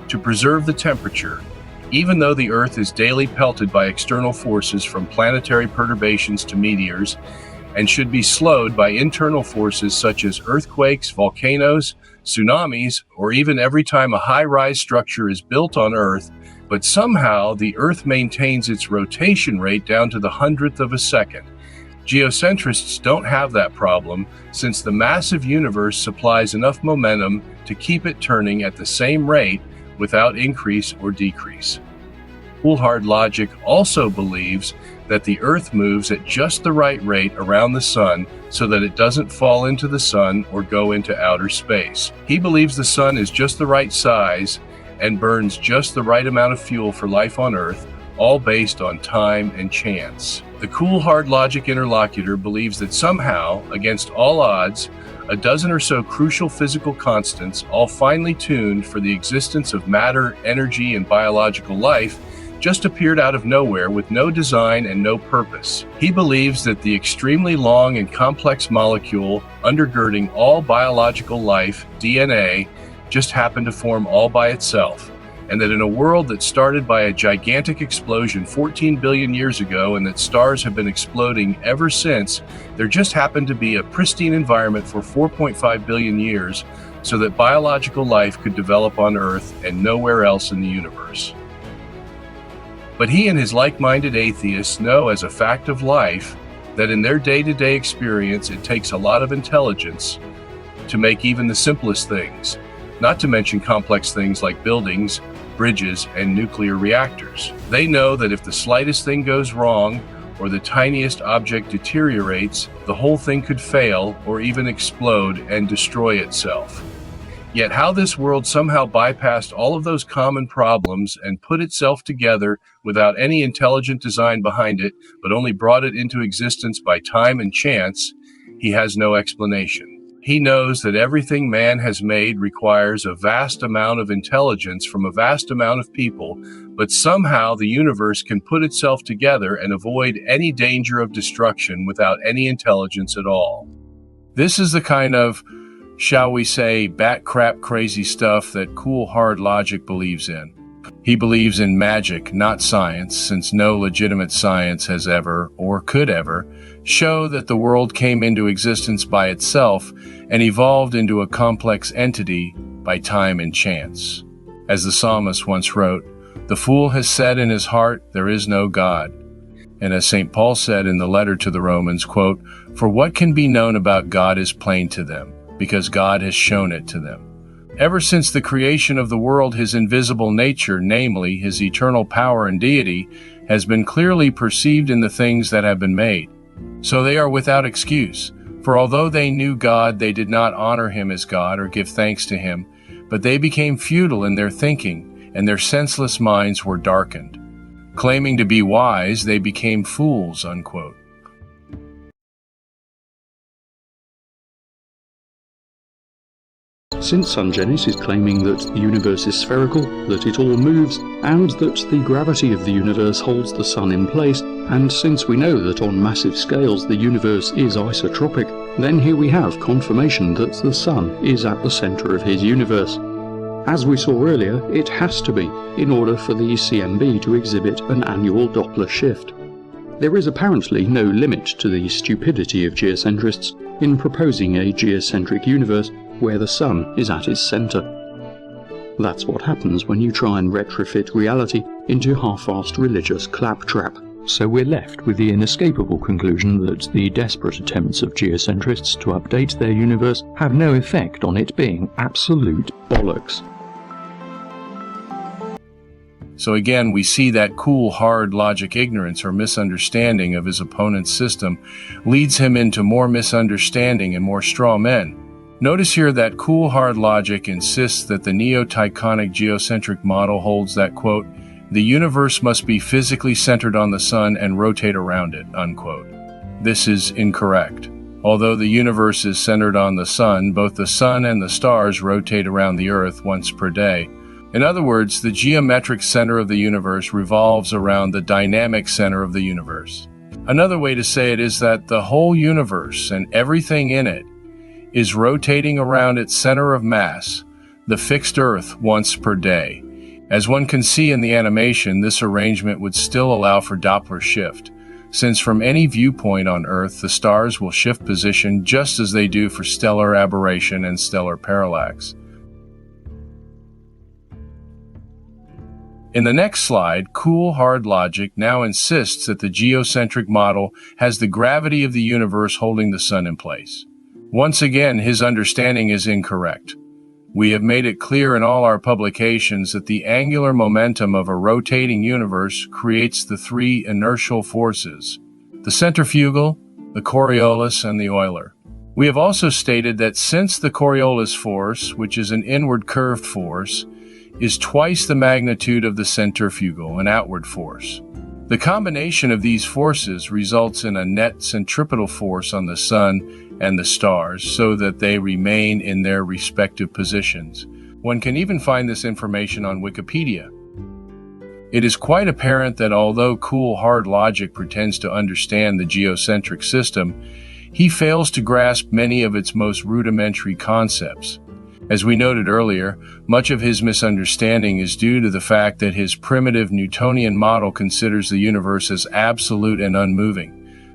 C: to preserve the temperature, even though the Earth is daily pelted by external forces from planetary perturbations to meteors, and should be slowed by internal forces such as earthquakes, volcanoes, tsunamis, or even every time a high-rise structure is built on Earth, but somehow the Earth maintains its rotation rate down to the 100th of a second. Geocentrists don't have that problem, since the massive universe supplies enough momentum to keep it turning at the same rate without increase or decrease. Cool Hard Logic also believes that the Earth moves at just the right rate around the sun so that it doesn't fall into the sun or go into outer space. He believes the sun is just the right size and burns just the right amount of fuel for life on Earth, all based on time and chance. The Cool Hard Logic interlocutor believes that somehow, against all odds, a dozen or so crucial physical constants, all finely tuned for the existence of matter, energy, and biological life, just appeared out of nowhere with no design and no purpose. He believes that the extremely long and complex molecule undergirding all biological life, DNA, just happened to form all by itself, and that in a world that started by a gigantic explosion 14 billion years ago and that stars have been exploding ever since, there just happened to be a pristine environment for 4.5 billion years so that biological life could develop on Earth and nowhere else in the universe. But he and his like-minded atheists know as a fact of life that in their day-to-day experience it takes a lot of intelligence to make even the simplest things, not to mention complex things like buildings, bridges, and nuclear reactors. They know that if the slightest thing goes wrong, or the tiniest object deteriorates, the whole thing could fail or even explode and destroy itself. Yet how this world somehow bypassed all of those common problems and put itself together without any intelligent design behind it, but only brought it into existence by time and chance, he has no explanation. He knows that everything man has made requires a vast amount of intelligence from a vast amount of people, but somehow the universe can put itself together and avoid any danger of destruction without any intelligence at all. This is the kind of, shall we say, bat crap crazy stuff that cool hard logic believes in. He believes in magic, not science, since no legitimate science has ever, or could ever, show that the world came into existence by itself and evolved into a complex entity by time and chance. As the psalmist once wrote, "The fool has said in his heart, there is no God." And as St. Paul said in the letter to the Romans, quote, "For what can be known about God is plain to them, because God has shown it to them." Ever since the creation of the world, his invisible nature, namely his eternal power and deity, has been clearly perceived in the things that have been made. So they are without excuse, for although they knew God, they did not honor him as God or give thanks to him, but they became futile in their thinking, and their senseless minds were darkened. Claiming to be wise, they became fools, unquote.
B: Since Sungenis is claiming that the universe is spherical, that it all moves, and that the gravity of the universe holds the sun in place, and since we know that on massive scales the universe is isotropic, then here we have confirmation that the sun is at the centre of his universe. As we saw earlier, it has to be, in order for the CMB to exhibit an annual Doppler shift. There is apparently no limit to the stupidity of geocentrists in proposing a geocentric universe where the sun is at its centre. That's what happens when you try and retrofit reality into half-assed religious claptrap. So we're left with the inescapable conclusion that the desperate attempts of geocentrists to update their universe have no effect on it being absolute bollocks.
C: So again, we see that cool, hard logic ignorance or misunderstanding of his opponent's system leads him into more misunderstanding and more straw men. Notice here that cool, hard logic insists that the neo-Tychonic geocentric model holds that, quote, "The universe must be physically centered on the sun and rotate around it," unquote. This is incorrect. Although the universe is centered on the sun, both the sun and the stars rotate around the earth once per day. In other words, the geometric center of the universe revolves around the dynamic center of the universe. Another way to say it is that the whole universe and everything in it is rotating around its center of mass, the fixed Earth, once per day. As one can see in the animation, this arrangement would still allow for Doppler shift, since from any viewpoint on Earth, the stars will shift position just as they do for stellar aberration and stellar parallax. In the next slide, cool, hard logic now insists that the geocentric model has the gravity of the universe holding the sun in place. Once again, his understanding is incorrect. We have made it clear in all our publications that the angular momentum of a rotating universe creates the three inertial forces: the centrifugal, the Coriolis, and the Euler. We have also stated that since the Coriolis force, which is an inward curved force, is twice the magnitude of the centrifugal, an outward force, the combination of these forces results in a net centripetal force on the sun and the stars, so that they remain in their respective positions. One can even find this information on Wikipedia. It is quite apparent that although cool, hard logic pretends to understand the geocentric system, he fails to grasp many of its most rudimentary concepts. As we noted earlier, much of his misunderstanding is due to the fact that his primitive Newtonian model considers the universe as absolute and unmoving,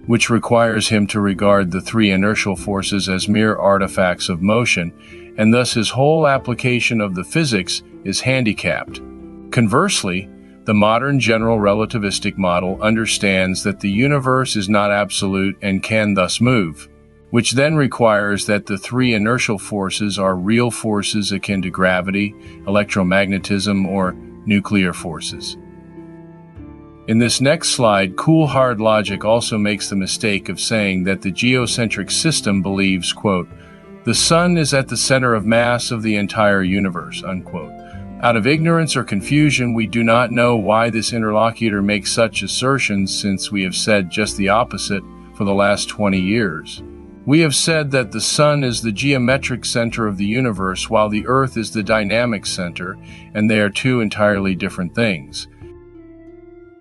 C: which requires him to regard the three inertial forces as mere artifacts of motion, and thus his whole application of the physics is handicapped. Conversely, the modern general relativistic model understands that the universe is not absolute and can thus move. which then requires that the three inertial forces are real forces akin to gravity, electromagnetism, or nuclear forces. In this next slide, cool hard logic also makes the mistake of saying that the geocentric system believes, quote, "The sun is at the center of mass of the entire universe," unquote. Out of ignorance or confusion, we do not know why this interlocutor makes such assertions, since we have said just the opposite for the last 20 years. We have said that the sun is the geometric center of the universe, while the earth is the dynamic center, and they are two entirely different things.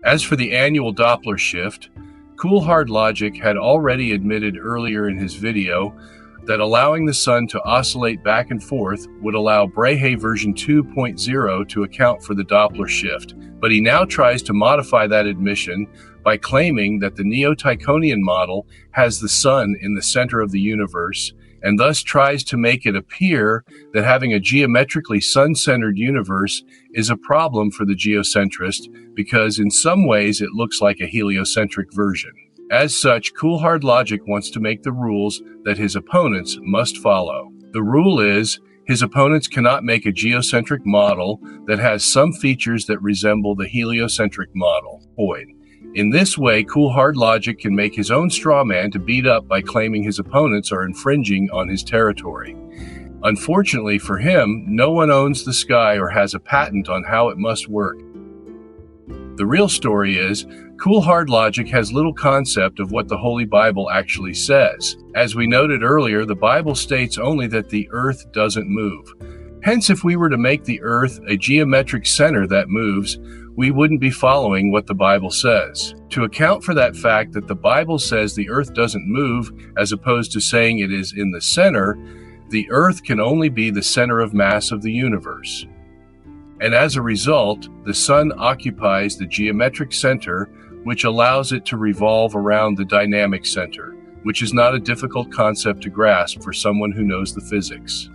C: As for the annual Doppler shift, Cool Hard Logic had already admitted earlier in his video that allowing the sun to oscillate back and forth would allow Brahe version 2.0 to account for the Doppler shift, but he now tries to modify that admission by claiming that the Neo-Tychonian model has the sun in the center of the universe, and thus tries to make it appear that having a geometrically sun-centered universe is a problem for the geocentrist, because in some ways it looks like a heliocentric version. As such, Cool Hard Logic wants to make the rules that his opponents must follow. The rule is, his opponents cannot make a geocentric model that has some features that resemble the heliocentric model. Void. In this way, Cool Hard Logic can make his own straw man to beat up by claiming his opponents are infringing on his territory. Unfortunately for him, no one owns the sky or has a patent on how it must work. The real story is, Cool Hard Logic has little concept of what the Holy Bible actually says. As we noted earlier, the Bible states only that the earth doesn't move. Hence, if we were to make the earth a geometric center that moves, we wouldn't be following what the Bible says. To account for that fact that the Bible says the earth doesn't move, as opposed to saying it is in the center, the earth can only be the center of mass of the universe. And as a result, the sun occupies the geometric center, which allows it to revolve around the dynamic center, which is not a difficult concept to grasp for someone who knows the physics.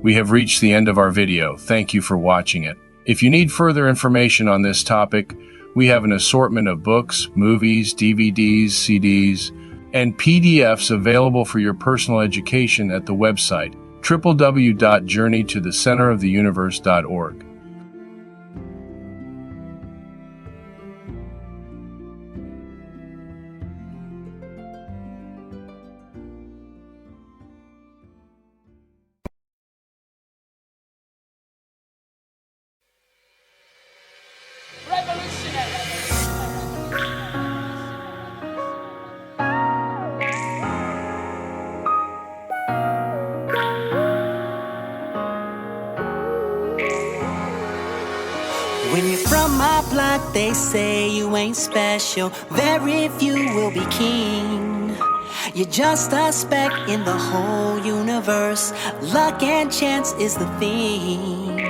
C: We have reached the end of our video. Thank you for watching it. If you need further information on this topic, we have an assortment of books, movies, DVDs, CDs, and PDFs available for your personal education at the website www.journeytothecenteroftheuniverse.org.
K: When you're from my block, they say you ain't special. Very few will be king. You're just a speck in the whole universe. Luck and chance is the thing.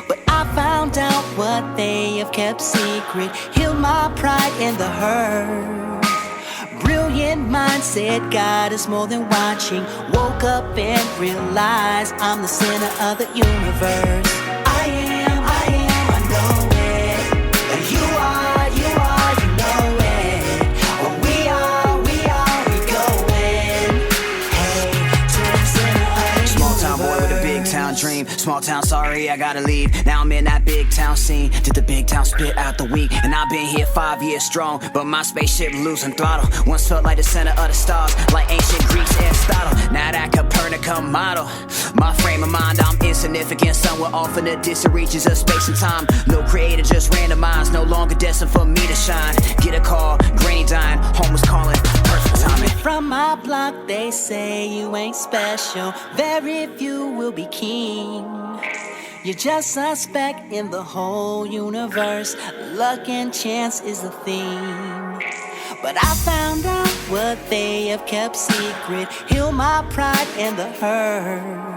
K: But I found out what they have kept secret. Healed my pride in the hurt. Brilliant mind said God is more than watching. Woke up and realized I'm the center of the universe. I know it. You are, you know it. Oh, we going. Hey, to the center of the
L: Small town boy with a big town dream. Small town, sorry, I gotta leave. Now I'm in that big town scene. Did the big town spit out the week? And I've been here 5 years strong, but my spaceship losing throttle. Once felt like the center of the stars, like ancient Greeks, Aristotle. Now that Copernicus model, my frame of mind, I'm insignificant. Somewhere off in the distant reaches of space and time. No creator, just randomized, no longer destined for me to shine. Get a call, granny dying, home was calling, perfect timing.
K: From my block, they say you ain't special. Very few will be king. You're just a speck in the whole universe. Luck and chance is the theme. But I found out what they have kept secret. Heal my pride and the hurt.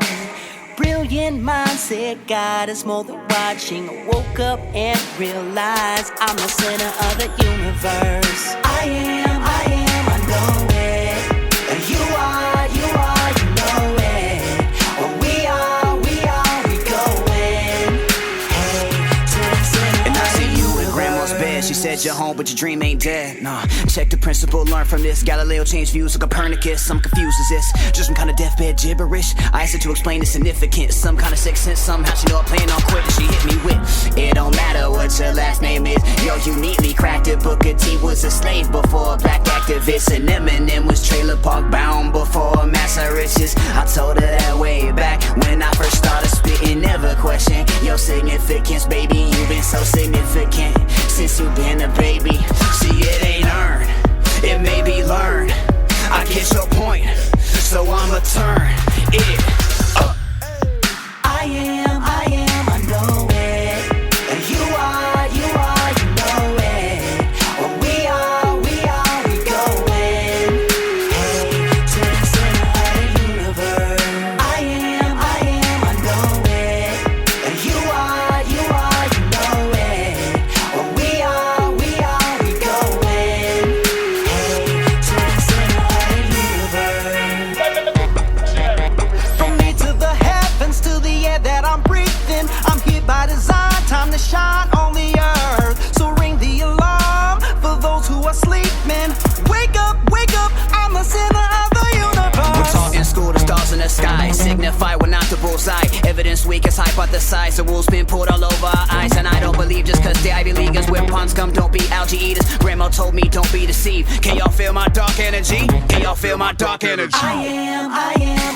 K: Brilliant mind said God is more than watching. I woke up and realized I'm the center of the universe. I know it. And you are, you know it. Oh, we going. Hey, to the center.
L: And I see you in grandma's bed. She said you're home, but your dream ain't dead. Nah, check the principle, learn from this. Galileo changed views like Copernicus. I'm confused, is this just some kind of deathbed gibberish? I asked her to explain the significance. Some kind of sixth sense, somehow she know I plan on quitting. She hit me with, it don't matter what your last name is. Yo, you neatly cracked it. Booker T was a slave before a black activist, and Eminem was trailer park bound before massive riches. I told her that way back when I first started spitting. Never question your significance, baby. You've been so significant since you've been a baby. See, it ain't earned, it may be learned. I get your point, so I'ma turn it up. I am, I know it. And you are, you know it. Oh, we going. Hey, to the center of the universe. I am, I know it. And you are, you know it. Oh, we going. Hey, to the center of the universe. From me to the heavens, to the air that I'm breathing, I'm here by design, time to shine on the earth. So ring the alarm for those who are sleeping. Wake up, I'm the center of the universe. We're taught in school the stars in the sky signify we're not the bullseye. Evidence weak is hypothesized, the rules been pulled all over our eyes. And I don't believe just cause the Ivy Leaguers with ponds come, don't be algae eaters. Grandma told me don't be deceived. Can y'all feel my dark energy? Can y'all feel my dark energy? I am